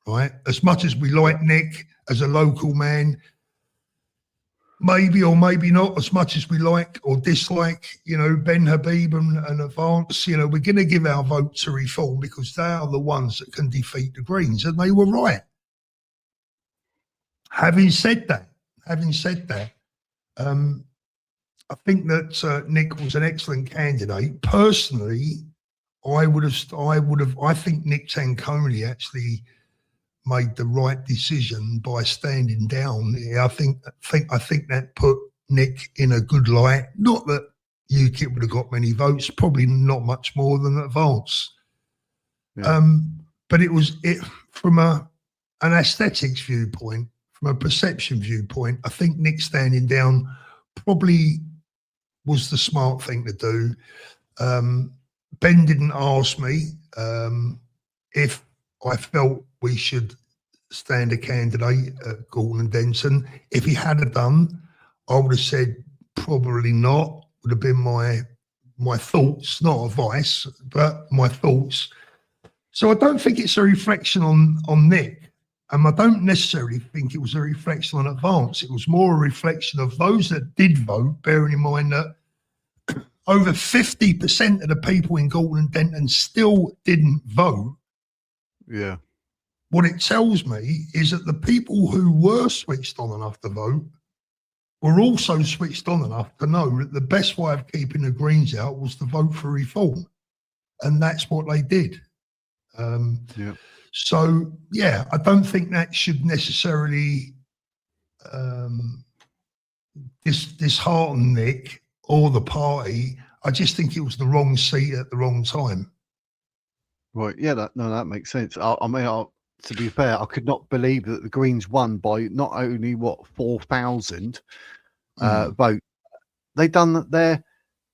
right? As much as we like Nick as a local man, maybe or maybe not, as much as we like or dislike, you know, Ben Habib and Advance, you know, we're going to give our vote to Reform because they are the ones that can defeat the Greens. And they were right. Having said that, I think that Nick was an excellent candidate. Personally, I think Nick Tanconi actually made the right decision by standing down. I think that put Nick in a good light. Not that UKIP would have got many votes, probably not much more than Advance. Yeah. But it from an aesthetics viewpoint, from a perception viewpoint, I think Nick standing down probably was the smart thing to do. Ben didn't ask me if I felt we should stand a candidate at Gaunton and Denton. If he had done, I would have said probably not. Would have been my thoughts, not advice, but my thoughts. So I don't think it's a reflection on Nick. I don't necessarily think it was a reflection on Advance. It was more a reflection of those that did vote, bearing in mind that over 50% of the people in Gaunton and Denton still didn't vote. Yeah. what it tells me is that the people who were switched on enough to vote were also switched on enough to know that the best way of keeping the Greens out was to vote for reform. And that's what they did. So, yeah, I don't think that should necessarily dishearten Nick or the party. I just think it was the wrong seat at the wrong time. Right. Yeah. That makes sense. I mean, to be fair, I could not believe that the Greens won by not only 4,000 votes. They done their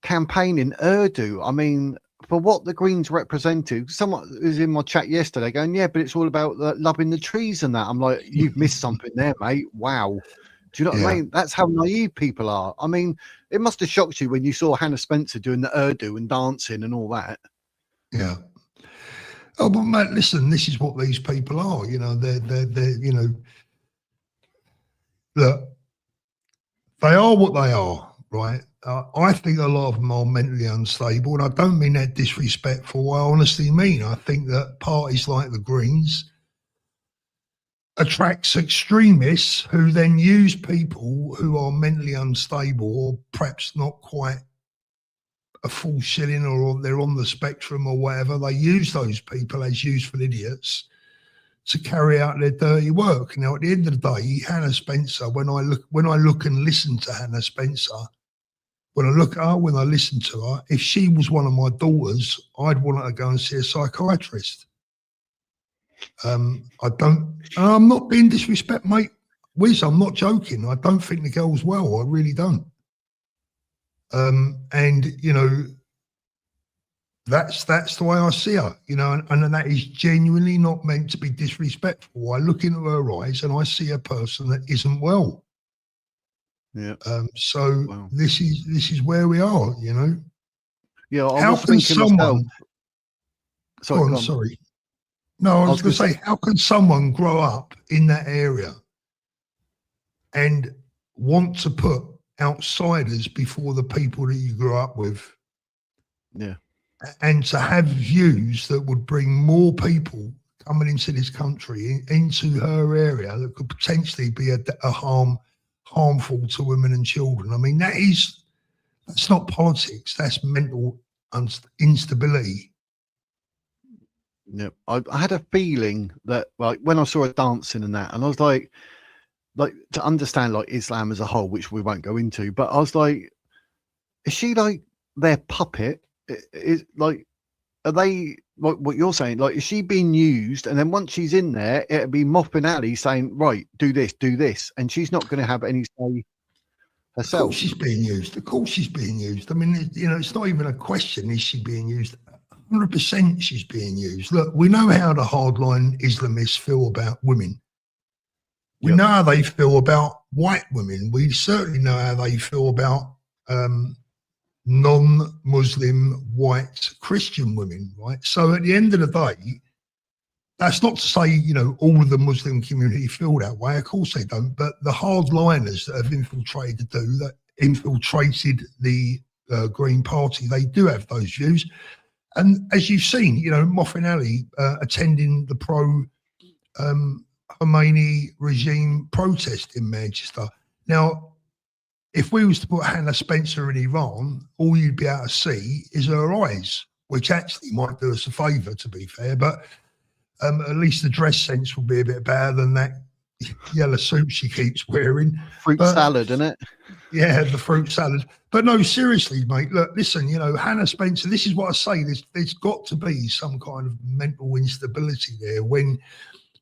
campaign in Urdu. I mean, for what the Greens represented, someone was in my chat yesterday going, yeah, but it's all about loving the trees and that. I'm like, you've missed something there, mate. Wow. Do you know what I mean? That's how naive people are. I mean, it must have shocked you when you saw Hannah Spencer doing the Urdu and dancing and all that. Yeah. Oh, but mate, listen, this is what these people are. You know, they're you know, look, they are what they are, right? I think a lot of them are mentally unstable, and I don't mean that disrespectful. I honestly mean, I think that parties like the Greens attracts extremists who then use people who are mentally unstable or perhaps not quite a full shilling, or they're on the spectrum or whatever. They use those people as useful idiots to carry out their dirty work. Now, at the end of the day, Hannah Spencer, when I look and listen to Hannah Spencer, when I look at her, when I listen to her, if she was one of my daughters, I'd want her to go and see a psychiatrist. I'm not being disrespectful, mate. Wiz, I'm not joking. I don't think the girl's well. I really don't. And you know, that's the way I see her, you know, and that is genuinely not meant to be disrespectful. I look into her eyes and I see a person that isn't well. Yeah. So wow. This is where we are, you know. Yeah. How can someone? Sorry. Sorry. No, I was going to say, how can someone grow up in that area and want to put outsiders before the people that you grew up with? Yeah. And to have views that would bring more people coming into this country, into her area, that could potentially be harmful to women and children. I mean, that's not politics. That's mental instability. Yeah, I had a feeling that, like, when I saw her dancing and that, and I was like to understand like Islam as a whole, which we won't go into, but I was like, is she like their puppet? Is like, are they like what you're saying? Like, is she being used? And then once she's in there, it'll be Moffin Ali saying, right, do this, and she's not going to have any say herself. Of course she's being used. Of course she's being used. I mean, you know, it's not even a question. Is she being used? 100% she's being used. Look, we know how the hardline Islamists feel about women. We know how they feel about white women. We certainly know how they feel about non-Muslim white Christian women, right? So at the end of the day, that's not to say, you know, all of the Muslim community feel that way. Of course they don't. But the hardliners that have infiltrated the Green Party, they do have those views. And as you've seen, you know, Moffin Ali attending the Khomeini regime protest in Manchester. Now, if we was to put Hannah Spencer in Iran, all you'd be able to see is her eyes, which actually might do us a favour, to be fair. But at least the dress sense will be a bit better than that yellow suit she keeps wearing. Fruit salad, isn't it? Yeah, the fruit salad. But no, seriously, mate, look, listen, you know, Hannah Spencer, this is what I say, there's got to be some kind of mental instability there when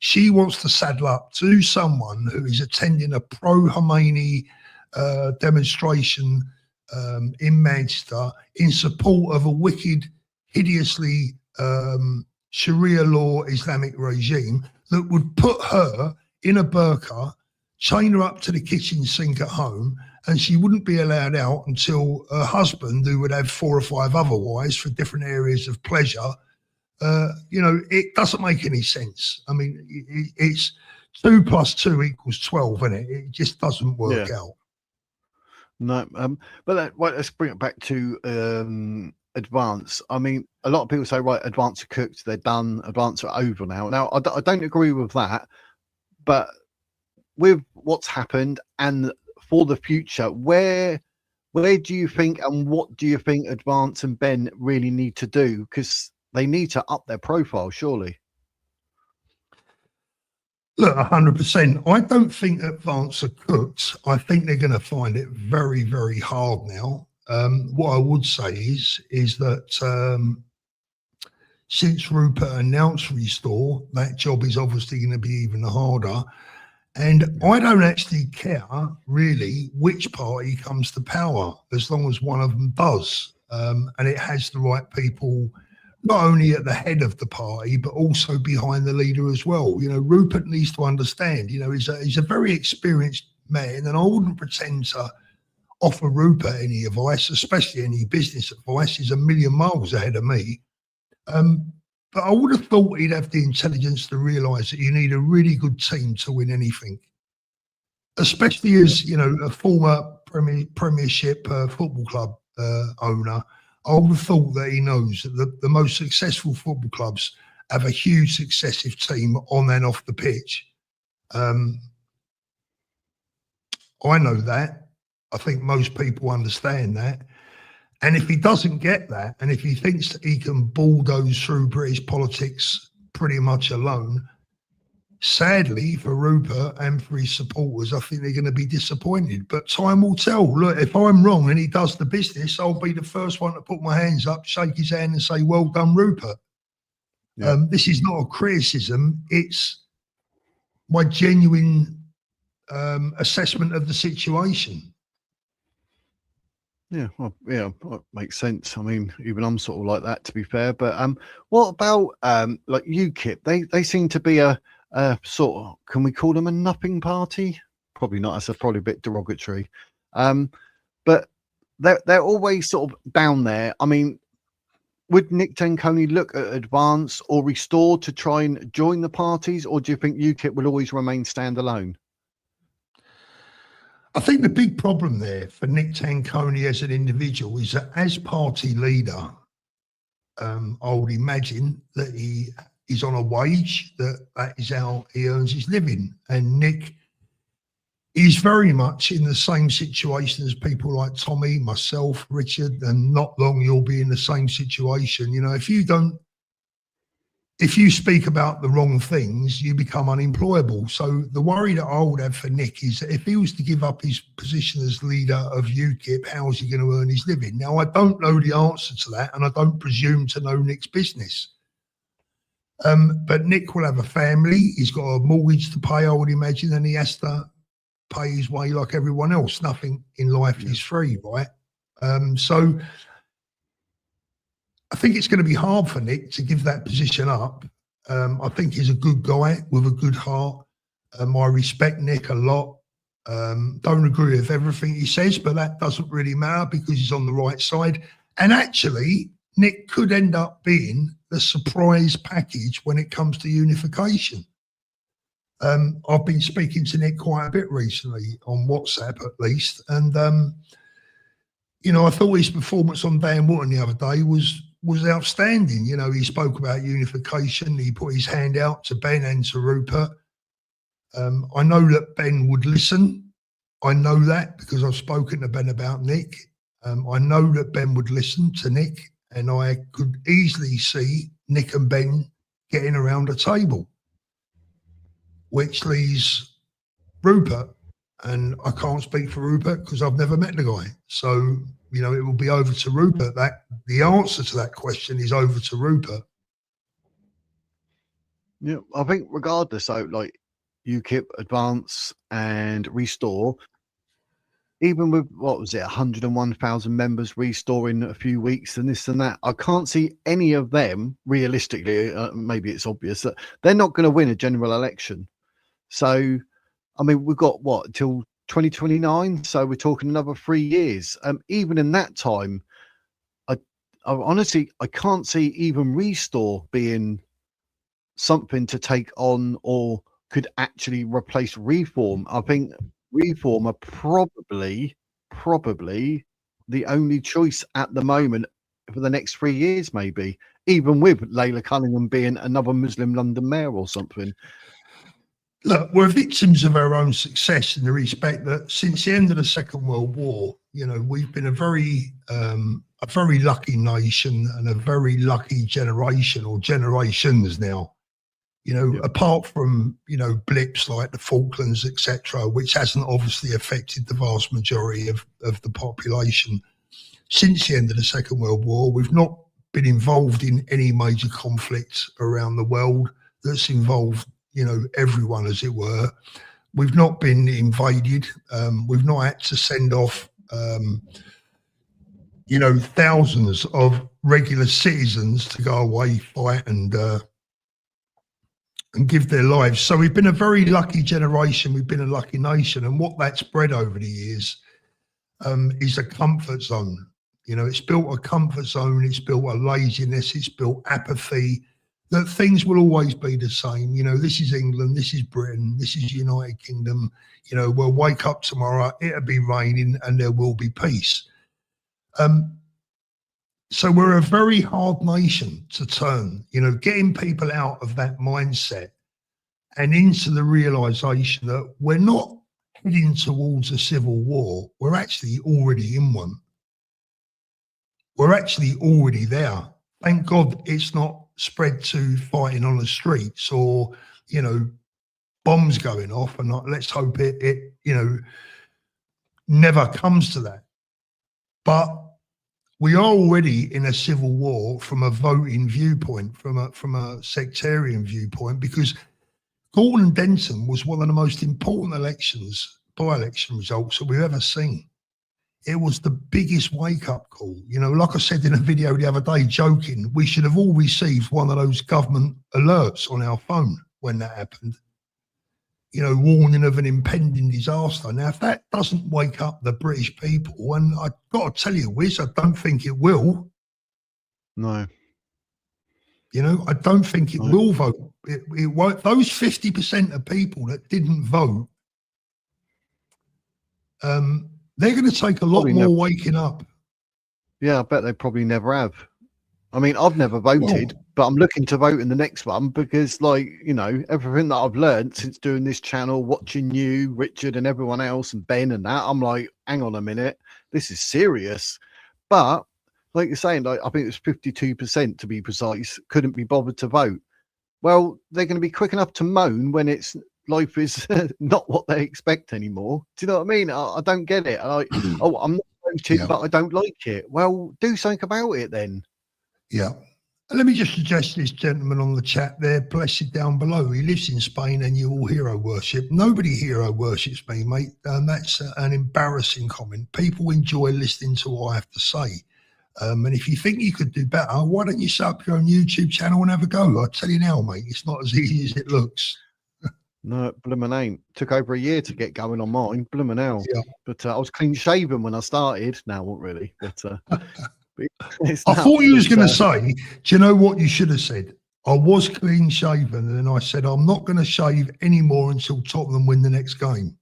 she wants to saddle up to someone who is attending a pro-Khomeini demonstration in Manchester in support of a wicked, hideously Sharia law Islamic regime that would put her in a burqa, chain her up to the kitchen sink at home, and she wouldn't be allowed out until her husband, who would have 4 or 5 other wives for different areas of pleasure. You know, it doesn't make any sense. I mean, it's 2 + 2 = 12, isn't it? It just doesn't work out. No, but let's bring it back to Advance, I mean, a lot of people say, right, Advance are cooked, they're done, Advance are over now. Now, I don't agree with that, but with what's happened and for the future, where do you think and what do you think Advance and Ben really need to do? Because they need to up their profile, surely. Look, 100%. I don't think Advance are cooked. I think they're going to find it very, very hard now. What I would say is that since Rupert announced Restore, that job is obviously going to be even harder. And I don't actually care, really, which party comes to power, as long as one of them does. And it has the right people, not only at the head of the party, but also behind the leader as well. You know, Rupert needs to understand, you know, he's a very experienced man, and I wouldn't pretend to offer Rupert any advice, especially any business advice. He's a million miles ahead of me. But I would have thought he'd have the intelligence to realise that you need a really good team to win anything, especially as, you know, a former Premiership football club owner. I would have thought that he knows that the most successful football clubs have a huge successive team on and off the pitch. I know that. I think most people understand that. And if he doesn't get that, and if he thinks that he can bulldoze through British politics pretty much alone, sadly for Rupert and for his supporters, I think they're going to be disappointed. But time will tell. Look, if I'm wrong and he does the business, I'll be the first one to put my hands up, shake his hand and say, well done, Rupert. Yeah. This is not a criticism. It's my genuine assessment of the situation. Yeah, well, yeah, well, makes sense. I mean, even I'm sort of like that, to be fair. But what about like UKIP? They seem to be a sort of, can we call them a nothing party? Probably not. That's probably a bit derogatory. But they're always sort of down there. I mean, would Nick Tanconi look at Advance or Restore to try and join the parties, or do you think UKIP will always remain standalone? I think the big problem there for Nick Tanconi as an individual is that as party leader, I would imagine that he is on a wage, that is how he earns his living. And Nick is very much in the same situation as people like Tommy, myself, Richard, and not long you'll be in the same situation. You know, if you speak about the wrong things, you become unemployable. So the worry that I would have for Nick is that if he was to give up his position as leader of UKIP, how is he going to earn his living? Now, I don't know the answer to that, and I don't presume to know Nick's business. But Nick will have a family. He's got a mortgage to pay, I would imagine, and he has to pay his way like everyone else. Nothing in life is free, right? So I think it's going to be hard for Nick to give that position up. I think he's a good guy with a good heart. I respect Nick a lot. Don't agree with everything he says, but that doesn't really matter because he's on the right side. And actually, Nick could end up being the surprise package when it comes to unification. I've been speaking to Nick quite a bit recently, on WhatsApp at least. And, you know, I thought his performance on Dan Wootton the other day was outstanding. You know, he spoke about unification. He put his hand out to Ben and to Rupert. I know that Ben would listen. I know that because I've spoken to Ben about Nick. I know that Ben would listen to Nick, and I could easily see Nick and Ben getting around a table, which leaves Rupert. And I can't speak for Rupert because I've never met the guy. So, you know, it will be over to Rupert. That the answer to that question is over to Rupert. Yeah, I think regardless, so like UKIP, Advance, and Restore, even with what was it, 101,000 members restoring a few weeks and this and that, I can't see any of them realistically. Maybe it's obvious that they're not going to win a general election. So, I mean, we've got what till 2029, so we're talking another 3 years. Even in that time, I honestly I can't see even Restore being something to take on or could actually replace Reform. I think Reform are probably the only choice at the moment for the next 3 years, maybe, even with Layla Cunningham being another Muslim London mayor or something. Look, we're victims of our own success in the respect that since the end of the Second World War, you know, we've been a very lucky nation and a very lucky generation, or generations now. You know, apart from, you know, blips like the Falklands, etc., which hasn't obviously affected the vast majority of the population. Since the end of the Second World War, we've not been involved in any major conflicts around the world that's involved, you know, everyone, as it were. We've not been invaded. We've not had to send off, you know, thousands of regular citizens to go away, fight, and give their lives. So we've been a very lucky generation. We've been a lucky nation, and what that's bred over the years is a comfort zone. You know, it's built a comfort zone. It's built a laziness. It's built apathy. That things will always be the same. You know, this is England, this is Britain, this is United Kingdom. You know, we'll wake up tomorrow, it'll be raining, and there will be peace. So we're a very hard nation to turn. You know, getting people out of that mindset and into the realization that we're not heading towards a civil war. We're actually already in one. We're actually already there. Thank God it's not spread to fighting on the streets or, you know, bombs going off, and let's hope it you know, never comes to that. But we are already in a civil war from a voting viewpoint, from a sectarian viewpoint, because Gorton and Denton was one of the most important elections, by-election results that we've ever seen. It was the biggest wake-up call. You know, like I said in a video the other day, joking, we should have all received one of those government alerts on our phone when that happened. You know, warning of an impending disaster. Now, if that doesn't wake up the British people, and I've got to tell you, Wiz, I don't think it will. No. You know, I don't think it will vote. It won't. Those 50% of people that didn't vote, they're going to take a lot more waking up. Yeah, I bet they probably never have. I mean, I've never voted, but I'm looking to vote in the next one because, like, you know, everything that I've learned since doing this channel, watching you, Richard, and everyone else, and Ben and that, I'm like, hang on a minute, this is serious. But like you're saying, like, I think it was 52% to be precise, couldn't be bothered to vote. Well, they're going to be quick enough to moan when it's life is not what they expect anymore. Do you know what I mean? I don't get it. I'm not voting, but I don't like it. Well, do something about it then. Yeah. Let me just suggest this gentleman on the chat there, blessed down below. He lives in Spain and you all hero worship. Nobody hero worships me, mate. That's an embarrassing comment. People enjoy listening to what I have to say. And if you think you could do better, why don't you set up your own YouTube channel and have a go? I tell you now, mate, it's not as easy as it looks. No, bloomin' ain't. Took over a year to get going on mine. Bloomin' hell. Yeah. But I was clean shaven when I started. Now, not really. But I thought you was going to say, do you know what you should have said? I was clean shaven, and then I said, I'm not going to shave anymore until Tottenham win the next game.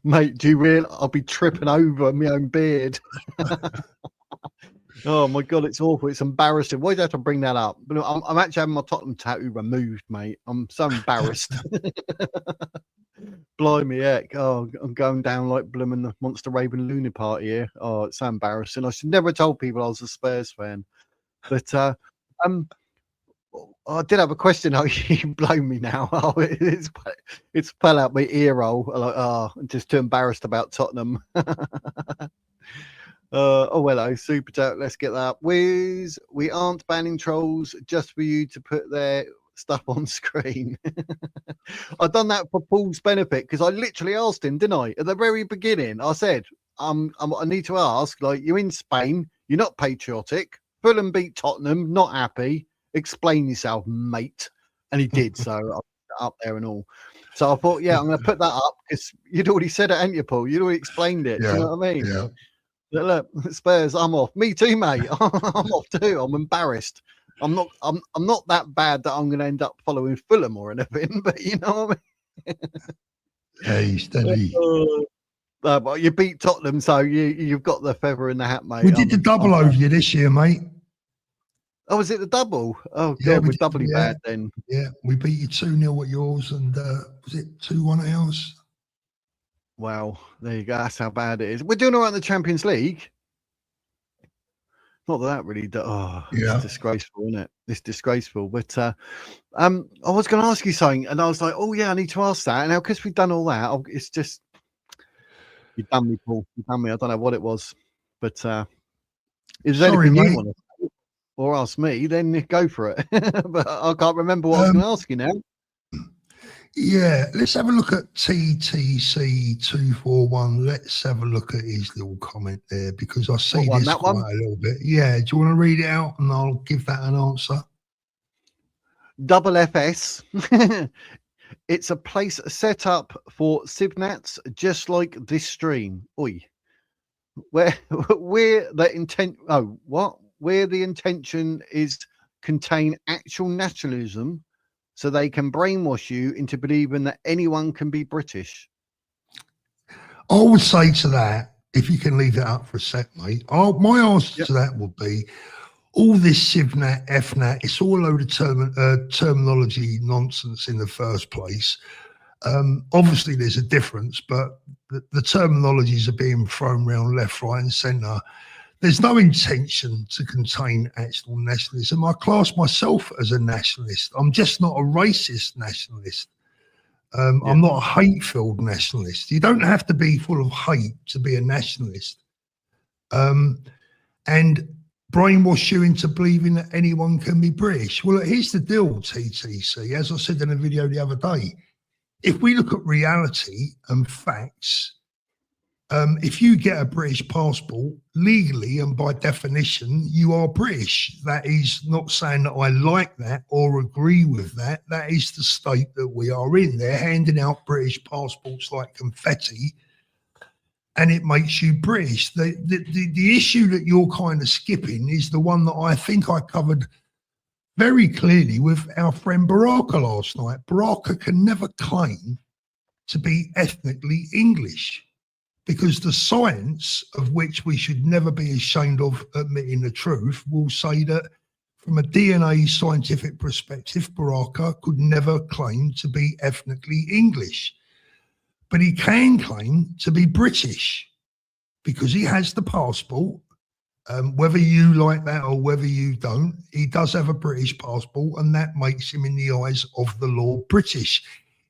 Mate, do you realize I'll be tripping over my own beard? Oh my God, it's awful. It's embarrassing. Why do you have to bring that up? But I'm actually having my Tottenham tattoo removed, mate. I'm so embarrassed. Blimey heck. Oh, I'm going down like blooming the Monster Raven Looney Party here. Oh, it's so embarrassing. I should never have told people I was a Spurs fan. But I did have a question. Oh, you blow me now. Oh, it's fell out my ear roll. Like, I'm just too embarrassed about Tottenham. Oh, hello, Super Chat. Let's get that. Wiz, we aren't banning trolls just for you to put their stuff on screen. I've done that for Paul's benefit because I literally asked him, didn't I? At the very beginning, I said, I need to ask, like, you're in Spain, you're not patriotic, Fulham beat Tottenham, not happy. Explain yourself, mate. And he did, so I put it up there and all. So I thought, yeah, I'm going to put that up because you'd already said it, hadn't you, Paul? You'd already explained it. Yeah, Do you know what I mean? Yeah. Look, Spurs, I'm off. Me too, mate. I'm off too. I'm embarrassed. I'm not that bad that I'm going to end up following Fulham or anything, but you know what I mean? Hey, steady. But you beat Tottenham, so you've got the feather in the hat, mate. We did the double over you this year, mate. Oh, was it the double? Oh, Yeah, God, we're doubly yeah. bad then. Yeah, we beat you 2-0 at yours, and was it 2-1 at ours? Wow, there you go. That's how bad it is. We're doing all right in the Champions League. Not that really. It's disgraceful, isn't it? It's disgraceful. But I was going to ask you something, and I was like, oh yeah, I need to ask that. And now because we've done all that, it's just you've done me, Paul. You've done me. I don't know what it was, but is there anything you want to say or ask me? Then go for it. But I can't remember what I was going to ask you now. Yeah, let's have a look at TTC241. Let's have a look at his little comment there, because I see this quite a little bit. Yeah, do you want to read it out and I'll give that an answer? Double FS. It's a place set up for Civnats, just like this stream. Oi. Where the intention is contain actual nationalism, so they can brainwash you into believing that anyone can be British. I would say to that, if you can leave that up for a sec, mate, my answer to that would be all this Civnat, FNAT, it's all a load of terminology nonsense in the first place. Obviously, there's a difference, but the terminologies are being thrown around left, right and centre. There's no intention to contain actual nationalism. I class myself as a nationalist. I'm just not a racist nationalist. I'm not a hate-filled nationalist. You don't have to be full of hate to be a nationalist. And brainwash you into believing that anyone can be British. Well, here's the deal, TTC. As I said in a video the other day, if we look at reality and facts, if you get a British passport, legally and by definition, you are British. That is not saying that I like that or agree with that. That is the state that we are in. They're handing out British passports like confetti, and it makes you British. The issue that you're kind of skipping is the one that I think I covered very clearly with our friend Baraka last night. Baraka can never claim to be ethnically English, because the science, of which we should never be ashamed of admitting the truth, will say that from a DNA scientific perspective, Baraka could never claim to be ethnically English. But he can claim to be British because he has the passport. Whether you like that or whether you don't, he does have a British passport, and that makes him, in the eyes of the law, British.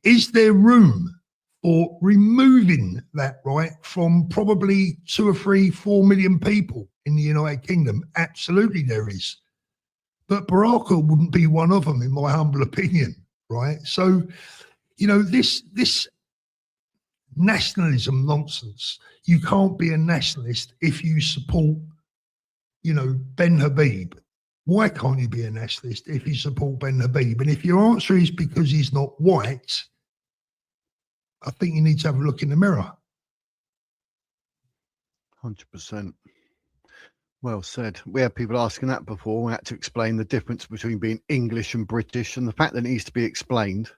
Is there room for removing that right from probably 2 or 3, 4 million people in the United Kingdom? Absolutely there is. But Baraka wouldn't be one of them, in my humble opinion, right? So, you know, this nationalism nonsense, you can't be a nationalist if you support, you know, Ben Habib. Why can't you be a nationalist if you support Ben Habib? And if your answer is because he's not white, I think you need to have a look in the mirror. 100%. Well said. We had people asking that before. We had to explain the difference between being English and British, and the fact that it needs to be explained.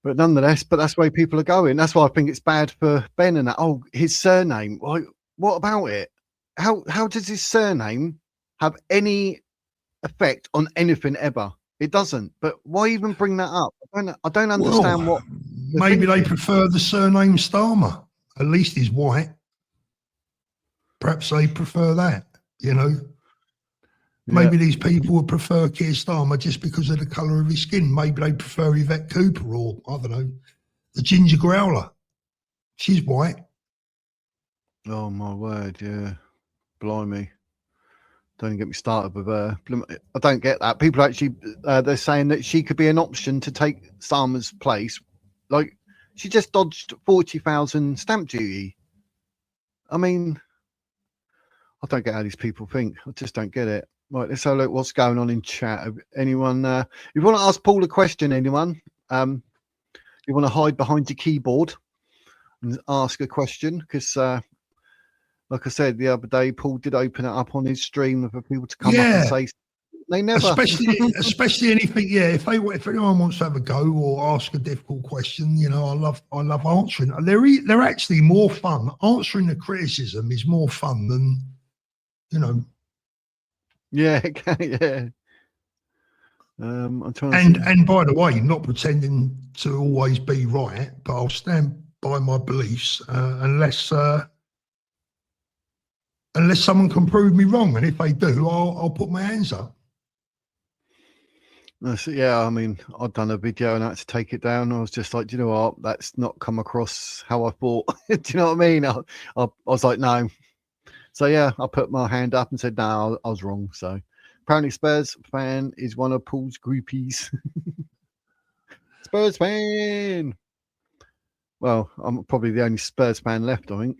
But nonetheless, that's the way people are going. That's why I think it's bad for Ben and that. Oh, his surname. What about it? How does his surname have any effect on anything ever? It doesn't. But why even bring that up? I don't understand what. Maybe they prefer the surname Starmer. At least he's white. Perhaps they prefer that, you know. Yeah. Maybe these people would prefer Keir Starmer just because of the colour of his skin. Maybe they prefer Yvette Cooper, or, I don't know, the Ginger Growler. She's white. Oh, my word, yeah. Blimey. Don't get me started with her. I don't get that. People actually, they're saying that she could be an option to take Starmer's place. Like, she just dodged 40,000 stamp duty. I mean, I don't get how these people think. I just don't get it. Right, let's have a look what's going on in chat. Anyone, if you want to ask Paul a question, anyone, you want to hide behind your keyboard and ask a question, because like I said the other day, Paul did open it up on his stream for people to come up and say. They never. Especially anything. Yeah, if anyone wants to have a go or ask a difficult question, you know, I love answering. They're actually more fun. Answering the criticism is more fun than, you know. Yeah, yeah. I'm trying to and by the way, not pretending to always be right, but I'll stand by my beliefs unless someone can prove me wrong, and if they do, I'll put my hands up. Yeah, I mean, I'd done a video and I had to take it down. I was just like, do you know what? That's not come across how I thought. Do you know what I mean? I was like, no. So yeah, I put my hand up and said, no, I was wrong. So apparently Spurs fan is one of Paul's groupies. Spurs fan. Well, I'm probably the only Spurs fan left, I think.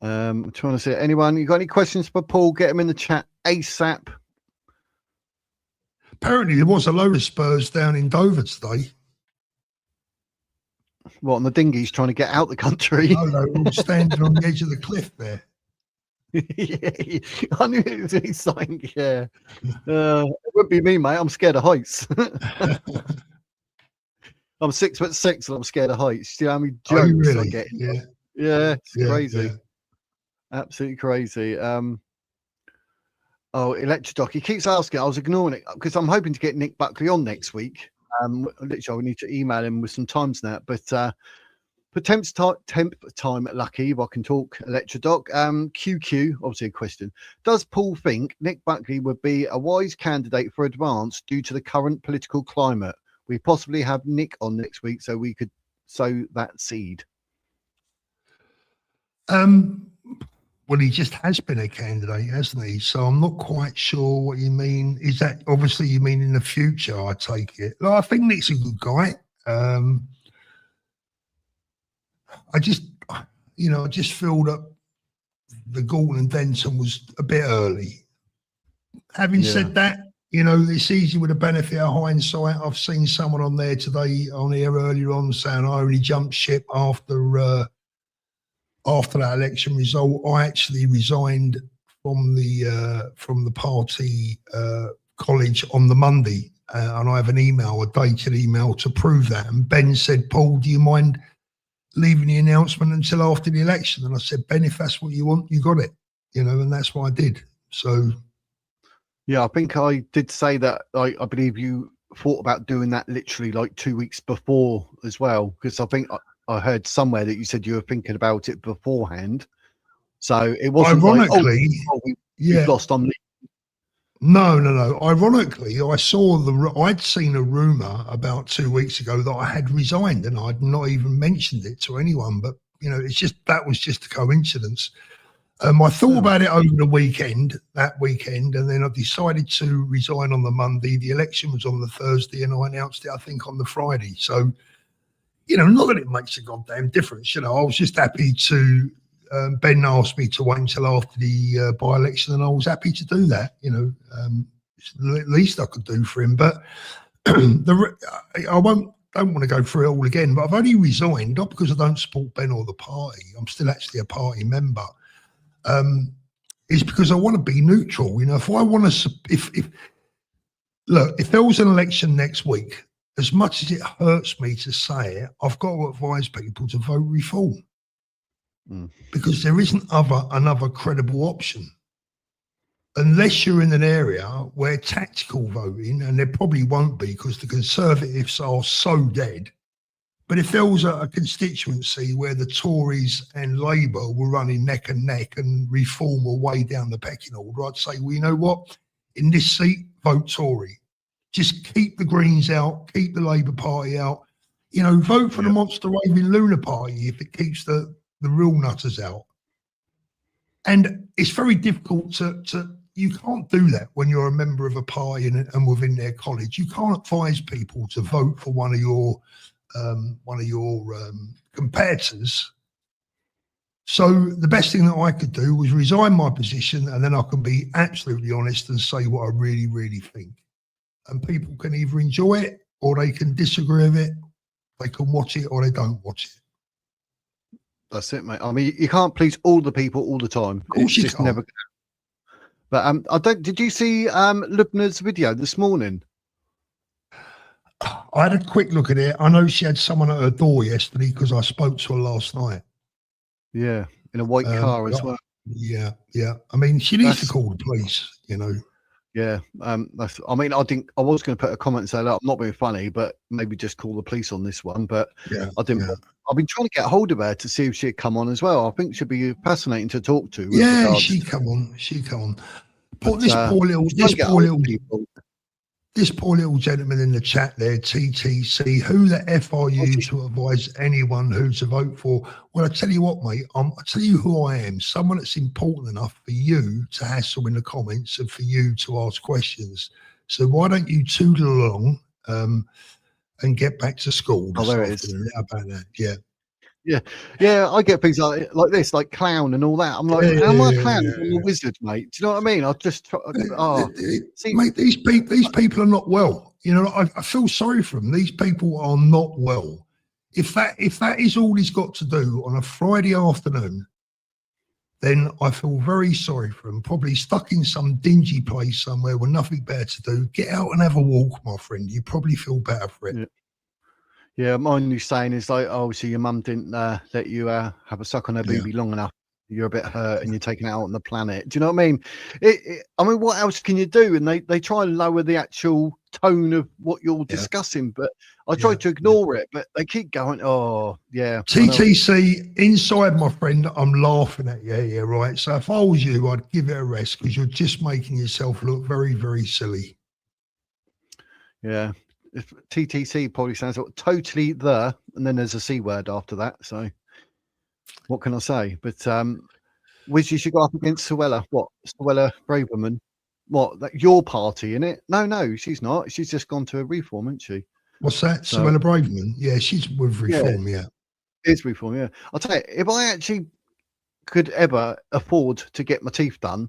I'm trying to see anyone. You got any questions for Paul? Get them in the chat ASAP. Apparently, there was a load of Spurs down in Dover today. What, on the dinghies trying to get out the country? No, they were all standing on the edge of the cliff there. Yeah, I knew it was something. Yeah, it wouldn't be me, mate. I'm scared of heights. I'm 6'6" and I'm scared of heights. Do you know how many jokes I get? Yeah, it's crazy. Yeah. Absolutely crazy. Electrodoc. He keeps asking. I was ignoring it because I'm hoping to get Nick Buckley on next week. Literally, I need to email him with some times now. But for temp time lucky, if I can talk Electrodoc. QQ, obviously a question. Does Paul think Nick Buckley would be a wise candidate for advance due to the current political climate? We possibly have Nick on next week so we could sow that seed. Well, he just has been a candidate, hasn't he? So I'm not quite sure what you mean. Is that obviously you mean in the future? I take it. I think Nick's a good guy. I just feel that the Gordon and Denton was a bit early. Having said that, you know, it's easy with the benefit of hindsight. I've seen someone on there today on here earlier on saying I only jumped ship after that election result. I actually resigned from the party college on the Monday, and I have an email, a dated email to prove that. And Ben said, Paul, do you mind leaving the announcement until after the election? And I said, Ben, if that's what you want, you got it, you know, and that's what I did. So yeah, I think I did say that. I believe you thought about doing that literally like 2 weeks before as well, because I think I heard somewhere that you said you were thinking about it beforehand. So it wasn't ironically, we've lost on me. No. Ironically, I'd seen a rumor about 2 weeks ago that I had resigned, and I'd not even mentioned it to anyone. But you know, that was just a coincidence. I thought about it over that weekend, and then I decided to resign on the Monday. The election was on the Thursday, and I announced it, I think, on the Friday. So, you know, not that it makes a goddamn difference. You know, I was just happy to. Ben asked me to wait until after the by-election, and I was happy to do that. You know, it's the least I could do for him. But I don't want to go through it all again. But I've only resigned not because I don't support Ben or the party. I'm still actually a party member. Is because I want to be neutral. You know, if I want to, if there was an election next week, as much as it hurts me to say it, I've got to advise people to vote reform because there isn't another credible option unless you're in an area where tactical voting, and there probably won't be because the Conservatives are so dead. But if there was a constituency where the Tories and Labour were running neck and neck and reform were way down the pecking order, I'd say, well, you know what? In this seat, vote Tory. Just keep the Greens out, keep the Labour Party out. You know, vote for the Monster Raving Lunar Party if it keeps the real nutters out. And it's very difficult to you can't do that when you're a member of a party and within their college. You can't advise people to vote for one of your competitors. So the best thing that I could do was resign my position, and then I can be absolutely honest and say what I really, really think. And people can either enjoy it or they can disagree with it. They can watch it or they don't watch it. That's it, mate. I mean, you can't please all the people all the time. Of course you can't. Never. But I don't. Did you see Lubna's video this morning? I had a quick look at it. I know she had someone at her door yesterday because I spoke to her last night. Yeah, in a white car as well. Yeah. I mean, she needs to call the police, you know. Yeah, that's. I mean, I was going to put a comment and say, "Look, I'm not being funny, but maybe just call the police on this one." But I didn't. Yeah. I've been trying to get hold of her to see if she'd come on as well. I think she'd be fascinating to talk to. Yeah, she come on. But this poor little gentleman in the chat there, TTC, who the F are you to advise anyone who to vote for? Well, I tell you what, mate, I tell you who I am, someone that's important enough for you to hassle in the comments and for you to ask questions. So why don't you toodle along and get back to school this afternoon? How about that? Yeah, I get things like this, like clown and all that. I'm like, how am I a clown? I'm a wizard, mate. Do you know what I mean? I just mate, these people are not well. You know, I feel sorry for them. These people are not well. If that is all he's got to do on a Friday afternoon, then I feel very sorry for him. Probably stuck in some dingy place somewhere with nothing better to do. Get out and have a walk, my friend. You probably feel better for it. Yeah, my only saying is like, oh, so your mum didn't let you have a suck on her baby long enough. You're a bit hurt and you're taking it out on the planet. Do you know what I mean? I mean, what else can you do? And they try and lower the actual tone of what you're discussing, but I try to ignore it, but they keep going, oh, yeah. TTC, inside, my friend, I'm laughing at you. Yeah, right. So if I was you, I'd give it a rest because you're just making yourself look very, very silly. Yeah. TTC probably sounds like totally and then there's a C word after that. So what can I say? But Wiz, you should go up against Suella. What? Suella Braverman? What? Your party, innit? No, she's not. She's just gone to a reform, isn't she? What's that? So, Suella Braverman? Yeah, she's with reform, yeah. It's reform, yeah. I'll tell you, if I actually could ever afford to get my teeth done,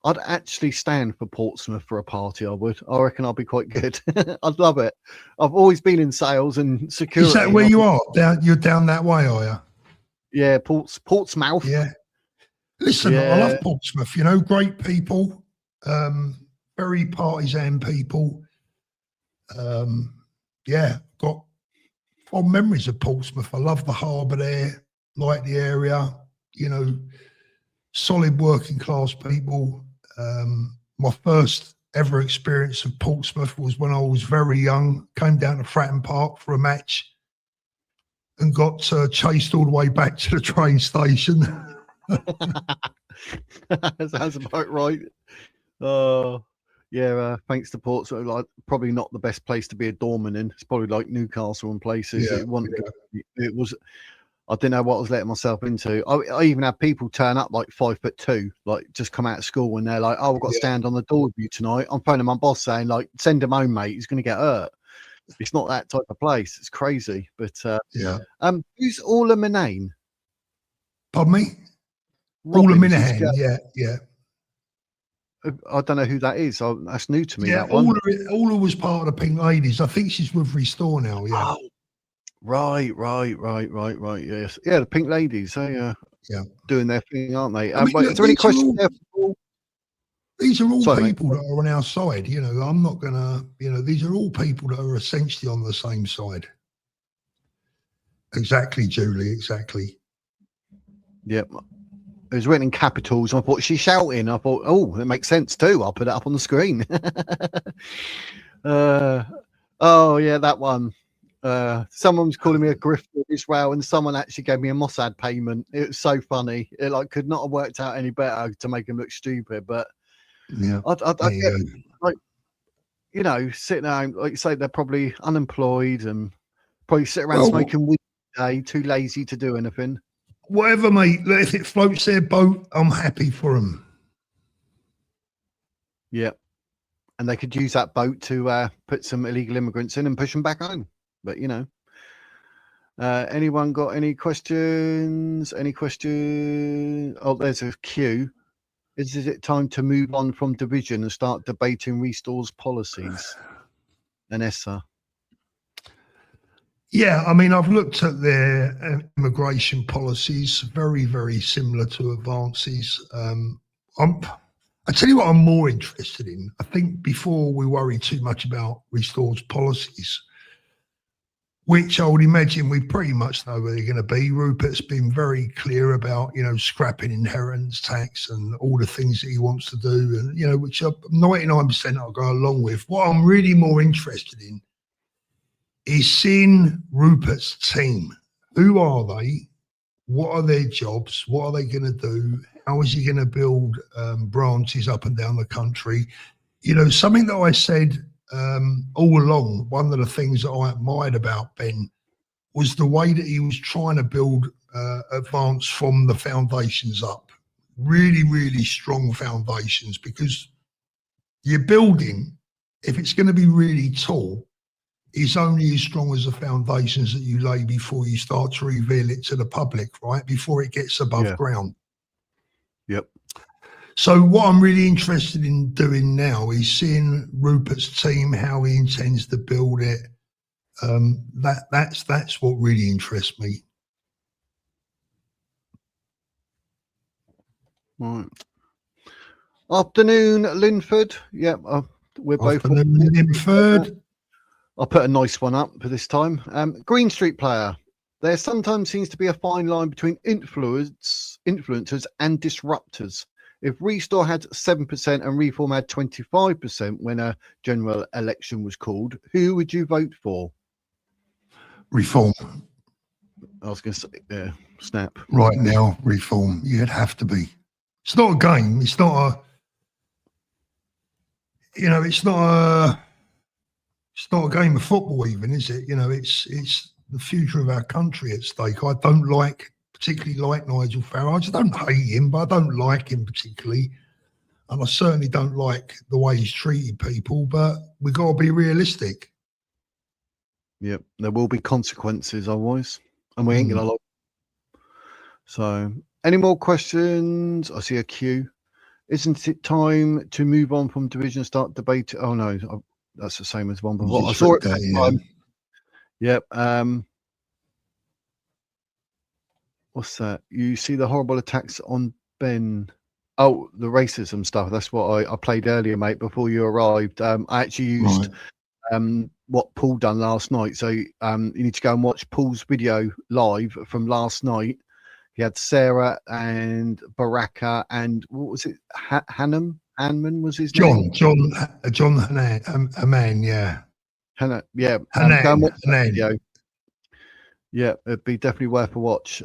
I'd actually stand for Portsmouth for a party. I would. I reckon I'd be quite good. I'd love it. I've always been in sales and security. Is that where you are? You're down that way, are you? Yeah, Portsmouth. Yeah. Listen, I love Portsmouth. You know, great people, very partisan people. Got fond memories of Portsmouth. I love the harbour there, like the area. You know, solid working class people. My first ever experience of Portsmouth was when I was very young, came down to Fratton Park for a match and got chased all the way back to the train station. Sounds about right. Thanks to Portsmouth, like probably not the best place to be a doorman in. It's probably like Newcastle and places. It was. I didn't know what I was letting myself into. I even had people turn up like 5'2", like just come out of school and they're like, "Oh, I've got to stand on the door with you tonight." I'm phoning my boss saying like, "Send him home, mate. He's going to get hurt." It's not that type of place. It's crazy. But who's Orla Minane? Pardon me? Orla Minane. Yeah. I don't know who that is. That's new to me. Yeah, Orla was part of the Pink Ladies. I think she's with Restore now. Yeah. Oh. Right. Yes. Yeah, the Pink Ladies. They doing their thing, aren't they? Is there any questions there? These are all people that are on our side. You know, I'm not gonna. You know, these are all people that are essentially on the same side. Exactly, Julie. Exactly. Yep. It was written in capitals. I thought she's shouting. I thought, oh, it makes sense too. I'll put it up on the screen. That one. Someone was calling me a grifter as well, and someone actually gave me a Mossad payment. It was so funny. It like could not have worked out any better to make him look stupid. But I get, like, you know, sitting down, like you say, they're probably unemployed and probably sit around smoking weed all day, too lazy to do anything. Whatever, mate. If it floats their boat, I'm happy for them. Yeah, and they could use that boat to put some illegal immigrants in and push them back home. But you know, anyone got any questions? Any questions? Oh, there's a queue. Is it time to move on from division and start debating Restore's policies? Vanessa. Yeah, I mean, I've looked at their immigration policies, very, very similar to Advance's. I tell you what I'm more interested in. I think before we worry too much about Restore's policies, which I would imagine we pretty much know where they're going to be. Rupert's been very clear about, scrapping inheritance tax and all the things that he wants to do, and, which 99% I'll go along with. What I'm really more interested in is seeing Rupert's team. Who are they? What are their jobs? What are they going to do? How is he going to build branches up and down the country? Something that I said all along, one of the things that I admired about Ben was the way that he was trying to build advance from the foundations up. Really, really strong foundations, because your building, if it's going to be really tall, is only as strong as the foundations that you lay before you start to reveal it to the public, right? Before it gets above ground. Yep. So what I'm really interested in doing now is seeing Rupert's team, how he intends to build it. That's what really interests me. Right. Afternoon, Linford. Yep, we're both. Afternoon, Linford. I'll put a nice one up for this time. Green Street player. There sometimes seems to be a fine line between influencers and disruptors. If Restore had 7% and Reform had 25% when a general election was called, who would you vote for? Reform. I was going to say, snap. Right now, Reform. You'd have to be. It's not a game. It's not a. It's not a game of football, even, is it? It's the future of our country at stake. I don't particularly like Nigel Farage. I don't hate him, but I don't like him particularly. And I certainly don't like the way he's treated people, but we've got to be realistic. Yep, there will be consequences otherwise, and we ain't going to like. So, any more questions? I see a queue. Isn't it time to move on from division, start debate? Oh, no, that's the same as one before. I saw it. Yep. What's that? You see the horrible attacks on Ben. Oh, the racism stuff. That's what I played earlier, mate, before you arrived. I actually used what Paul done last night. So you need to go and watch Paul's video live from last night. He had Sarah and Baraka and what was it? Hanman was his name? John Hanan, yeah. Hanan, yeah. Hanan, go and watch that Hanan. video. Yeah, it'd be definitely worth a watch.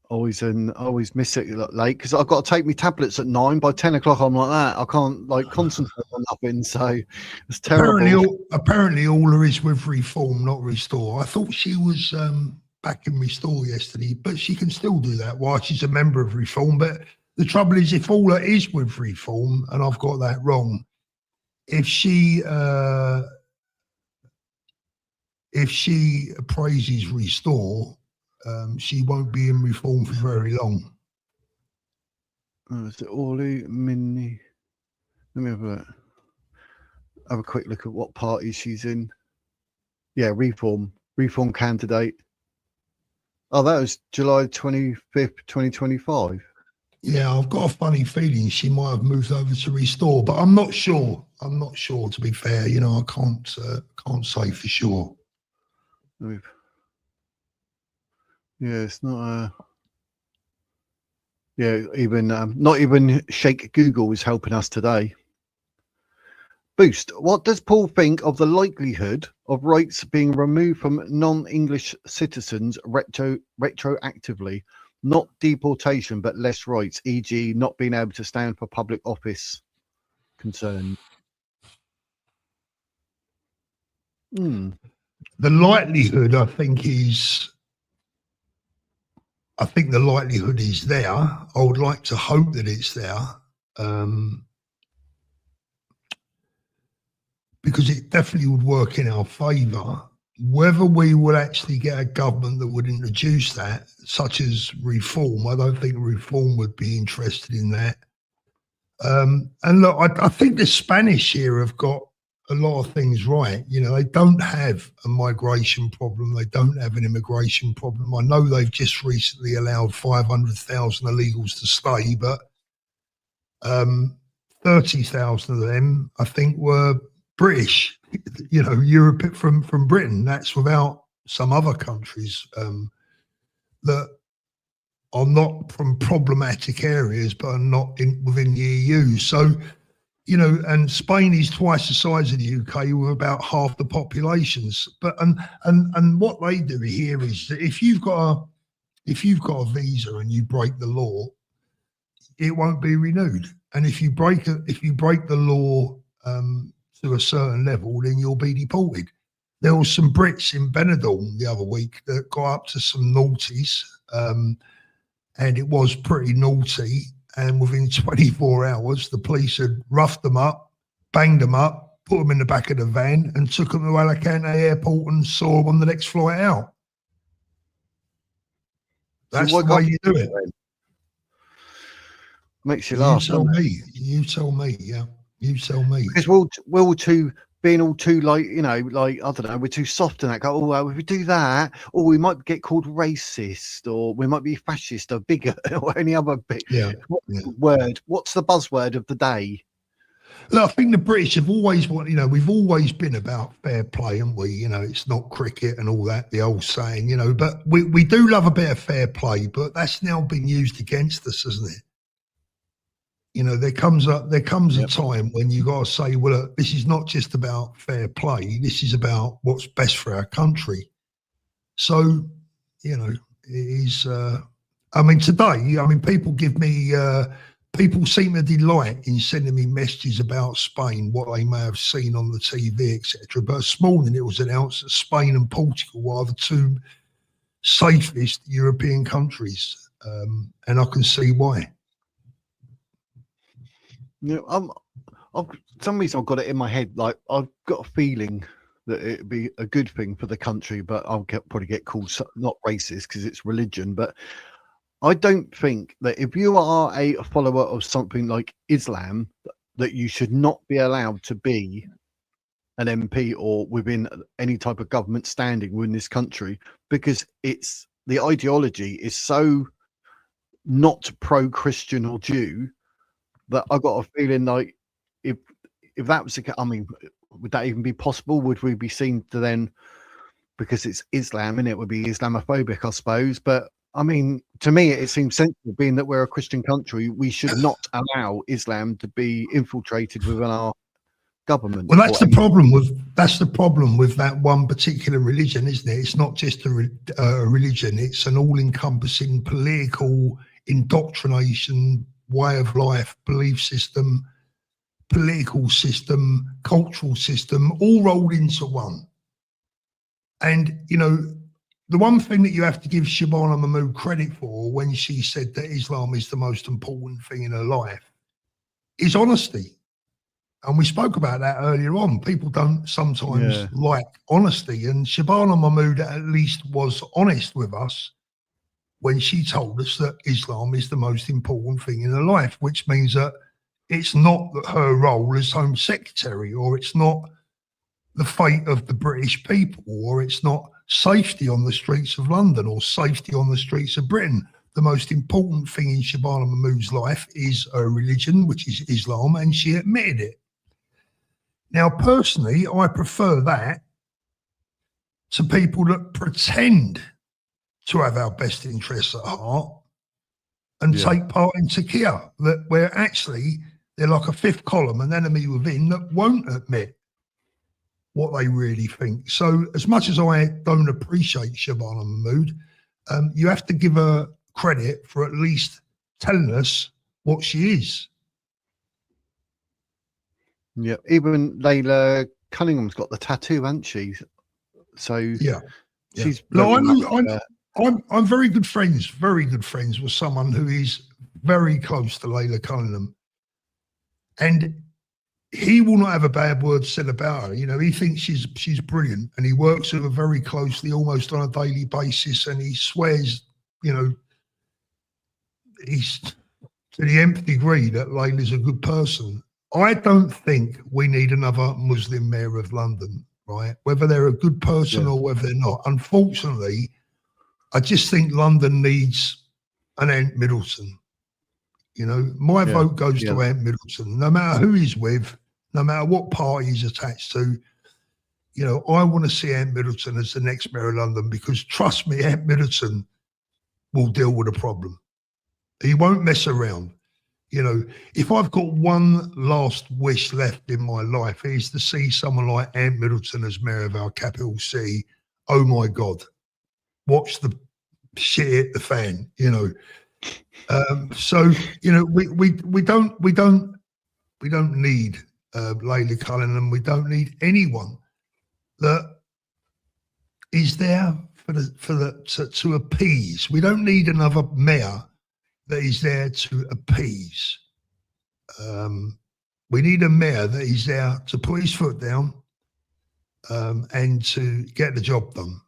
Always miss it late because I've got to take my tablets at 9. By 10 o'clock, I'm like that. I can't concentrate on nothing. So it's terrible. Apparently, all there is with Reform, not Restore. I thought she was back in Restore yesterday, but she can still do that while she's a member of Reform. But the trouble is, if all that is with Reform, and I've got that wrong, if she praises Restore, she won't be in Reform for very long. Oh, is it Orly Minnie? Let me have a quick look at what party she's in. Yeah, Reform candidate. Oh, that was July 25th, 2025. Yeah, I've got a funny feeling she might have moved over to Restore, but I'm not sure. To be fair, I can't say for sure. Yeah, it's not even not even Shake Google is helping us today. Boost, what does Paul think of the likelihood of rights being removed from non-English citizens retroactively? Not deportation, but less rights, e.g. not being able to stand for public office concern. The likelihood, I think the likelihood is there. I would like to hope that it's there, because it definitely would work in our favour. Whether we would actually get a government that would introduce that, such as Reform, I don't think Reform would be interested in that. And look, I think the Spanish here have got a lot of things right. They don't have a migration problem. They don't have an immigration problem. I know they've just recently allowed 500,000 illegals to stay, but 30,000 of them, I think, were British, Europe from Britain. That's without some other countries that are not from problematic areas, but are not within the EU. So, and Spain is twice the size of the UK with about half the populations. But and what they do here is that if you've got a visa and you break the law, it won't be renewed. And if you break the law to a certain level, then you'll be deported. There were some Brits in Benidorm the other week that got up to some naughties, and it was pretty naughty. And within 24 hours, the police had roughed them up, banged them up, put them in the back of the van, and took them to Alicante Airport and saw them on the next flight out. That's the way you do it. Makes you laugh. You tell me. Yeah, you tell me. Because we're all too being all too like I don't know, we're too soft in that. Go, well, if we do that, or we might get called racist, or we might be fascist or bigot or any other bit. Word. What's the buzzword of the day? Look, I think the British have always we've always been about fair play, haven't we? It's not cricket and all that, the old saying, but we do love a bit of fair play, but that's now been used against us, hasn't it? There comes a time when you got to say, well, look, this is not just about fair play. This is about what's best for our country. So, it is. Today, people seem to delight in sending me messages about Spain, what they may have seen on the TV, etc. But this morning it was announced that Spain and Portugal are the two safest European countries, and I can see why. For some reason I've got it in my head, like I've got a feeling that it'd be a good thing for the country, but I'll probably get called not racist because it's religion. But I don't think that if you are a follower of something like Islam, that you should not be allowed to be an MP or within any type of government standing within this country, because it's the ideology is so not pro-Christian or Jew that I got a feeling like if that was the case, would that even be possible? Would we be seen to then, because it's Islam and it would be Islamophobic, I suppose? But to me, it seems sensible, being that we're a Christian country, we should not allow Islam to be infiltrated within our government. Well, that's the problem with that one particular religion, isn't it? It's not just a religion; it's an all-encompassing political indoctrination, way of life, belief system, political system, cultural system, all rolled into one. And the one thing that you have to give Shabana Mahmood credit for when she said that Islam is the most important thing in her life is honesty. And we spoke about that earlier on. People don't sometimes like honesty. And Shabana Mahmood at least was honest with us when she told us that Islam is the most important thing in her life, which means that it's not that her role as Home Secretary, or it's not the fate of the British people, or it's not safety on the streets of London or safety on the streets of Britain. The most important thing in Shabana Mahmood's life is her religion, which is Islam, and she admitted it. Now, personally, I prefer that to people that pretend to have our best interests at heart and take part in Taqiyya, that where actually they're like a fifth column, an enemy within, that won't admit what they really think. So as much as I don't appreciate Shabana Mahmood, you have to give her credit for at least telling us what she is. Yeah, even Layla Cunningham's got the tattoo, hasn't she? So she's. No, I'm very good friends with someone who is very close to Layla Cunningham, and he will not have a bad word said about her. He thinks she's brilliant, and he works with her very closely, almost on a daily basis, and he swears, he's to the nth degree that Layla's a good person. I don't think we need another Muslim mayor of London, right? Whether they're a good person or whether they're not. Unfortunately, I just think London needs an Ant Middleton. You know, my vote goes to Ant Middleton, no matter who he's with, no matter what party he's attached to. You know, I want to see Ant Middleton as the next mayor of London, because trust me, Ant Middleton will deal with a problem. He won't mess around. You know, if I've got one last wish left in my life, it is to see someone like Ant Middleton as mayor of our capital city. Oh my God, watch the shit hit the fan. You know, so you know we don't need Layla Cullen, and we don't need anyone that is there to appease. We don't need another mayor that is there to appease. We need a mayor that is there to put his foot down and to get the job done.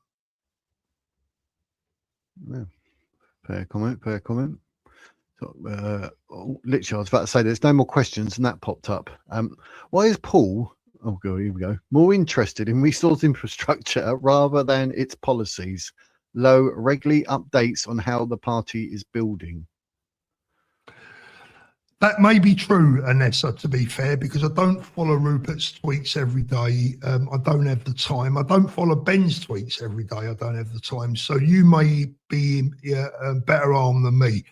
Yeah. Fair comment. So, literally, I was about to say there's no more questions, and that popped up. Why is Paul, here we go, more interested in resource infrastructure rather than its policies? Low regularly updates on how the party is building. That may be true, Anessa, to be fair, because I don't follow Rupert's tweets every day. I don't have the time. I don't follow Ben's tweets every day. I don't have the time. So you may be better armed than me.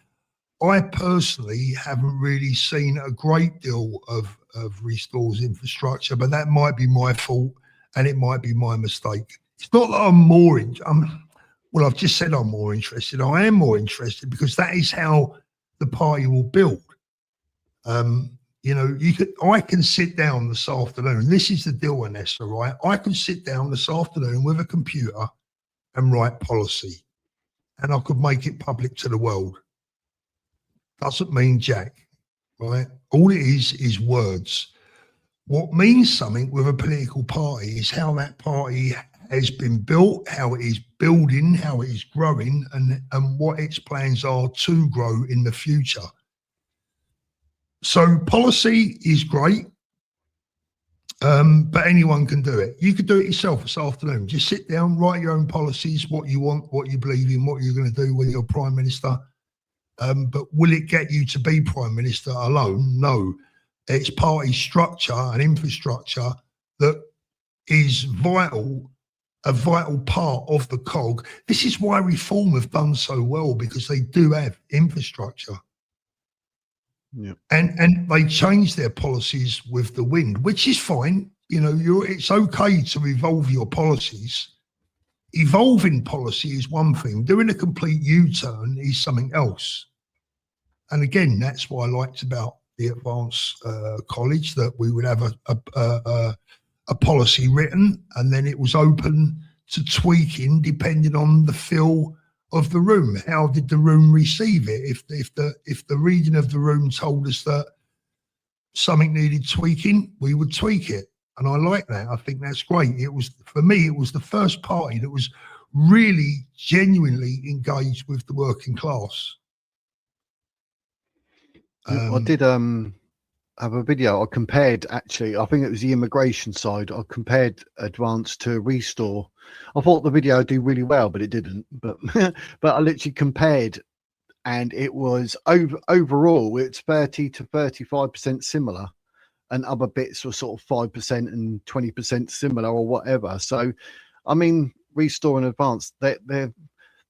I personally haven't really seen a great deal of Restore's infrastructure, but that might be my fault and it might be my mistake. It's not that I've just said I'm more interested. I am more interested because that is how the party will build. You know, I can sit down this afternoon. This is the deal, Anessa, right? I can sit down this afternoon with a computer and write policy, and I could make it public to the world. Doesn't mean jack, right? All it is words. What means something with a political party is how that party has been built, how it is building, how it is growing, and what its plans are to grow in the future. So policy is great, but anyone can do it. You could do it yourself this afternoon. Just sit down, write your own policies, what you want, what you believe in, what you're going to do when you're Prime Minister. But will it get you to be Prime Minister alone? No. It's party structure and infrastructure that is a vital part of the cog. This is why Reform have done so well, because they do have infrastructure. Yeah. And they change their policies with the wind, which is fine. You know, it's okay to evolve your policies. Evolving policy is one thing. Doing a complete U-turn is something else. And again, that's what I liked about the advanced college, that we would have a policy written, and then it was open to tweaking depending on the feel of the room. How did the room receive it? If the reading of the room told us that something needed tweaking, we would tweak it. And I like that. I think that's great. It was, for me, it was the first party that was really genuinely engaged with the working class. I did have a video. I compared, actually, I think it was the immigration side. I compared Advance to Restore. I thought the video would do really well, but it didn't. But but I literally compared, and it was overall it's 30 to 35% similar, and other bits were sort of 5% and 20% similar or whatever. So, I mean, Restore and Advance, they're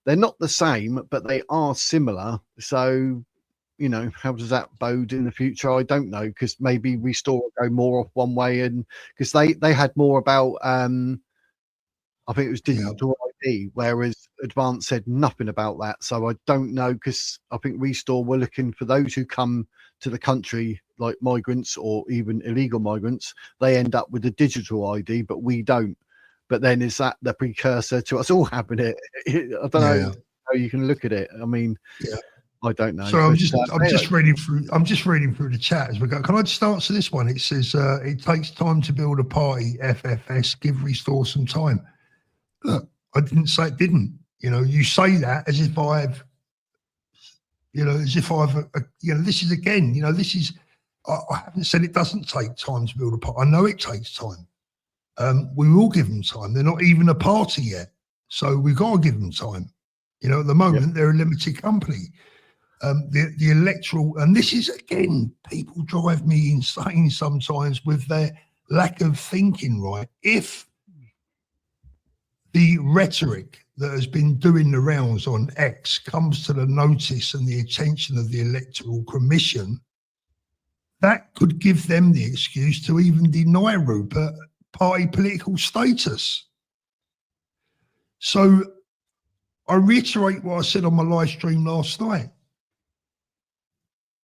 not the same, but they are similar. So, you know, how does that bode in the future? I don't know, because maybe Restore will go more off one way, and because they had more about I think it was digital ID, whereas Advance said nothing about that. So I don't know, because I think Restore were looking for those who come to the country, like migrants or even illegal migrants. They end up with a digital ID, but we don't. But then is that the precursor to us all having it? I don't know how you can look at it. I mean, I don't know. So I'm just reading through the chat as we go. Can I just answer this one? It says it takes time to build a party. FFS, give Restore some time. Look, I didn't say it didn't. You know, you say that as if I've, you know, this is again, you know, this is, I haven't said it doesn't take time to build a party. I know it takes time. We will give them time. They're not even a party yet. So we've got to give them time. You know, at the moment, they're a limited company. the electoral, and this is again, people drive me insane sometimes with their lack of thinking, right? If the rhetoric that has been doing the rounds on X comes to the notice and the attention of the Electoral Commission, that could give them the excuse to even deny Rupert party political status. So I reiterate what I said on my live stream last night.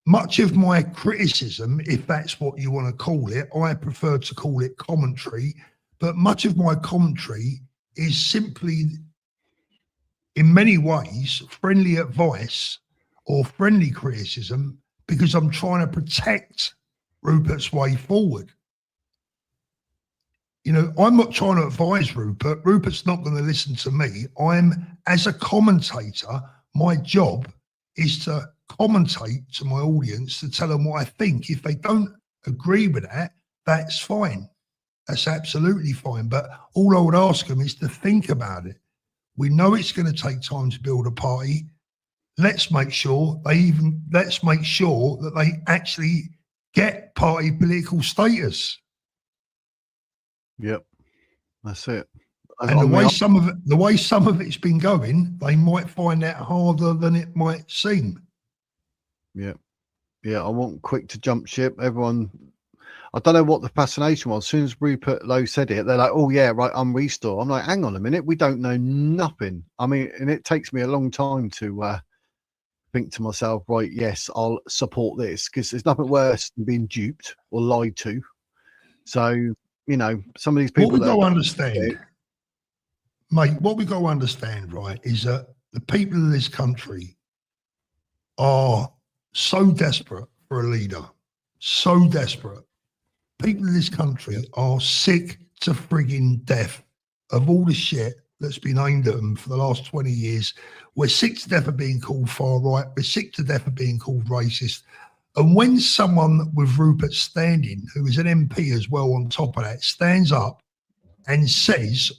Much of my criticism, if that's what you want to call it, I prefer to call it commentary, but much of my commentary is simply, in many ways, friendly advice or friendly criticism, because I'm trying to protect Rupert's way forward. You know, I'm not trying to advise Rupert. Rupert's not going to listen to me. As a commentator, my job is to commentate to my audience, to tell them what I think. If they don't agree with that, that's fine. That's absolutely fine. But all I would ask them is to think about it. We know it's going to take time to build a party. Let's make sure that they actually get party political status. Yep, that's it. And the way some of it's been going, they might find that harder than it might seem. Yeah, I want quick to jump ship. Everyone, I don't know what the fascination was. As soon as Rupert Lowe said it, they're like, "Oh yeah, right, I'm Restore." I'm like, "Hang on a minute, we don't know nothing." I mean, and it takes me a long time to think to myself, right, yes, I'll support this, because there's nothing worse than being duped or lied to. So, you know, some of these people. What we got to understand, mate, what we got to understand, right, is that the people of this country are so desperate for a leader, so desperate. People in this country are sick to frigging death of all the shit that's been aimed at them for the last 20 years. We're sick to death of being called far right. We're sick to death of being called racist. And when someone with Rupert standing, who is an MP as well on top of that, stands up and says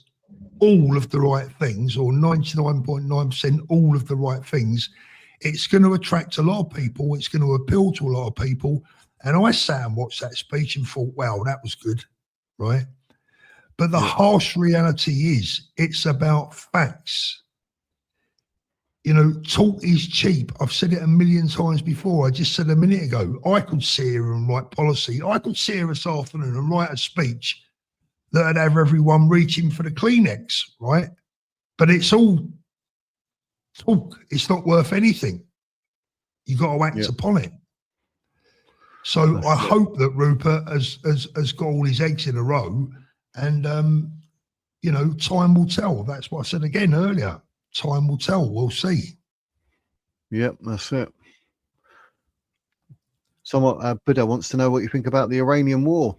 all of the right things, or 99.9% all of the right things, it's going to attract a lot of people. It's going to appeal to a lot of people. And I sat and watched that speech and thought, wow, that was good, right? But the harsh reality is it's about facts. You know, talk is cheap. I've said it a million times before. I just said a minute ago, I could sit here and write policy. I could sit here this afternoon and write a speech that'd have everyone reaching for the Kleenex, right? But it's all talk. It's not worth anything. You got to act upon it. So I hope that Rupert has got all his eggs in a row, and you know, time will tell. That's what I said again earlier. Time will tell. We'll see. Yep, that's it. Someone, Buddha wants to know what you think about the Iranian war.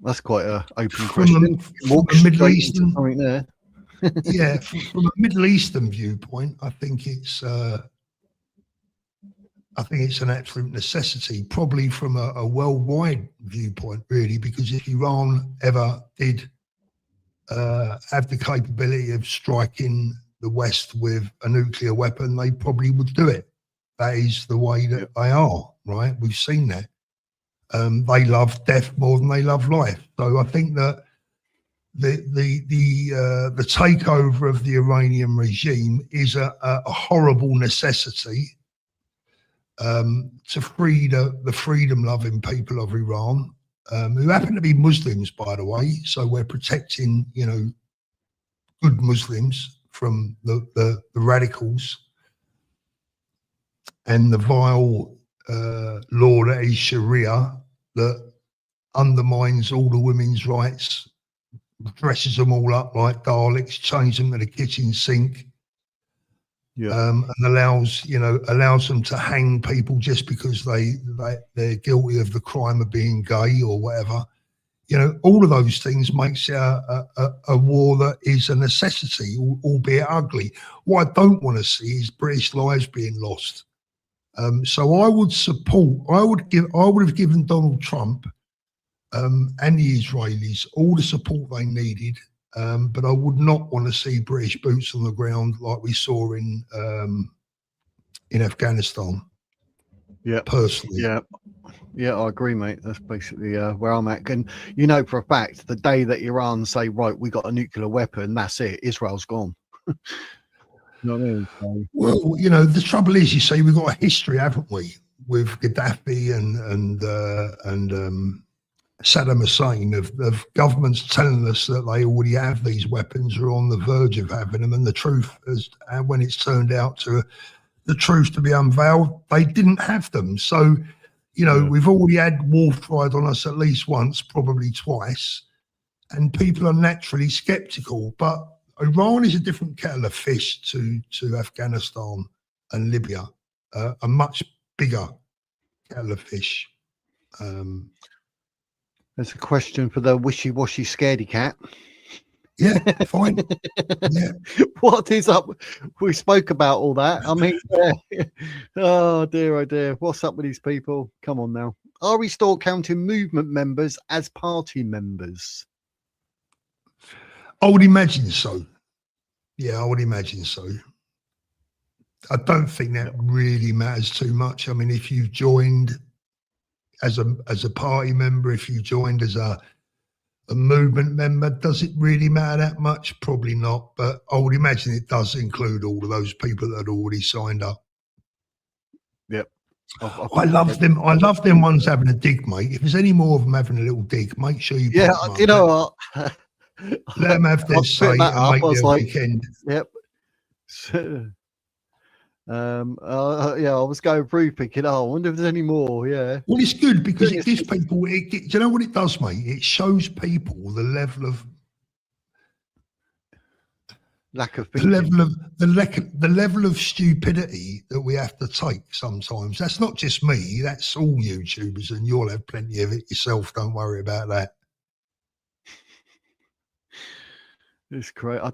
That's quite an open question. From a Middle Eastern, there. Yeah, from a Middle Eastern viewpoint, I think it's an absolute necessity. Probably from a worldwide viewpoint, really, because if Iran ever did have the capability of striking the West with a nuclear weapon, they probably would do it. That is the way that they are, right? We've seen that. They love death more than they love life. So I think that the takeover of the Iranian regime is a horrible necessity to free the freedom-loving people of Iran, who happen to be Muslims, by the way. So we're protecting, you know, good Muslims from the radicals and the vile law that is Sharia, that undermines all the women's rights, dresses them all up like Daleks, change them to the kitchen sink, and allows them to hang people just because they're guilty of the crime of being gay or whatever. You know, all of those things makes it a war that is a necessity, albeit ugly. What I don't want to see is British lives being lost. So I would support. I would have given Donald Trump and the Israelis all the support they needed, but I would not want to see British boots on the ground like we saw in in Afghanistan. Yeah, personally. Yeah, I agree, mate. That's basically where I'm at. And you know for a fact, the day that Iran say, right, we got a nuclear weapon, that's it. Israel's gone. You know what I mean? So, well, you know, the trouble is, you say we've got a history, haven't we, with Gaddafi and Saddam Hussein of governments telling us that they already have these weapons or on the verge of having them, and the truth is, and when it's turned out to the truth to be unveiled, they didn't have them. So, you know, we've already had war tried on us at least once, probably twice, and people are naturally skeptical. But Iran is a different kettle of fish to Afghanistan and Libya, a much bigger kettle of fish. there's a question for the wishy-washy scaredy cat. Yeah, fine. Yeah. What is up? We spoke about all that. I mean, oh dear. What's up with these people? Come on now. Are we still counting movement members as party members? I would imagine so. Yeah, I would imagine so. I don't think that really matters too much. I mean, if you've joined as a party member, if you joined as a movement member, does it really matter that much? Probably not, but I would imagine it does include all of those people that had already signed up. Yep. I love them. I love them ones having a dig, mate. If there's any more of them having a little dig, make sure you. Yeah, you know what? Let them have their say and make their weekend. Yep. Yeah, I was going through thinking, I wonder if there's any more. Yeah. Well, it's good because it gives people. Do you know what it does, mate? It shows people the level of lack of the level of stupidity that we have to take sometimes. That's not just me. That's all YouTubers, and you'll have plenty of it yourself. Don't worry about that. It's great. I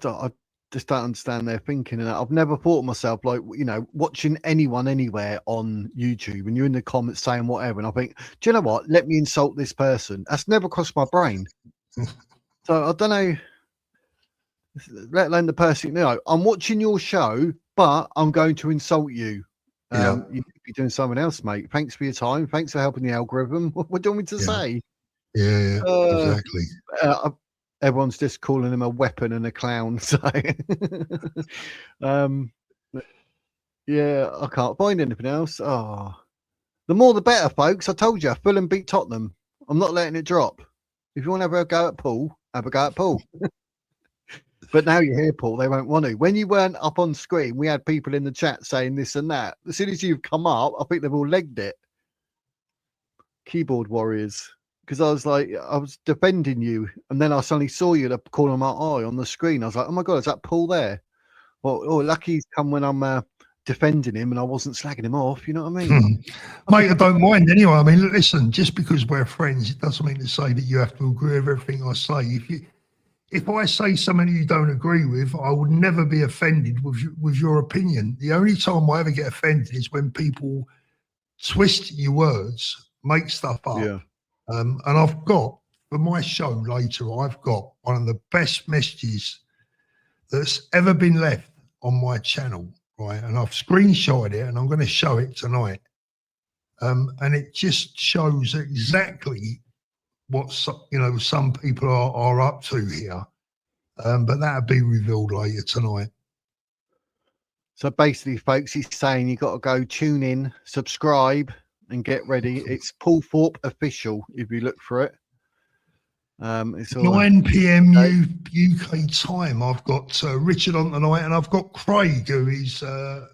just don't understand their thinking, and I've never thought of myself like, you know, watching anyone anywhere on YouTube and you're in the comments saying whatever, and I think, do you know what? Let me insult this person. That's never crossed my brain. So I don't know. Let alone the person. You know, I'm watching your show, but I'm going to insult you. You could be doing something else, mate. Thanks for your time. Thanks for helping the algorithm. What do you want me to say? Yeah, exactly. Everyone's just calling him a weapon and a clown. So, yeah, I can't find anything else. Oh, the more the better, folks. I told you, Fulham beat Tottenham. I'm not letting it drop. If you want to have a go at Paul, have a go at Paul. But now you're here, Paul, they won't want to. When you weren't up on screen, we had people in the chat saying this and that. As soon as you've come up, I think they've all legged it. Keyboard warriors. Because I was like, I was defending you, and then I suddenly saw you at the corner of my eye on the screen. I was like, oh my God, is that Paul there? Well, lucky he's come when I'm defending him and I wasn't slagging him off. You know what I mean? Mate, I don't mind anyway. I mean, listen, just because we're friends, it doesn't mean to say that you have to agree with everything I say. If I say something you don't agree with, I would never be offended with your opinion. The only time I ever get offended is when people twist your words, make stuff up. Yeah. And I've got, for my show later, I've got one of the best messages that's ever been left on my channel, right? And I've screenshotted it and I'm going to show it tonight. And it just shows exactly what, some people are up to here. But that'll be revealed later tonight. So basically, folks, he's saying you got to go tune in, subscribe, and get ready. It's Paul Thorpe official. If you look for it, it's all 9 p.m. UK time. I've got Richard on tonight, and I've got Craig, who is a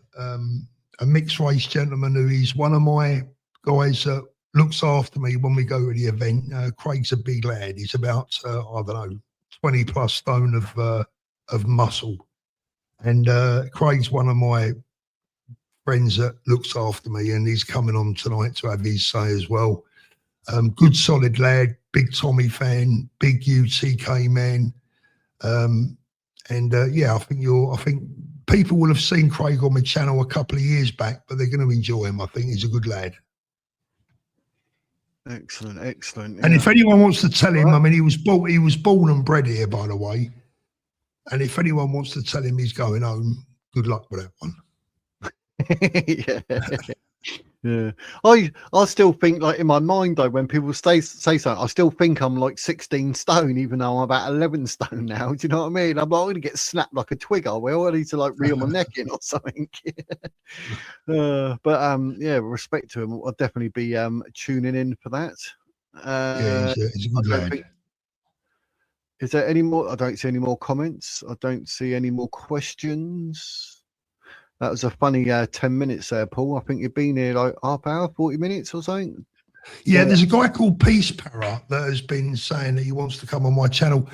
mixed race gentleman, who is one of my guys that looks after me when we go to the event. Craig's a big lad. He's about I don't know, 20 plus stone of muscle, and Craig's one of my friends that looks after me, and he's coming on tonight to have his say as well. Good solid lad, big Tommy fan, big UTK man, yeah, I think people will have seen Craig on my channel a couple of years back, but they're going to enjoy him. I think he's a good lad. Excellent. Yeah. And if anyone wants to tell him, I mean, he was born and bred here, by the way. And if anyone wants to tell him he's going home, good luck with that one. Yeah. Yeah, I still think, like, in my mind though, when people say something, I still think I'm like 16 stone, even though I'm about 11 stone now. Do you know what I mean? I'm like, I'm gonna get snapped like a twig. I will. I need to like reel my neck in or something. But yeah, respect to him. I'll definitely be tuning in for that. Yeah, he's a good lad. Is there any more? I don't see any more comments. I don't see any more questions. That was a funny 10 minutes there, Paul. I think you've been here like half hour, 40 minutes or something. Yeah, there's a guy called Peace Para that has been saying that he wants to come on my channel.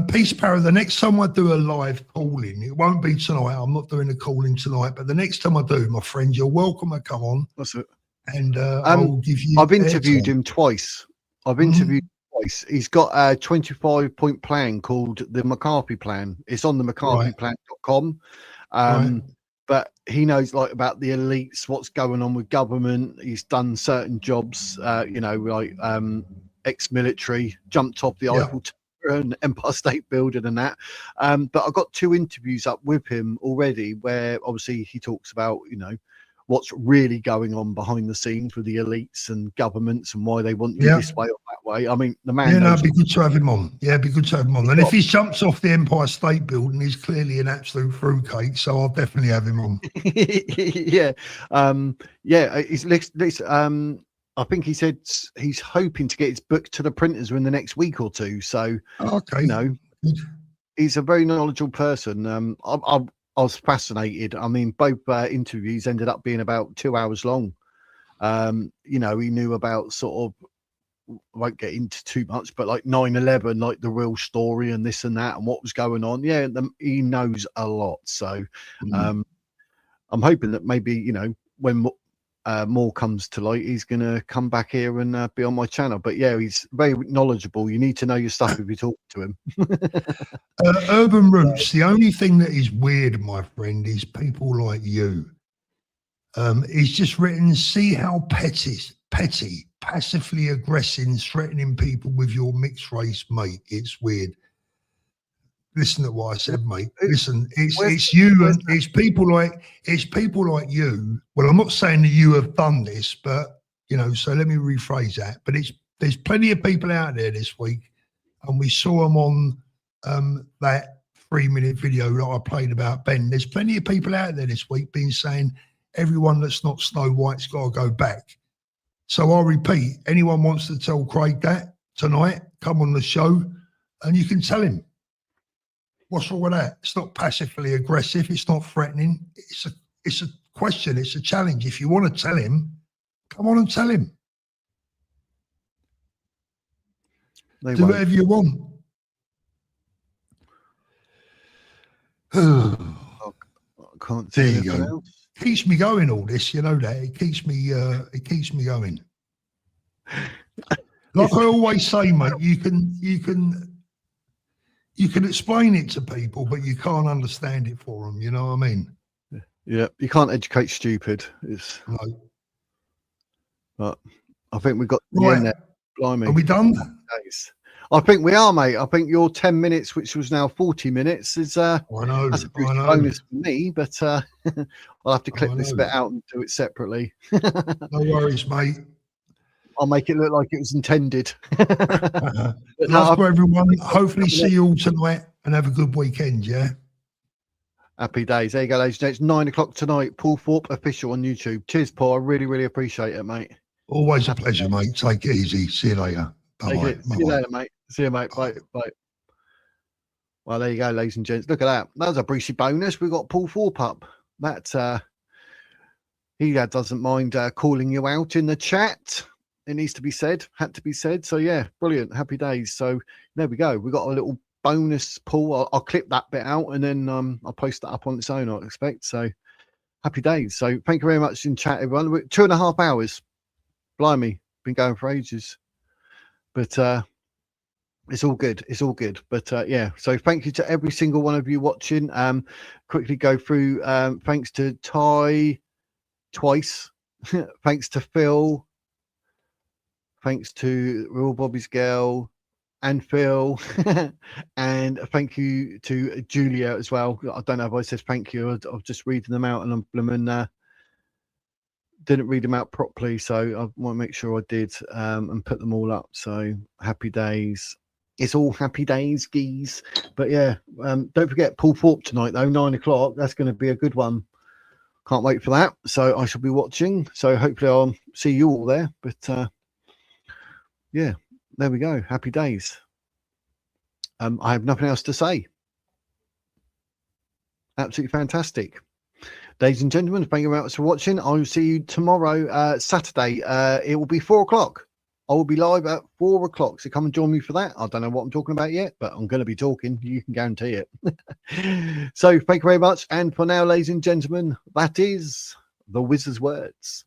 Peace Para, the next time I do a live calling, it won't be tonight. I'm not doing a calling tonight, but the next time I do, my friend, you're welcome to come on. That's it. And I'll give you. I've interviewed him twice. He's got a 25-point plan called the McCarthy Plan. It's on the McCarthyplan.com. But he knows like about the elites, what's going on with government. He's done certain jobs, you know, like ex-military, jumped off the Eiffel Tower and Empire State Building and that. But I got 2 interviews up with him already where obviously he talks about, you know, what's really going on behind the scenes with the elites and governments and why they want you this way or that way. I mean, the man. Yeah, no, it'd be good to have him on. Yeah, it'd be good to have him on. And if he jumps off the Empire State Building, he's clearly an absolute fruitcake. So I'll definitely have him on. Yeah. I think he said he's hoping to get his book to the printers in the next week or 2. So, you know, he's a very knowledgeable person. I was fascinated. I mean, both interviews ended up being about 2 hours long. You know, he knew about sort of, I won't get into too much, but like 9/11, like the real story and this and that and what was going on. Yeah, he knows a lot. So I'm hoping that maybe, you know, when more comes to light, he's going to come back here and be on my channel. But yeah, he's very knowledgeable. You need to know your stuff if you talk to him. Urban Roots, the only thing that is weird, my friend, is people like you. He's just written, see how petty, passively aggressive, threatening people with your mixed race, mate. It's weird. Listen to what I said, mate. Listen, it's you and it's people like you. Well, I'm not saying that you have done this, but you know, so let me rephrase that. But there's plenty of people out there this week, and we saw them on that 3-minute video that I played about Ben. There's plenty of people out there this week being saying everyone that's not Snow White's got to go back. So I'll repeat, anyone wants to tell Craig that tonight, come on the show and you can tell him. What's wrong with that? It's not passively aggressive. It's not threatening. It's a question. It's a challenge. If you want to tell him, come on and tell him. Do whatever you want. I can't there you go. Else. Keeps me going. All this, you know that it keeps me going. Like I always say, mate, you can explain it to people, but you can't understand it for them. You know what I mean? Yeah, you can't educate stupid. It's no. But I think we got the end there. Blimey. Are we done? I think we are, mate. I think your 10 minutes, which was now 40 minutes, is that's a bonus for me. But I'll have to clip this bit out and do it separately. No worries, mate. I'll make it look like it was intended. Love for everyone. Hopefully see you all tonight and have a good weekend, yeah? Happy days. There you go, ladies and gents. 9 o'clock tonight. Paul Thorpe official on YouTube. Cheers, Paul. I really, really appreciate it, mate. Always a pleasure, mate. Take it easy. See you later. Bye-bye. See you later, mate. See you, mate. Bye. Bye. Well, there you go, ladies and gents. Look at that. That was a breezy bonus. We got Paul Thorpe up. That he doesn't mind calling you out in the chat. It needs to be said, had to be said. So yeah, brilliant. Happy days. So there we go. We got a little bonus, Paul. I'll clip that bit out and then I'll post that up on its own, I expect. So happy days. So thank you very much in chat, everyone. We're 2.5 hours. Blimey, been going for ages. But it's all good. It's all good. But yeah, so thank you to every single one of you watching. Quickly go through. Thanks to Ty twice. Thanks to Phil. Thanks to Real Bobby's girl and Phil. And thank you to Julia as well. I don't know if I said thank you. I'm just reading them out and I'm blooming didn't read them out properly, so I want to make sure I did and put them all up. So happy days. It's all happy days, geese. But yeah, don't forget Paul Thorpe tonight though, 9 o'clock. That's going to be a good one. Can't wait for that. So I shall be watching. So hopefully I'll see you all there. But yeah, there we go. Happy days. I have nothing else to say. Absolutely fantastic. Ladies and gentlemen, thank you very much for watching. I will see you tomorrow, Saturday. It will be 4 o'clock. I will be live at 4 o'clock. So come and join me for that. I don't know what I'm talking about yet, but I'm going to be talking. You can guarantee it. So thank you very much. And for now, ladies and gentlemen, that is the Wizard's words.